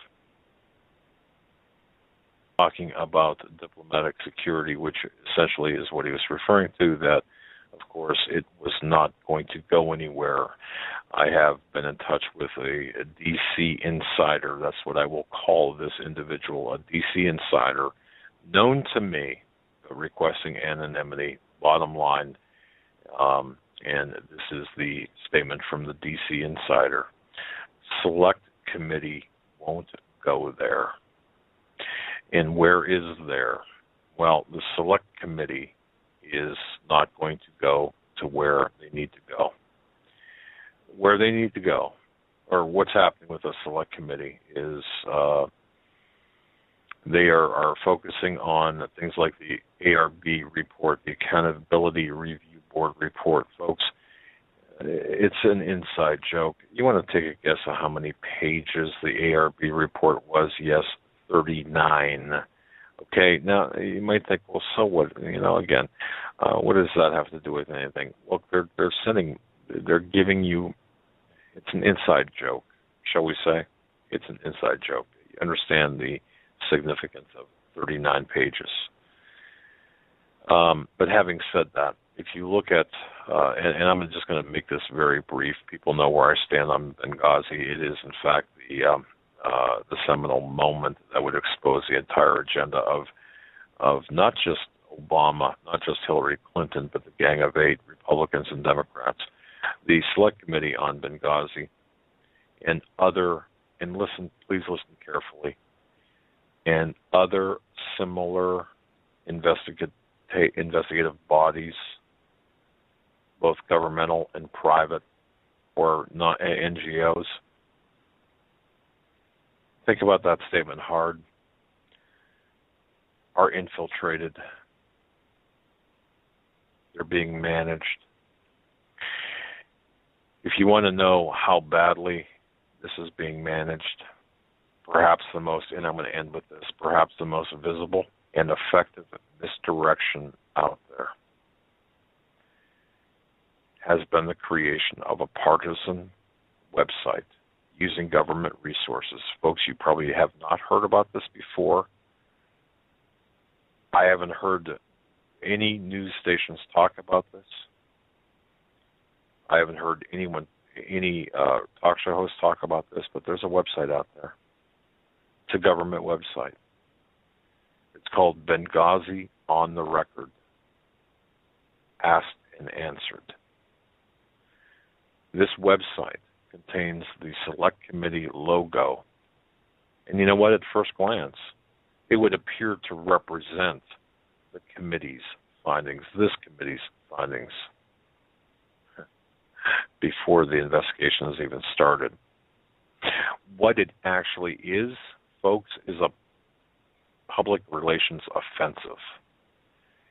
Talking about diplomatic security, which essentially is what he was referring to, that, of course, it was not going to go anywhere. I have been in touch with a D.C. insider. That's what I will call this individual, a D.C. insider, known to me, requesting anonymity, bottom line, and this is the statement from the D.C. insider. Select committee won't go there. And where is there? Well, the select committee is not going to go to where they need to go. Where they need to go, or what's happening with the select committee, is they are focusing on things like the ARB report, the Accountability Review Board report. Folks, it's an inside joke. You want to take a guess at how many pages the ARB report was? Yes, 39. Okay, now you might think, well, so what? Again, what does that have to do with anything? Look, they're giving you. It's an inside joke, shall we say? It's an inside joke. You understand the significance of 39 pages. But having said that, if you look at, and I'm just going to make this very brief. People know where I stand on Benghazi. It is, in fact, the seminal moment that would expose the entire agenda of not just Obama, not just Hillary Clinton, but the Gang of Eight, Republicans and Democrats, the Select Committee on Benghazi, and please listen carefully, and other similar investigative bodies, both governmental and private, or not NGOs. Think about that statement hard. Are infiltrated. They're being managed. If you want to know how badly this is being managed, perhaps the most, and I'm going to end with this, perhaps the most visible and effective misdirection out there has been the creation of a partisan website using government resources. Folks, you probably have not heard about this before. I haven't heard any news stations talk about this. I haven't heard any talk show hosts talk about this, but there's a website out there. It's a government website. It's called Benghazi on the Record, Asked and Answered. This website contains the Select Committee logo. And you know what? At first glance, it would appear to represent the committee's findings, this committee's findings, before the investigation has even started. What it actually is, folks, is a public relations offensive.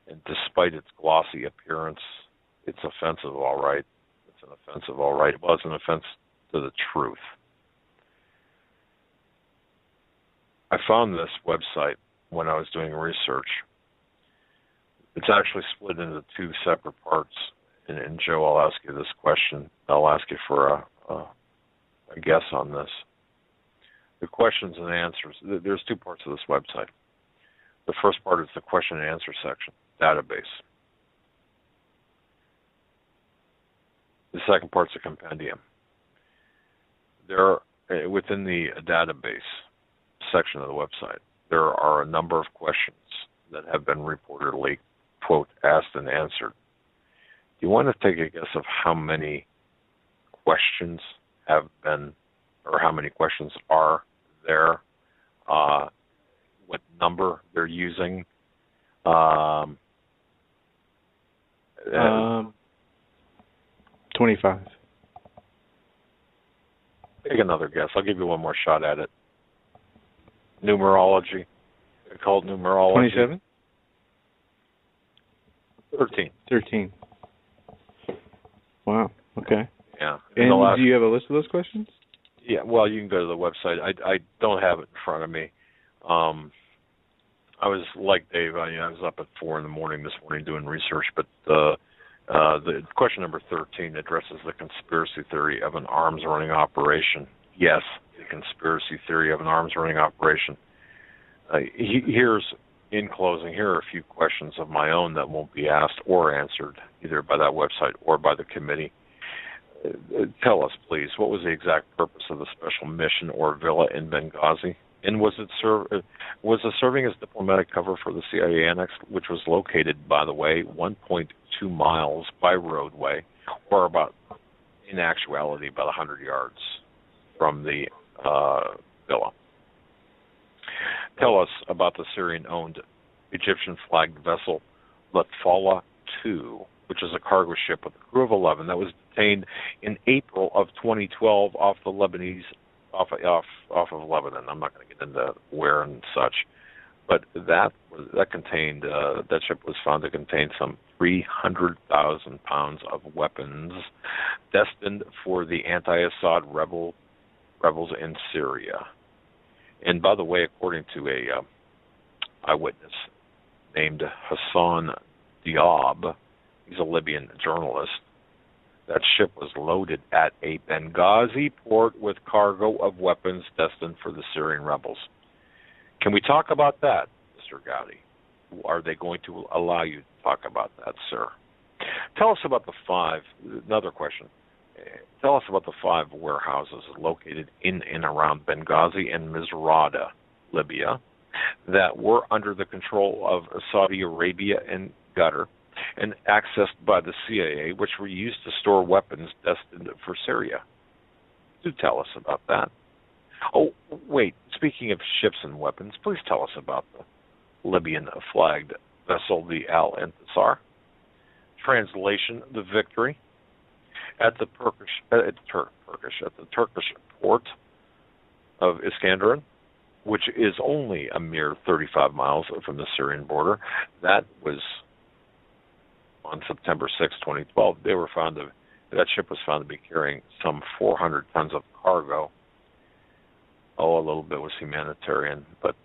And despite its glossy appearance, it's offensive, all right. It's an offensive, all right. It was an offense to the truth. I found this website when I was doing research. It's actually split into two separate parts. And Joe, I'll ask you this question. I'll ask you for a guess on this. The questions and answers. There's two parts of this website. The first part is the question and answer section, database. The second part's a compendium. Within the database section of the website, there are a number of questions that have been reportedly, quote, asked and answered. Do you want to take a guess of how many questions have been, or how many questions are there? What number they're using? 25. Take another guess. I'll give you one more shot at it. Numerology. Occult numerology. 27? 13. Wow. Okay. Yeah. And do you have a list of those questions? Yeah. Well, you can go to the website. I don't have it in front of me. I was like Dave. I was up at 4 a.m. this morning doing research. But the question number 13 addresses the conspiracy theory of an arms running operation. Yes, the conspiracy theory of an arms running operation. In closing, here are a few questions of my own that won't be asked or answered either by that website or by the committee. Tell us, please, what was the exact purpose of the special mission or villa in Benghazi? And was it serving as diplomatic cover for the CIA annex, which was located, by the way, 1.2 miles by roadway, or about, in actuality, about 100 yards from the villa? Tell us about the Syrian-owned Egyptian-flagged vessel Latfala II, which is a cargo ship with a crew of 11 that was detained in April of 2012 off of Lebanon. I'm not going to get into where and such, but that ship was found to contain some 300,000 pounds of weapons destined for the anti-Assad rebels in Syria. And by the way, according to a eyewitness named Hassan Diab, he's a Libyan journalist, that ship was loaded at a Benghazi port with cargo of weapons destined for the Syrian rebels. Can we talk about that, Mr. Gowdy? Are they going to allow you to talk about that, sir? Tell us about another question. Tell us about the 5 warehouses located in and around Benghazi and Misrata, Libya, that were under the control of Saudi Arabia and Qatar and accessed by the CIA, which were used to store weapons destined for Syria. Do tell us about that. Oh, wait, speaking of ships and weapons, please tell us about the Libyan-flagged vessel, the Al-Intisar. Translation, the Victory, at the Turkish port of Iskenderun, which is only a mere 35 miles from the Syrian border. That was on September 6, 2012. That ship was found to be carrying some 400 tons of cargo. Oh, a little bit was humanitarian, but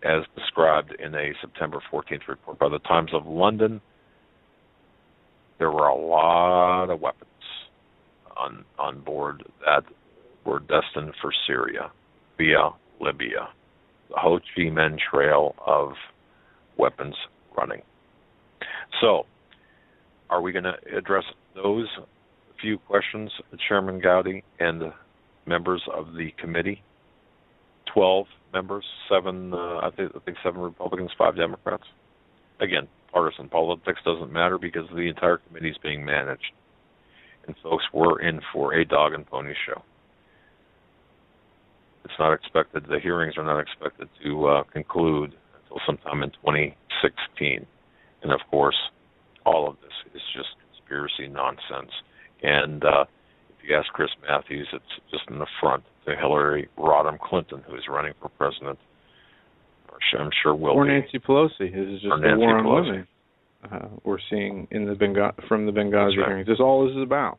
as described in a September 14th report by the Times of London, there were a lot of weapons on board that were destined for Syria via Libya. The Ho Chi Minh Trail of weapons running. So, are we going to address those few questions, Chairman Gowdy and members of the committee? 12 members, 7, I think 7 Republicans, 5 Democrats. Again, partisan politics doesn't matter because the entire committee is being managed. And folks, we're in for a dog and pony show. It's not expected, the hearings are not expected to conclude until sometime in 2016. And of course, all of this is just conspiracy nonsense. And if you ask Chris Matthews, it's just an affront to Hillary Rodham Clinton, who is running for president. I'm sure will or be. Nancy Pelosi. This is just a war on women we're seeing in from the Benghazi hearings. This all this is about.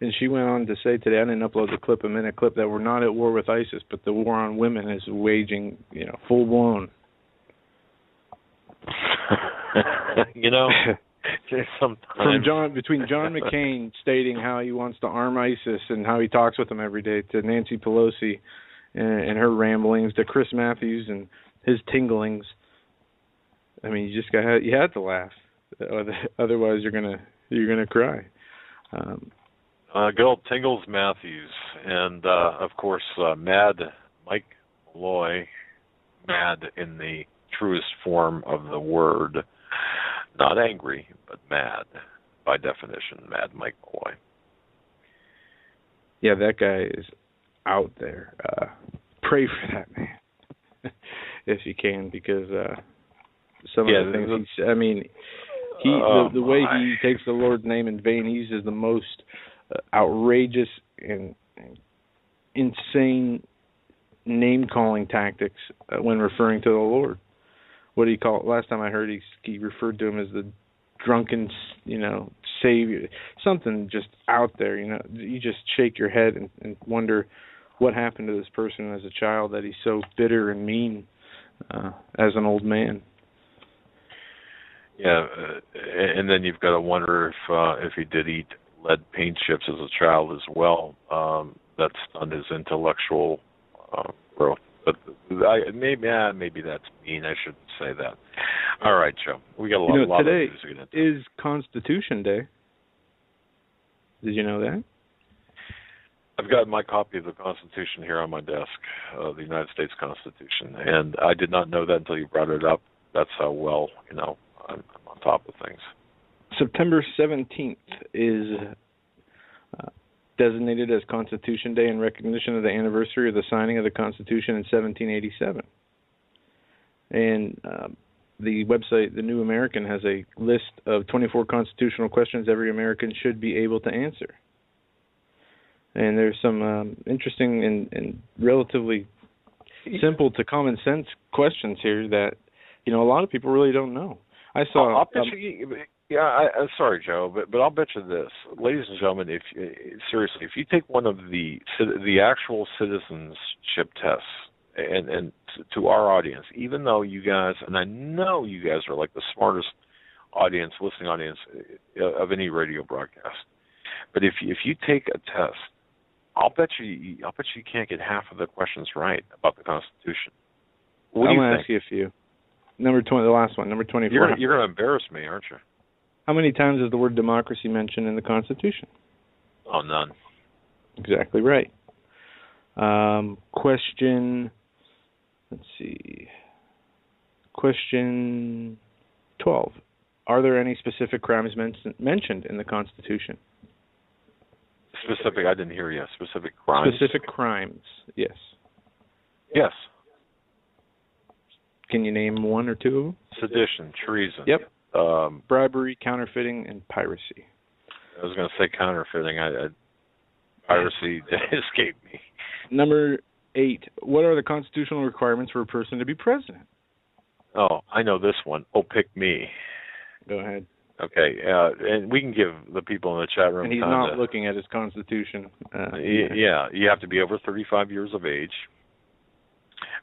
And she went on to say today, I didn't upload the clip, a minute clip, that we're not at war with ISIS, but the war on women is waging, full blown. Sometimes between John McCain stating how he wants to arm ISIS and how he talks with them every day, to Nancy Pelosi and her ramblings, to Chris Matthews and his tinglings. I mean, you had to laugh, otherwise you're gonna cry. Good old Tingles Matthews, and of course, Mad Mike Malloy, mad in the truest form of the word, not angry, but mad, by definition, Mad Mike Malloy. Yeah, that guy is out there. Pray for that man, if you can, because some of the things the way he takes the Lord's name in vain, he uses the most outrageous and insane name-calling tactics when referring to the Lord. What do you call it? Last time I heard, he referred to him as the drunken, savior. Something just out there, You just shake your head and wonder what happened to this person as a child that he's so bitter and mean as an old man. Yeah, and then you've got to wonder if he did eat lead paint chips as a child as well. That stunned his intellectual growth. But maybe that's mean. I shouldn't say that. All right, Joe. We got a lot of news to get into. Today is Constitution Day. Did you know that? I've got my copy of the Constitution here on my desk, the United States Constitution, and I did not know that until you brought it up. That's how well, I'm on top of things. September 17th is designated as Constitution Day in recognition of the anniversary of the signing of the Constitution in 1787. And the website, The New American, has a list of 24 constitutional questions every American should be able to answer. And there's some interesting and relatively simple to common sense questions here that, a lot of people really don't know. I saw. I'll bet you. I'm sorry, Joe, but I'll bet you this, ladies and gentlemen. If you take one of the actual citizenship tests, and to our audience, even though you guys, and I know you guys are like the smartest listening audience of any radio broadcast, but if you take a test, I'll bet you can't get half of the questions right about the Constitution. I'm going to ask you a few. Number 20, the last one, number 24. You're going to embarrass me, aren't you? How many times is the word democracy mentioned in the Constitution? Oh, none. Exactly right. Question, let's see. Question 12. Are there any specific crimes mentioned in the Constitution? Specific, I didn't hear you. Specific crimes? Specific crimes, yes. Yes. Can you name one or two of them? Sedition, treason. Yep. Bribery, counterfeiting, and piracy. I was going to say counterfeiting. Piracy escaped me. Number 8. What are the constitutional requirements for a person to be president? Oh, I know this one. Oh, pick me. Go ahead. Okay, and we can give the people in the chat room. And he's not looking at his Constitution. Yeah, you have to be over 35 years of age,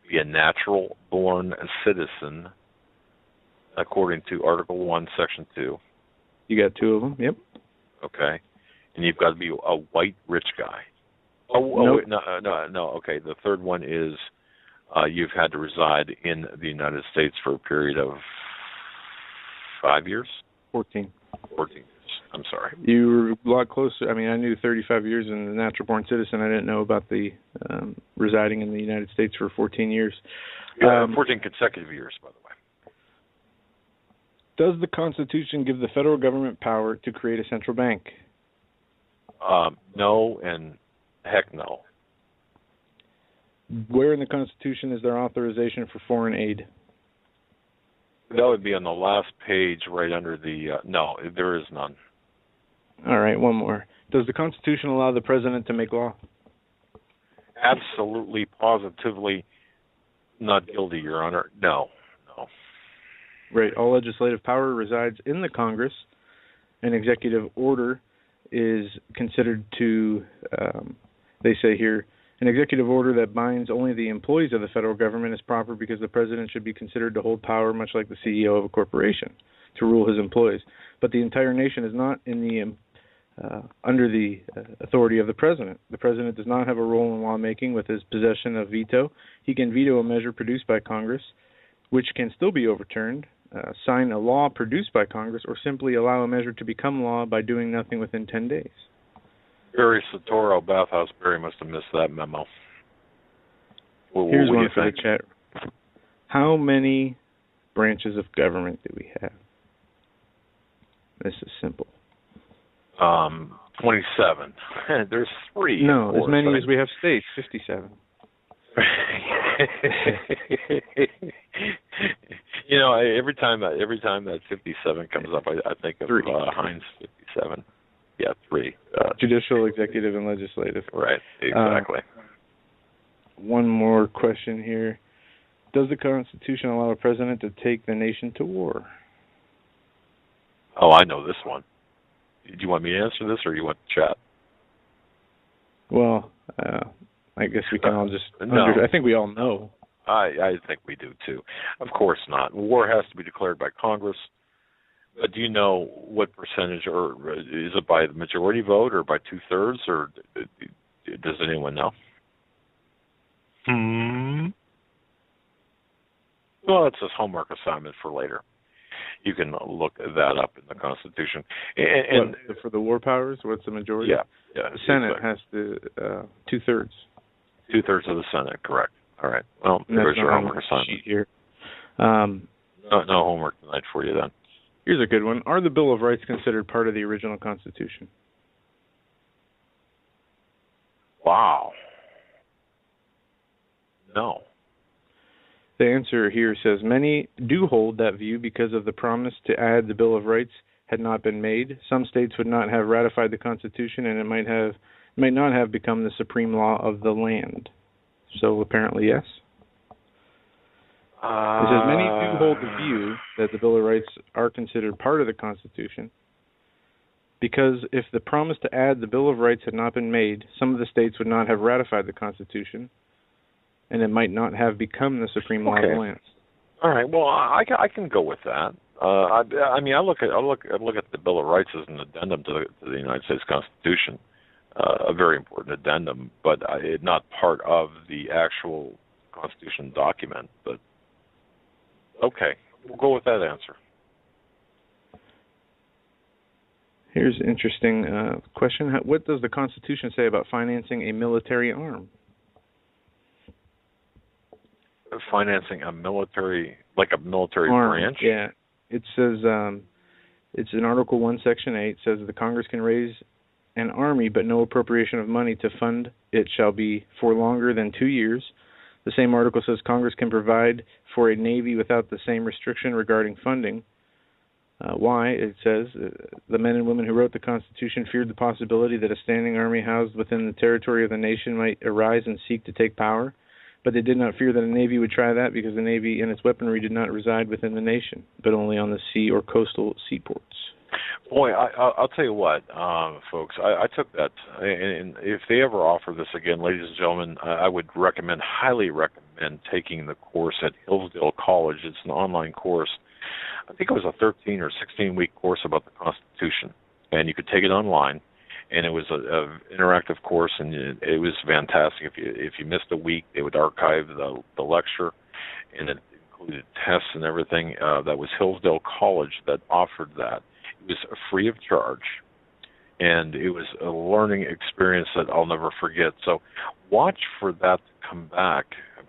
be a natural-born citizen, according to Article 1, Section 2. You got 2 of them, yep. Okay, and you've got to be a white rich guy. Nope. No. Okay, the third one is you've had to reside in the United States for a period of 5 years? 14 years. I'm sorry. You were a lot closer. I mean, I knew 35 years and a natural-born citizen. I didn't know about the residing in the United States for 14 years. 14 consecutive years, by the way. Does the Constitution give the federal government power to create a central bank? No, and heck no. Where in the Constitution is there authorization for foreign aid? That would be on the last page right under the... no, there is none. All right, one more. Does the Constitution allow the president to make law? Absolutely, positively not guilty, Your Honor. No. Right. All legislative power resides in the Congress. An executive order is considered to, they say here, an executive order that binds only the employees of the federal government is proper because the president should be considered to hold power much like the CEO of a corporation to rule his employees. But the entire nation is not in the under the authority of the president. The president does not have a role in lawmaking with his possession of veto. He can veto a measure produced by Congress, which can still be overturned, sign a law produced by Congress, or simply allow a measure to become law by doing nothing within 10 days. Barry Satoro, Bathhouse Barry must have missed that memo. Here's one for the chat. How many branches of government do we have? This is simple. 27. There's 3. No, as many as we have states, 57. You know, every time that 57 comes up, I think of Heinz 57. Yeah, 3. Judicial, executive, and legislative. Right, exactly. One more question here. Does the Constitution allow a president to take the nation to war? Oh, I know this one. Do you want me to answer this, or you want to chat? Well, I guess we can all just... No. I think we all know. I think we do, too. Of course not. War has to be declared by Congress. But do you know what percentage, or is it by the majority vote, or by 2/3, or does anyone know? Well, it's a homework assignment for later. You can look that up in the Constitution. And for the war powers, what's the majority? Yeah. The Senate has to 2/3. 2/3 of the Senate, correct. All right. Well, there's your homework assignment. Sheet here. No homework tonight for you then. Here's a good one. Are the Bill of Rights considered part of the original Constitution? Wow. No. The answer here says many do hold that view because of the promise to add the Bill of Rights had not been made. Some states would not have ratified the Constitution, and it might not have become the supreme law of the land. So apparently, yes. It says many do hold the view that the Bill of Rights are considered part of the Constitution because if the promise to add the Bill of Rights had not been made, some of the states would not have ratified the Constitution, and it might not have become the supreme law of the land. All right. Well, I can go with that. I mean, I look at the Bill of Rights as an addendum to the United States Constitution, a very important addendum, but not part of the actual Constitution document. But okay, we'll go with that answer. Here's an interesting question. What does the Constitution say about financing a military arm? Financing a military Like a military Army, branch? yeah. It says, it's in Article 1, Section 8, says the Congress can raise an army, but no appropriation of money to fund it shall be for longer than 2 years. The same article says Congress can provide for a navy without the same restriction regarding funding. Why? It says the men and women who wrote the Constitution feared the possibility that a standing army housed within the territory of the nation might arise and seek to take power, but they did not fear that a navy would try that because the navy and its weaponry did not reside within the nation, but only on the sea or coastal seaports. Boy, I'll tell you what, folks, I took that, and if they ever offer this again, ladies and gentlemen, I would highly recommend taking the course at Hillsdale College. It's an online course. I think it was a 13 or 16-week course about the Constitution, and you could take it online, and it was a interactive course, and it was fantastic. If you missed a week, they would archive the lecture, and it included tests and everything. That was Hillsdale College that offered that. It was free of charge, and it was a learning experience that I'll never forget. So watch for that to come back.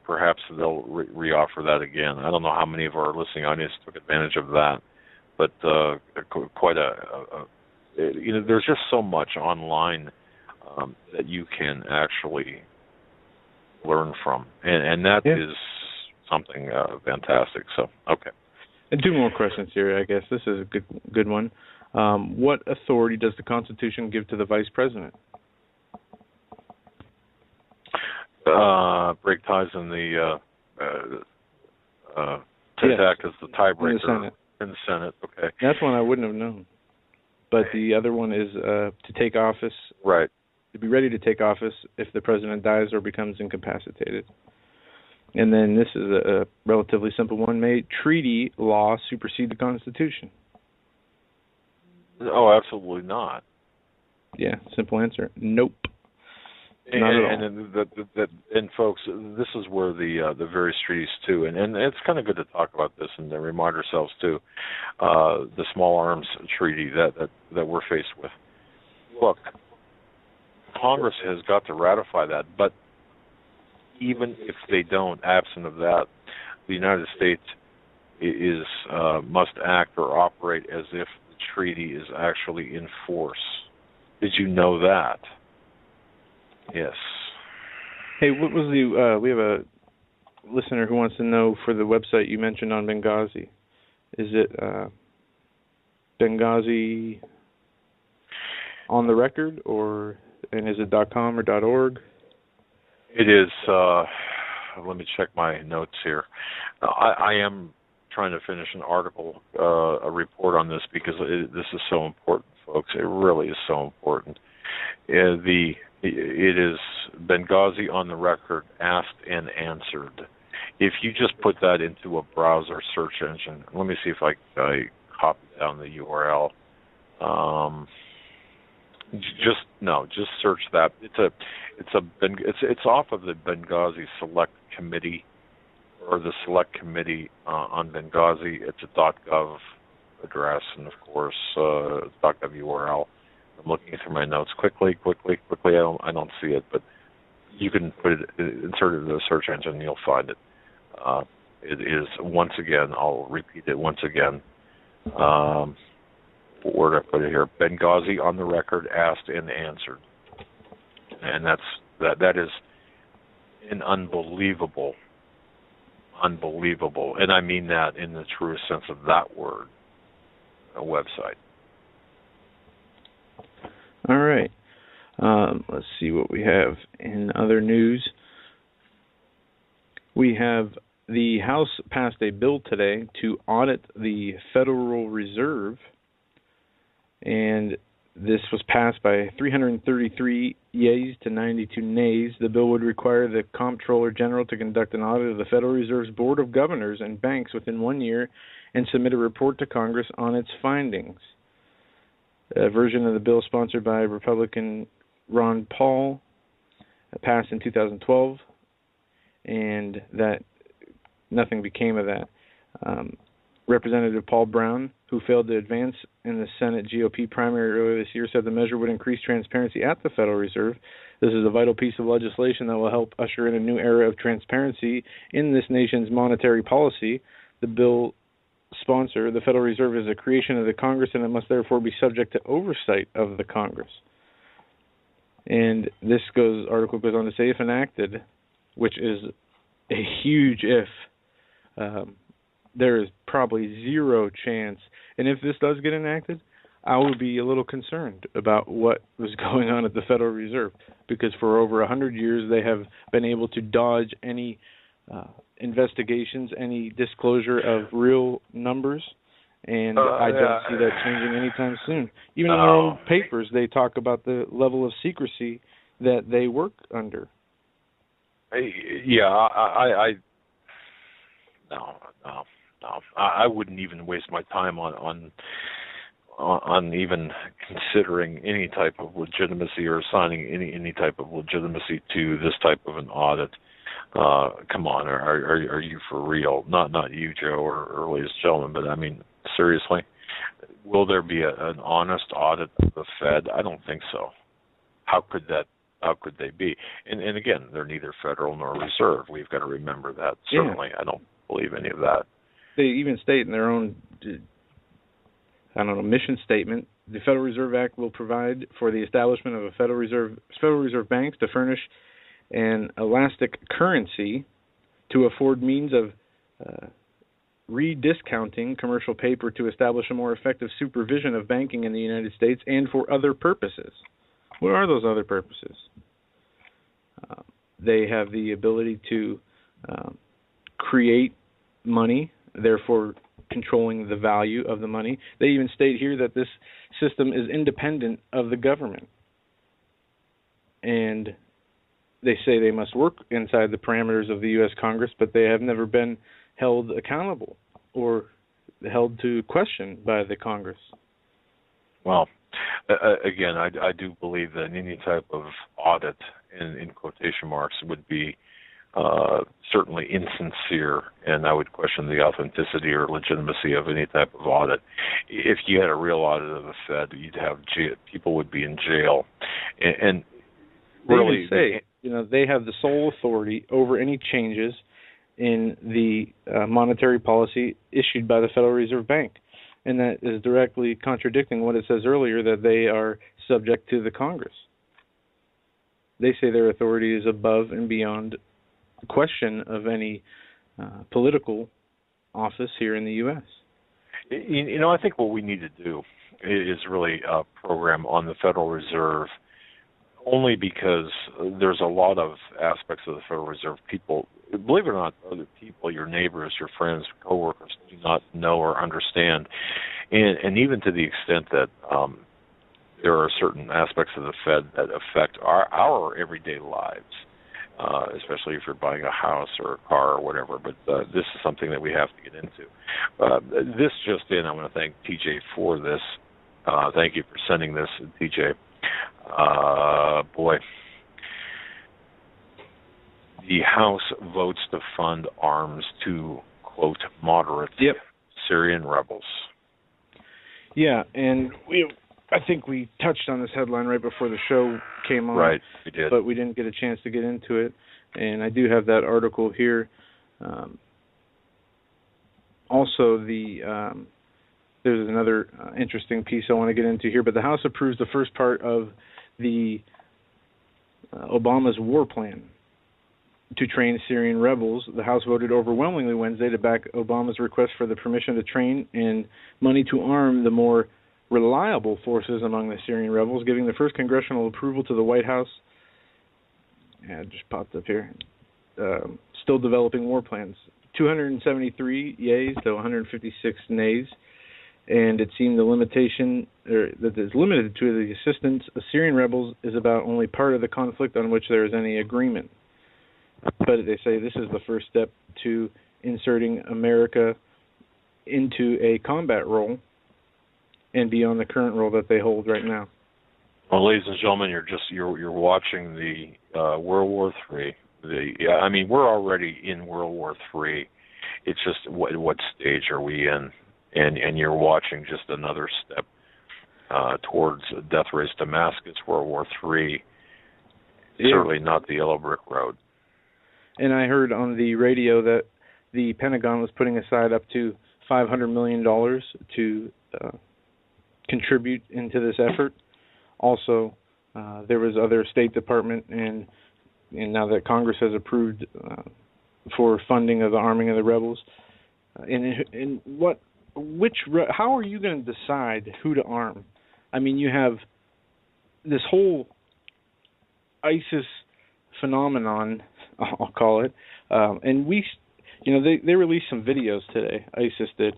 Perhaps they'll reoffer that again. I don't know how many of our listening audience took advantage of that, but quite there's just so much online that you can actually learn from, and that is something fantastic. So, okay. And two more questions here, I guess. This is a good one. What authority does the Constitution give to the Vice President? Break ties in the act as the tiebreaker in the Senate. Okay, that's one I wouldn't have known. But the other one is to take office. Right. To be ready to take office if the president dies or becomes incapacitated. And then this is a relatively simple one. May treaty law supersede the Constitution? Oh, absolutely not. Yeah, simple answer. Nope. And folks, this is where the various treaties too, and it's kind of good to talk about this and to remind ourselves too, the small arms treaty that we're faced with. Look, Congress has got to ratify that, but even if they don't, absent of that, the United States must act or operate as if the treaty is actually in force. Did you know that? Yes. Hey, what was we have a listener who wants to know for the website you mentioned on Benghazi. Is it Benghazi on the record, and is it .com or .org? It is, let me check my notes here. I am trying to finish an article, a report on this because this is so important, folks. It really is so important. It is Benghazi on the record, asked and answered. If you just put that into a browser search engine, let me see if I copy down the URL. Just search that. It's off of the Benghazi Select Committee, or the Select Committee on Benghazi. It's a .gov address, and of course .gov URL. I'm looking through my notes quickly. I don't see it, but you can insert it in the search engine, and you'll find it. It is, once again, I'll repeat it once again. Where did I put it here? Benghazi on the record, asked and answered, and that is an unbelievable, and I mean that in the truest sense of that word, a website. All right. Let's see what we have in other news. We have the House passed a bill today to audit the Federal Reserve, and this was passed by 333 yeas to 92 nays. The bill would require the Comptroller General to conduct an audit of the Federal Reserve's Board of Governors and banks within 1 year and submit a report to Congress on its findings. A version of the bill sponsored by Republican Ron Paul passed in 2012, and that nothing became of that. Representative Paul Brown, who failed to advance in the Senate GOP primary earlier this year, said the measure would increase transparency at the Federal Reserve. This is a vital piece of legislation that will help usher in a new era of transparency in this nation's monetary policy. The bill sponsor, the Federal Reserve, is a creation of the Congress, and it must therefore be subject to oversight of the Congress. And this article goes on to say, if enacted, which is a huge if, there is probably zero chance. And if this does get enacted, I would be a little concerned about what was going on at the Federal Reserve, because for over 100 years they have been able to dodge any investigations, any disclosure of real numbers, and I don't see that changing anytime soon. Even in their own papers, they talk about the level of secrecy that they work under. Yeah, no. I wouldn't even waste my time on even considering any type of legitimacy or assigning any type of legitimacy to this type of an audit. Come on, are you for real? Not you, Joe, or ladies and gentlemen, but I mean, seriously, will there be an honest audit of the Fed? I don't think so. How could they be? And again, they're neither federal nor reserve. We've got to remember that. Certainly, I don't believe any of that. They even state in their own, mission statement, the Federal Reserve Act will provide for the establishment of a Federal Reserve banks to furnish an elastic currency to afford means of rediscounting commercial paper to establish a more effective supervision of banking in the United States and for other purposes. What are those other purposes? They have the ability to create money, therefore controlling the value of the money. They even state here that this system is independent of the government. And they say they must work inside the parameters of the U.S. Congress, but they have never been held accountable or held to question by the Congress. Well, again, I do believe that any type of audit, in quotation marks, would be certainly insincere, and I would question the authenticity or legitimacy of any type of audit. If you had a real audit of the Fed, you'd have people would be in jail, and really say, they have the sole authority over any changes in the monetary policy issued by the Federal Reserve Bank, and that is directly contradicting what it says earlier, that they are subject to the Congress. They say their authority is above and beyond question of any political office here in the U.S. I think what we need to do is really a program on the Federal Reserve, only because there's a lot of aspects of the Federal Reserve people, believe it or not, other people, your neighbors, your friends, coworkers, do not know or understand. And even to the extent that there are certain aspects of the Fed that affect our everyday lives, especially if you're buying a house or a car or whatever. But this is something that we have to get into. This just in, I want to thank TJ for this. Thank you for sending this, TJ. Boy. The House votes to fund arms to, quote, moderate Syrian rebels. Yeah, and I think we touched on this headline right before the show came on. Right, we did. But we didn't get a chance to get into it. And I do have that article here. Also, there's another interesting piece I want to get into here. But the House approves the first part of the Obama's war plan to train Syrian rebels. The House voted overwhelmingly Wednesday to back Obama's request for the permission to train and money to arm the more reliable forces among the Syrian rebels, giving the first congressional approval to the White House. It just popped up here. Still developing war plans. 273 yays to 156 nays. And it seemed the limitation that is limited to the assistance of Syrian rebels is about only part of the conflict on which there is any agreement. But they say this is the first step to inserting America into a combat role and beyond the current role that they hold right now. Well, ladies and gentlemen, you're watching the World War III. We're already in World War III. It's just what stage are we in? And you're watching just another step towards Death Race Damascus, World War III. Certainly not the Yellow Brick Road. And I heard on the radio that the Pentagon was putting aside up to $500 million to contribute into this effort. Also, there was other State Department and now that Congress has approved for funding of the arming of the rebels. How are you going to decide who to arm? I mean, you have this whole ISIS phenomenon, I'll call it, and they released some videos today. ISIS did,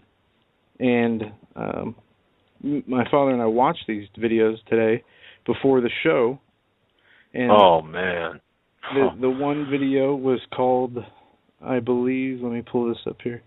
and my father and I watched these videos today before the show. And oh man, the one video was called, I believe. Let me pull this up here.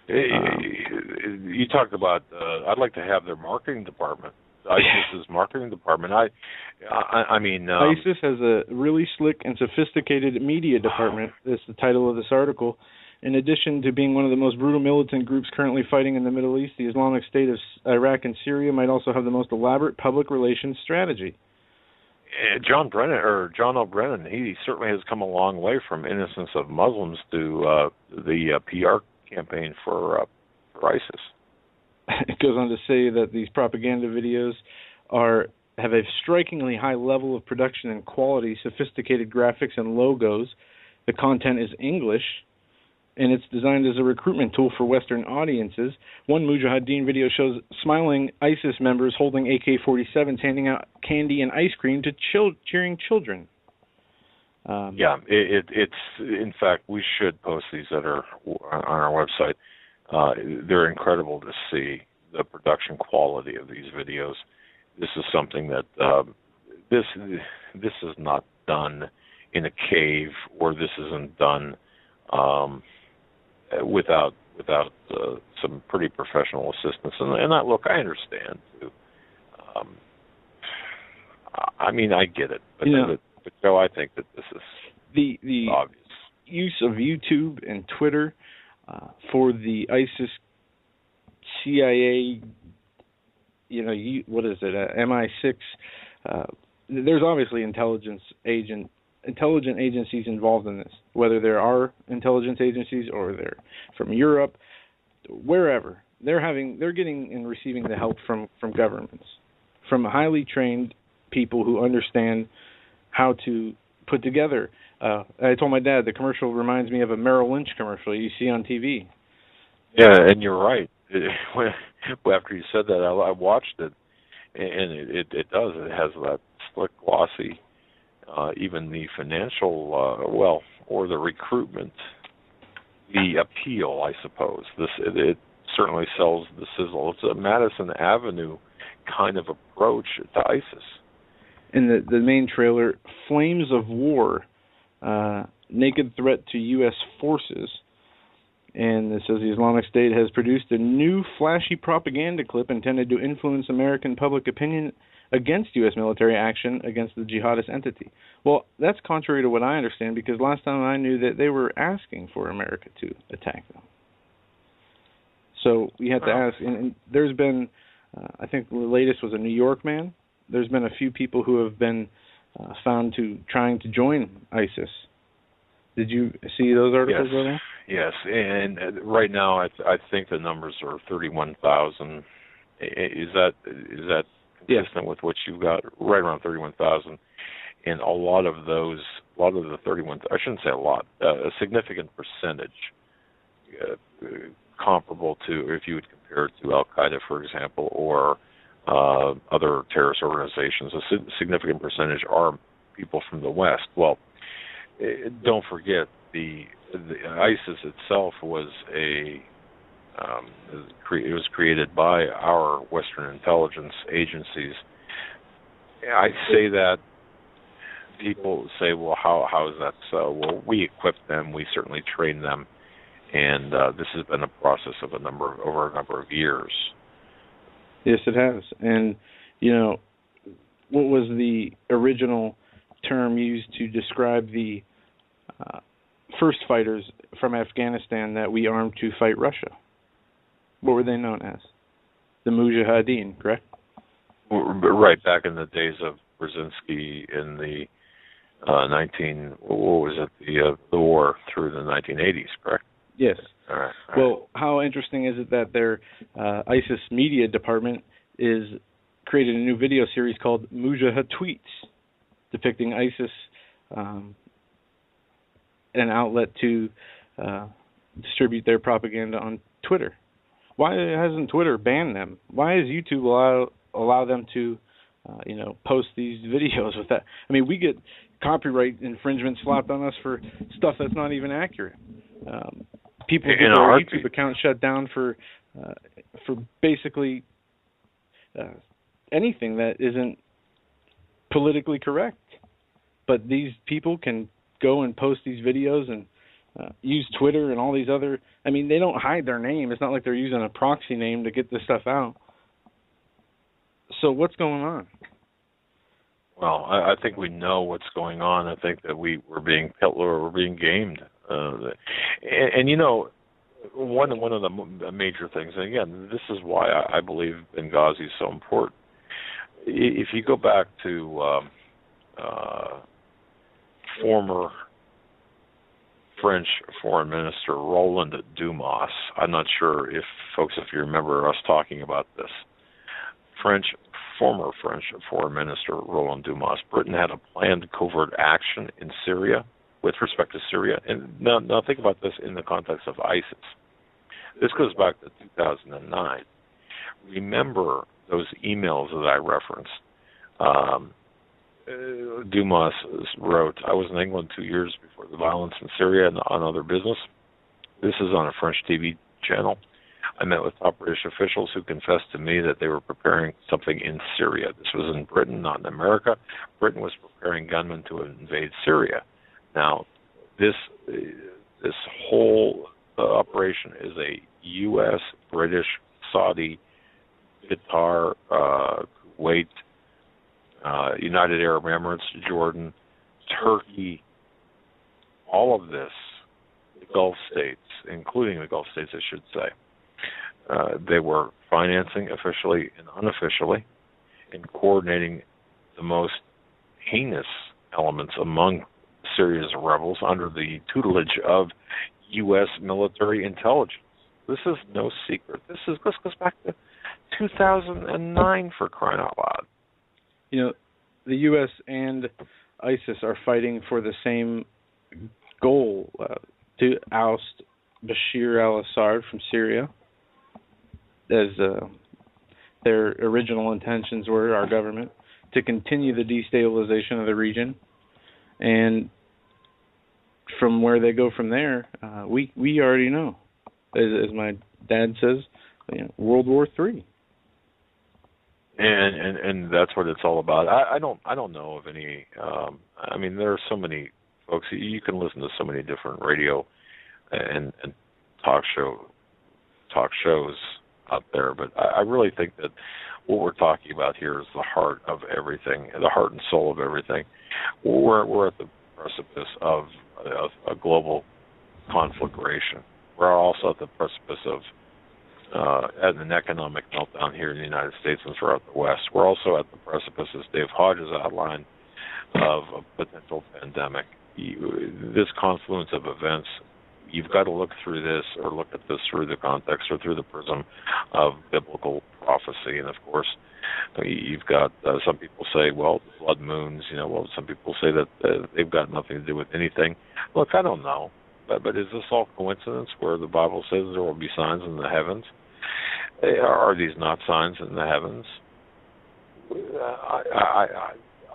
You talked about. I'd like to have their marketing department. ISIS's marketing department. I mean, ISIS has a really slick and sophisticated media department. That's the title of this article. In addition to being one of the most brutal militant groups currently fighting in the Middle East, the Islamic State of Iraq and Syria might also have the most elaborate public relations strategy. John O'Brennan, he certainly has come a long way from innocence of Muslims to the PR campaign for ISIS. It goes on to say that these propaganda videos have a strikingly high level of production and quality, sophisticated graphics and logos. The content is English, and it's designed as a recruitment tool for Western audiences. One Mujahideen video shows smiling ISIS members holding AK-47s, handing out candy and ice cream to cheering children. It's in fact, we should post these that are on our website. They're incredible to see the production quality of these videos. This is something that this is not done in a cave, or this isn't done without some pretty professional assistance. And I understand too. I mean, I get it, but Joe, I think that this is the obvious use of YouTube and Twitter for the ISIS CIA, what is it, MI6? There's obviously intelligent agencies involved in this, whether there are intelligence agencies or they're from Europe, wherever. They're getting and receiving the help from governments, from highly trained people who understand how to put together. I told my dad the commercial reminds me of a Merrill Lynch commercial you see on TV. Yeah, and you're right. After you said that, I watched it, and it does. It has that slick, glossy, even the financial, or the recruitment, the appeal, I suppose. It certainly sells the sizzle. It's a Madison Avenue kind of approach to ISIS. In the main trailer, Flames of War, naked threat to U.S. forces. And it says the Islamic State has produced a new flashy propaganda clip intended to influence American public opinion against U.S. military action against the jihadist entity. Well, that's contrary to what I understand, because last time I knew that they were asking for America to attack them. So we had to ask, and there's been, I think the latest was a New York man. There's been a few people who have been found trying to join ISIS. Did you see those articles? Yes, and right now I think the numbers are 31,000. Is that consistent with what you've got? Right around 31,000, and a lot of the 31. I shouldn't say a lot. A significant percentage, comparable to, if you would compare it to Al Qaeda, for example, or other terrorist organizations. A significant percentage are people from the West. Well, don't forget the ISIS itself was it was created by our Western intelligence agencies. I say that people say, well, how is that so? Well, we equip them, we certainly train them, and this has been a process of over a number of years. Yes, it has. And what was the original term used to describe the first fighters from Afghanistan that we armed to fight Russia? What were they known as? The Mujahideen, correct? Right, back in the days of Brzezinski in the the war through the 1980s, correct? Yes. All right. Well, how interesting is it that their ISIS media department is created a new video series called Mujahid Tweets, depicting ISIS, an outlet to distribute their propaganda on Twitter. Why hasn't Twitter banned them? Why does YouTube allow them to, post these videos with that? I mean, we get copyright infringement slapped on us for stuff that's not even accurate. People get their YouTube account shut down for basically anything that isn't politically correct. But these people can go and post these videos and use Twitter and all these other... I mean, they don't hide their name. It's not like they're using a proxy name to get this stuff out. So what's going on? Well, I think we know what's going on. I think that we're being gamed. One of the major things, and again, this is why I believe Benghazi is so important. If you go back to former French Foreign Minister Roland Dumas, I'm not sure if you remember us talking about this. Former French Foreign Minister Roland Dumas. Britain had a planned covert action in Syria with respect to Syria. And now think about this in the context of ISIS. This goes back to 2009. Remember those emails that I referenced? Dumas wrote, I was in England 2 years before the violence in Syria and on other business. This is on a French TV channel. I met with top British officials who confessed to me that they were preparing something in Syria. This was in Britain, not in America. Britain was preparing gunmen to invade Syria. Now, this whole operation is a U.S., British, Saudi, Qatar, Kuwait, United Arab Emirates, Jordan, Turkey, all of this, the Gulf states, including the Gulf states, I should say. They were financing officially and unofficially and coordinating the most heinous elements among Syria's rebels under the tutelage of U.S. military intelligence. This is no secret. This goes back to 2009, for crying out loud. The U.S. and ISIS are fighting for the same goal, to oust Bashir al-Assad from Syria, as their original intentions were, our government, to continue the destabilization of the region. And from where they go from there, we already know. As my dad says, World War III. And that's what it's all about. I don't know of any. There are so many folks. You can listen to so many different radio and talk shows out there, but I really think that what we're talking about here is the heart of everything, the heart and soul of everything. We're at the precipice of a global conflagration. We're also at the precipice of an economic meltdown here in the United States and throughout the West. We're also at the precipice, as Dave Hodges outlined, of a potential pandemic. This confluence of events, you've got to look through this, or look at this through the context or through the prism of biblical prophecy. And of course, you've got some people say, well, blood moons. Some people say that they've got nothing to do with anything. Look, I don't know, but is this all coincidence? Where the Bible says there will be signs in the heavens? Are these not signs in the heavens?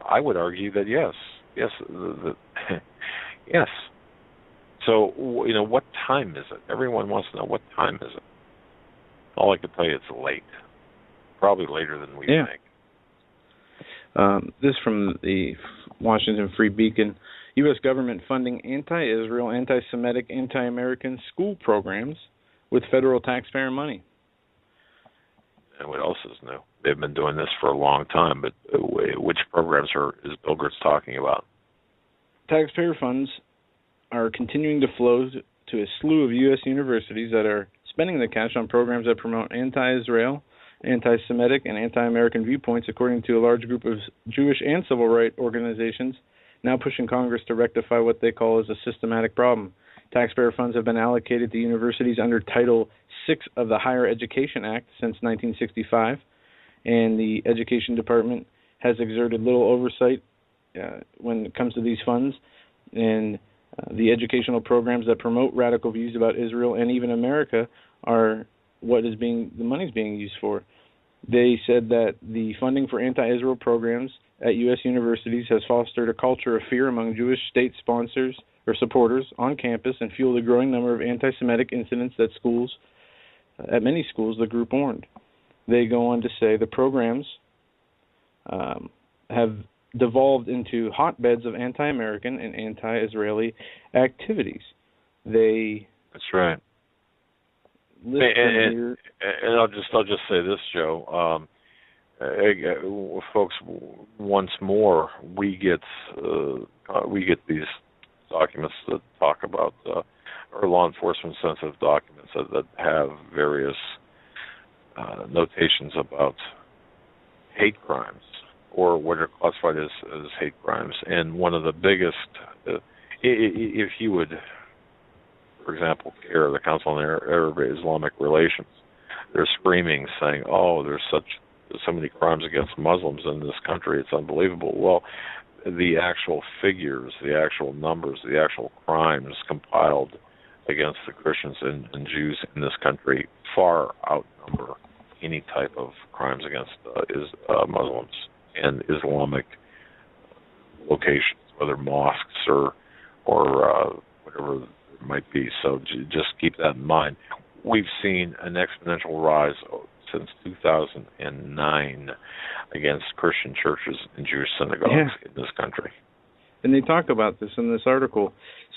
I would argue that yes. Yes. So, what time is it? Everyone wants to know, what time is it? All I can tell you, it's late. Probably later than we think. This from the Washington Free Beacon. U.S. government funding anti-Israel, anti-Semitic, anti-American school programs with federal taxpayer money. And what else is new? They've been doing this for a long time, but which programs is Bill Gates talking about? Taxpayer funds are continuing to flow to a slew of U.S. universities that are spending the cash on programs that promote anti-Israel, anti-Semitic, and anti-American viewpoints, according to a large group of Jewish and civil rights organizations now pushing Congress to rectify what they call as a systematic problem. Taxpayer funds have been allocated to universities under Title VI of the Higher Education Act since 1965, and the Education Department has exerted little oversight when it comes to these funds, and the educational programs that promote radical views about Israel and even America are what the money's being used for. They said that the funding for anti-Israel programs at U.S. universities has fostered a culture of fear among Jewish state sponsors or supporters on campus and fueled a growing number of anti-Semitic incidents at many schools, the group warned. They go on to say the programs have devolved into hotbeds of anti-American and anti-Israeli activities. That's right. And I'll just say this, Joe. Folks, once more, we get these documents that talk about, or law enforcement sensitive documents that have various notations about hate crimes, or what are classified as hate crimes. And one of the biggest, if you would, for example, CAIR, the Council on Arab-Islamic Relations, they're screaming, saying, "Oh, there's so many crimes against Muslims in this country, it's unbelievable." Well, the actual figures, the actual numbers, the actual crimes compiled against the Christians and Jews in this country far outnumber any type of crimes against Muslims and Islamic locations, whether mosques or whatever it might be. So just keep that in mind. We've seen an exponential rise since 2009 against Christian churches and Jewish synagogues in this country. And they talk about this in this article,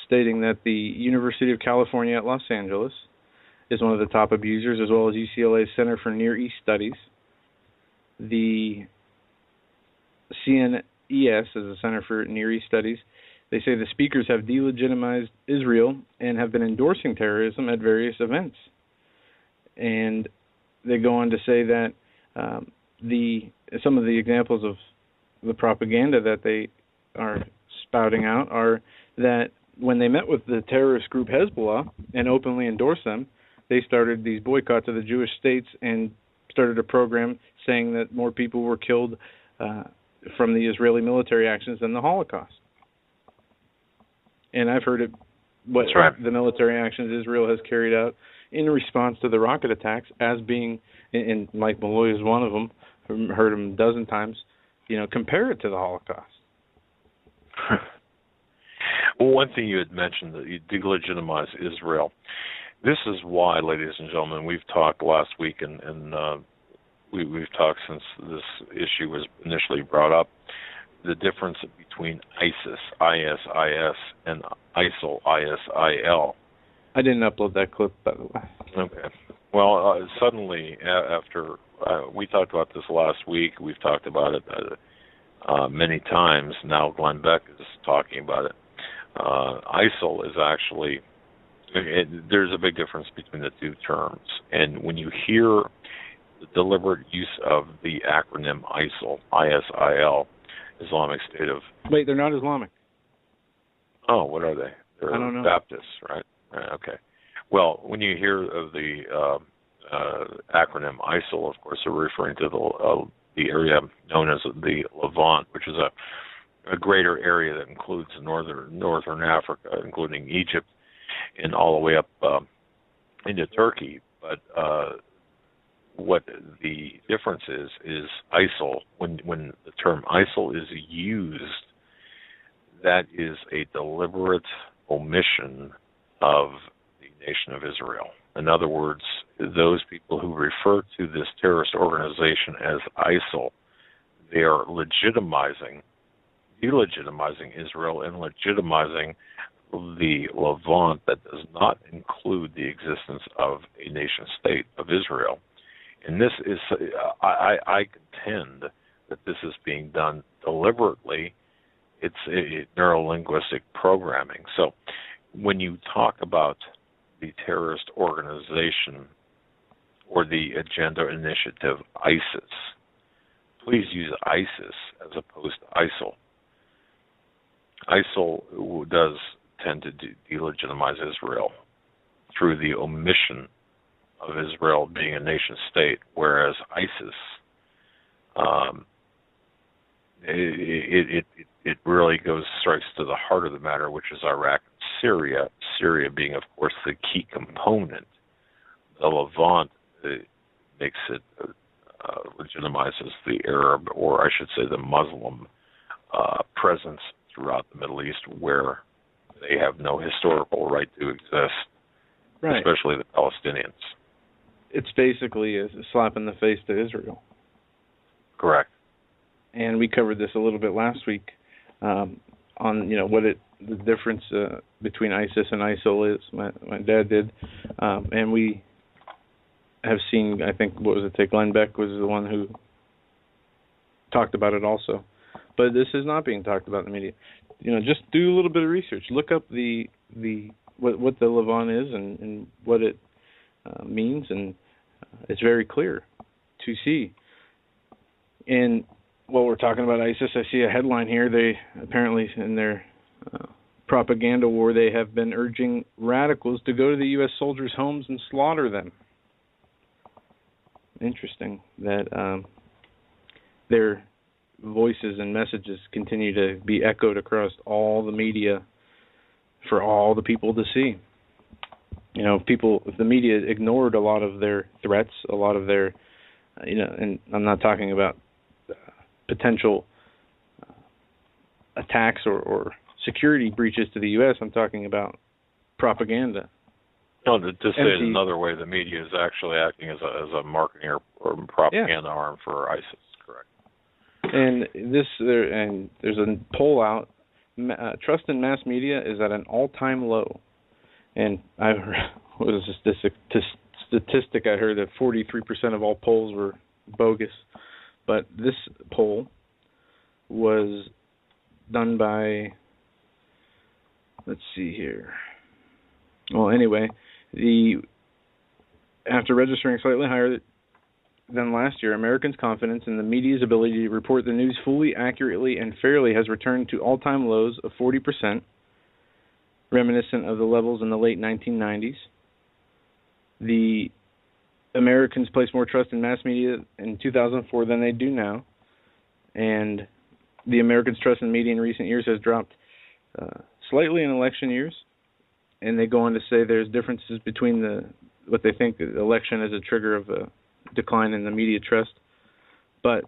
stating that the University of California at Los Angeles is one of the top abusers, as well as UCLA's Center for Near East Studies. The CNES is the Center for Near East Studies. They say the speakers have delegitimized Israel and have been endorsing terrorism at various events. And they go on to say that some of the examples of the propaganda that they are spouting out are that when they met with the terrorist group Hezbollah and openly endorsed them, they started these boycotts of the Jewish states and started a program saying that more people were killed from the Israeli military actions than the Holocaust. And I've heard the military actions Israel has carried out in response to the rocket attacks as being, and Mike Malloy is one of them, I've heard him a dozen times, compare it to the Holocaust. Well, one thing you had mentioned, that you delegitimize Israel. This is why, ladies and gentlemen, we've talked last week, and we've talked since this issue was initially brought up, the difference between ISIS, ISIS, and ISIL, ISIL. I didn't upload that clip, by the way. Okay. Well, suddenly, after we talked about this last week, we've talked about it many times. Now Glenn Beck is talking about it. ISIL is actually, there's a big difference between the two terms. And when you hear the deliberate use of the acronym ISIL, ISIL, Islamic State of... Wait, they're not Islamic. Oh, what are they? They're I don't know. Baptists, right? Okay. Well, when you hear of the acronym ISIL, of course, they're referring to the area known as the Levant, which is a greater area that includes northern Africa, including Egypt, and all the way up into Turkey. But what the difference is ISIL, when the term ISIL is used, that is a deliberate omission of the nation of Israel. In other words, those people who refer to this terrorist organization as ISIL, they are delegitimizing Israel and legitimizing the Levant that does not include the existence of a nation state of Israel. And this is, I contend that this is being done deliberately. It's a neurolinguistic programming. So when you talk about the terrorist organization or the agenda initiative ISIS, please use ISIS as opposed to ISIL. ISIL does intend to delegitimize Israel through the omission of Israel being a nation state, whereas ISIS, it really strikes to the heart of the matter, which is Iraq and Syria. Syria being, of course, the key component. The Levant makes it legitimizes the Arab, or I should say the Muslim presence throughout the Middle East, where they have no historical right to exist, right. Especially the Palestinians. It's basically a slap in the face to Israel. Correct. And we covered this a little bit last week on the difference between ISIS and ISIL is. My dad did, and we have seen. I think Glenn Beck was the one who talked about it also. But this is not being talked about in the media. Just do a little bit of research. Look up what the Levant is and what it means, and it's very clear to see. And while we're talking about ISIS, I see a headline here. They apparently, in their propaganda war, they have been urging radicals to go to the U.S. soldiers' homes and slaughter them. Interesting that their voices and messages continue to be echoed across all the media for all the people to see. If the media ignored a lot of their threats, a lot of their, and I'm not talking about potential attacks or security breaches to the U.S., I'm talking about propaganda. No, to say it another way, the media is actually acting as a marketing or propaganda arm for ISIS. Correct. And there's a poll out. Trust in mass media is at an all-time low. And I heard, what was a statistic I heard that 43% of all polls were bogus. But this poll was done by, let's see here. Well, anyway, after registering slightly higher than last year, Americans' confidence in the media's ability to report the news fully, accurately, and fairly has returned to all-time lows of 40%, reminiscent of the levels in the late 1990s. The Americans place more trust in mass media in 2004 than they do now, and the Americans' trust in media in recent years has dropped slightly in election years, and they go on to say there's differences between what they think the election is a trigger of a decline in the media trust, but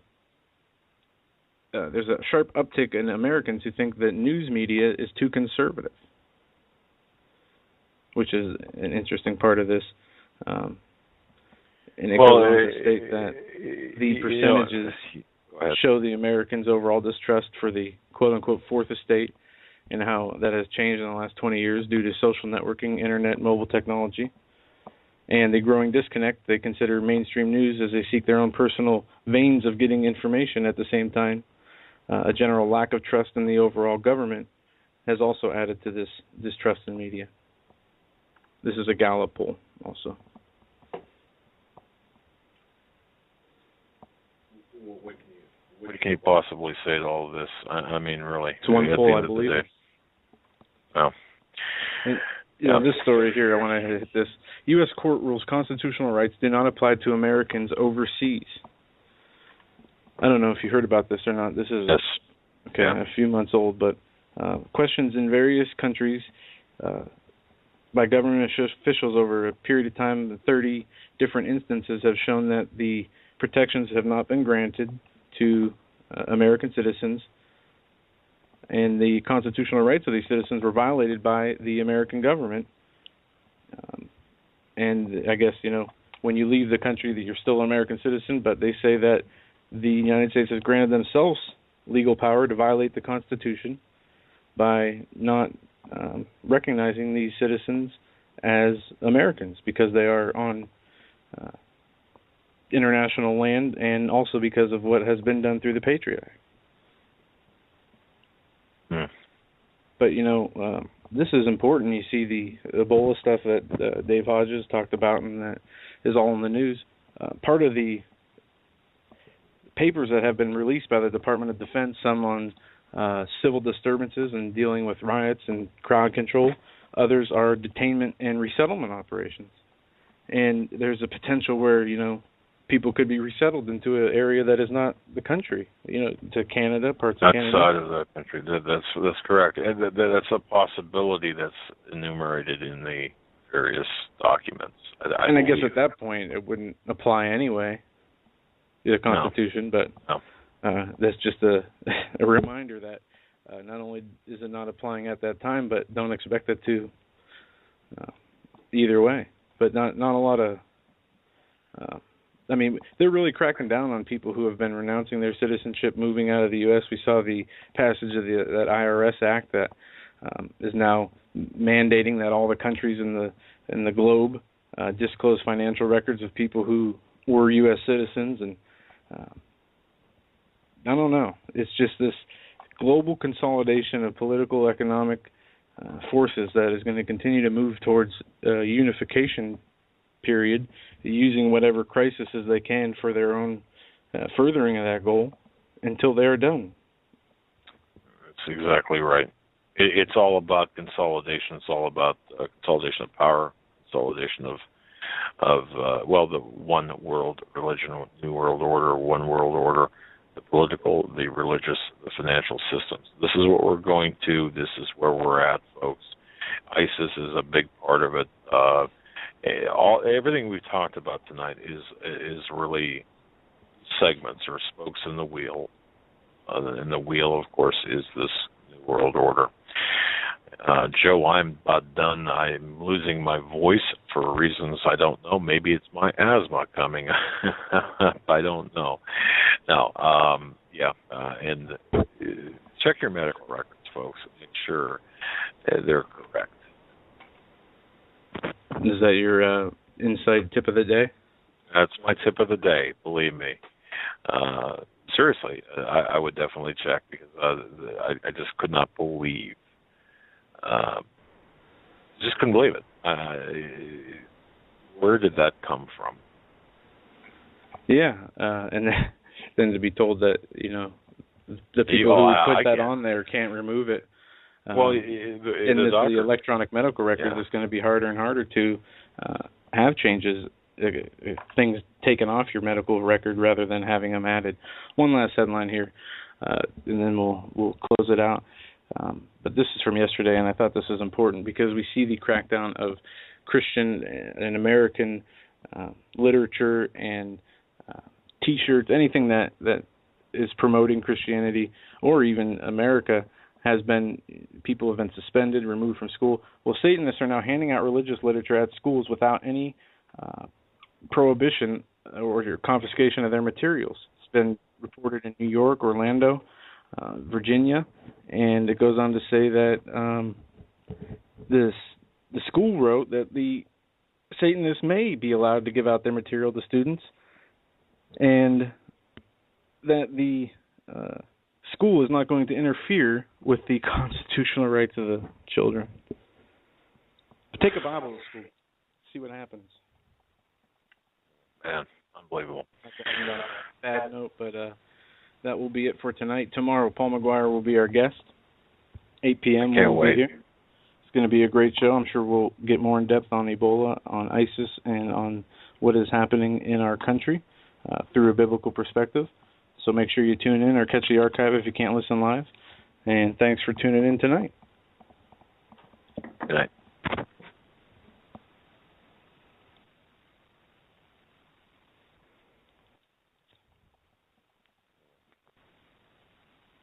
there's a sharp uptick in Americans who think that news media is too conservative, which is an interesting part of this. And it goes on to state that the percentages show the Americans' overall distrust for the quote-unquote fourth estate and how that has changed in the last 20 years due to social networking, internet, mobile technology, and the growing disconnect. They consider mainstream news as they seek their own personal veins of getting information. At the same time, a general lack of trust in the overall government has also added to this distrust in media. This is a Gallup poll also. What can you possibly say to all of this? I mean, really. It's one poll, I believe. Oh. And, this story here, I want to hit this. U.S. court rules constitutional rights do not apply to Americans overseas. I don't know if you heard about this or not. This is a few months old, but questions in various countries by government officials over a period of time, 30 different instances have shown that the protections have not been granted to American citizens, and the constitutional rights of these citizens were violated by the American government. And I guess, when you leave the country that you're still an American citizen, but they say that the United States has granted themselves legal power to violate the Constitution by not recognizing these citizens as Americans because they are on international land, and also because of what has been done through the Patriot Act. But, this is important. You see the Ebola stuff that Dave Hodges talked about, and that is all in the news. Part of the papers that have been released by the Department of Defense, some on civil disturbances and dealing with riots and crowd control. Others are detainment and resettlement operations. And there's a potential where, people could be resettled into an area that is not the country, to Canada, parts of Canada. Outside of the country. That's correct. And that's a possibility that's enumerated in the various documents. I guess at that point it wouldn't apply anyway, the Constitution, but that's just a reminder that not only is it not applying at that time, but don't expect it to either way. But not a lot of... they're really cracking down on people who have been renouncing their citizenship, moving out of the U.S. We saw the passage of that IRS Act that is now mandating that all the countries in the globe disclose financial records of people who were U.S. citizens. And I don't know. It's just this global consolidation of political, economic forces that is going to continue to move towards a unification period, using whatever crises they can for their own furthering of that goal until they're done. That's exactly right. It's all about consolidation. It's all about consolidation of power, consolidation of the one world religion, new world order, one world order, the political, the religious, the financial systems. This is what we're going to. This is where we're at, folks. ISIS is a big part of it. Everything we've talked about tonight is really segments or spokes in the wheel. And the wheel, of course, is this new world order. Joe, I'm about done. I'm losing my voice for reasons I don't know. Maybe it's my asthma coming. I don't know. Now, and check your medical records, folks. Make sure they're correct. Is that your insight tip of the day? That's my tip of the day, believe me. Seriously, I would definitely check because I just could not believe. Just couldn't believe it. Where did that come from? Yeah, and then to be told that, the people who put that on there can't remove it. Well, the electronic medical records, it's going to be harder and harder to have changes, things taken off your medical record rather than having them added. One last headline here, and then we'll close it out. But this is from yesterday, and I thought this is important because we see the crackdown of Christian and American literature and T-shirts, anything that is promoting Christianity or even America. People have been suspended, removed from school. Well, Satanists are now handing out religious literature at schools without any prohibition or confiscation of their materials. It's been reported in New York, Orlando, Virginia, and it goes on to say that the school wrote that the Satanists may be allowed to give out their material to students, and that the school is not going to interfere with the constitutional rights of the children. But take a Bible to school. See what happens. Man, unbelievable. On a bad note, but that will be it for tonight. Tomorrow, Paul McGuire will be our guest. 8 p.m. We'll be here. It's going to be a great show. I'm sure we'll get more in depth on Ebola, on ISIS, and on what is happening in our country through a biblical perspective. So make sure you tune in or catch the archive if you can't listen live. And thanks for tuning in tonight. Good night.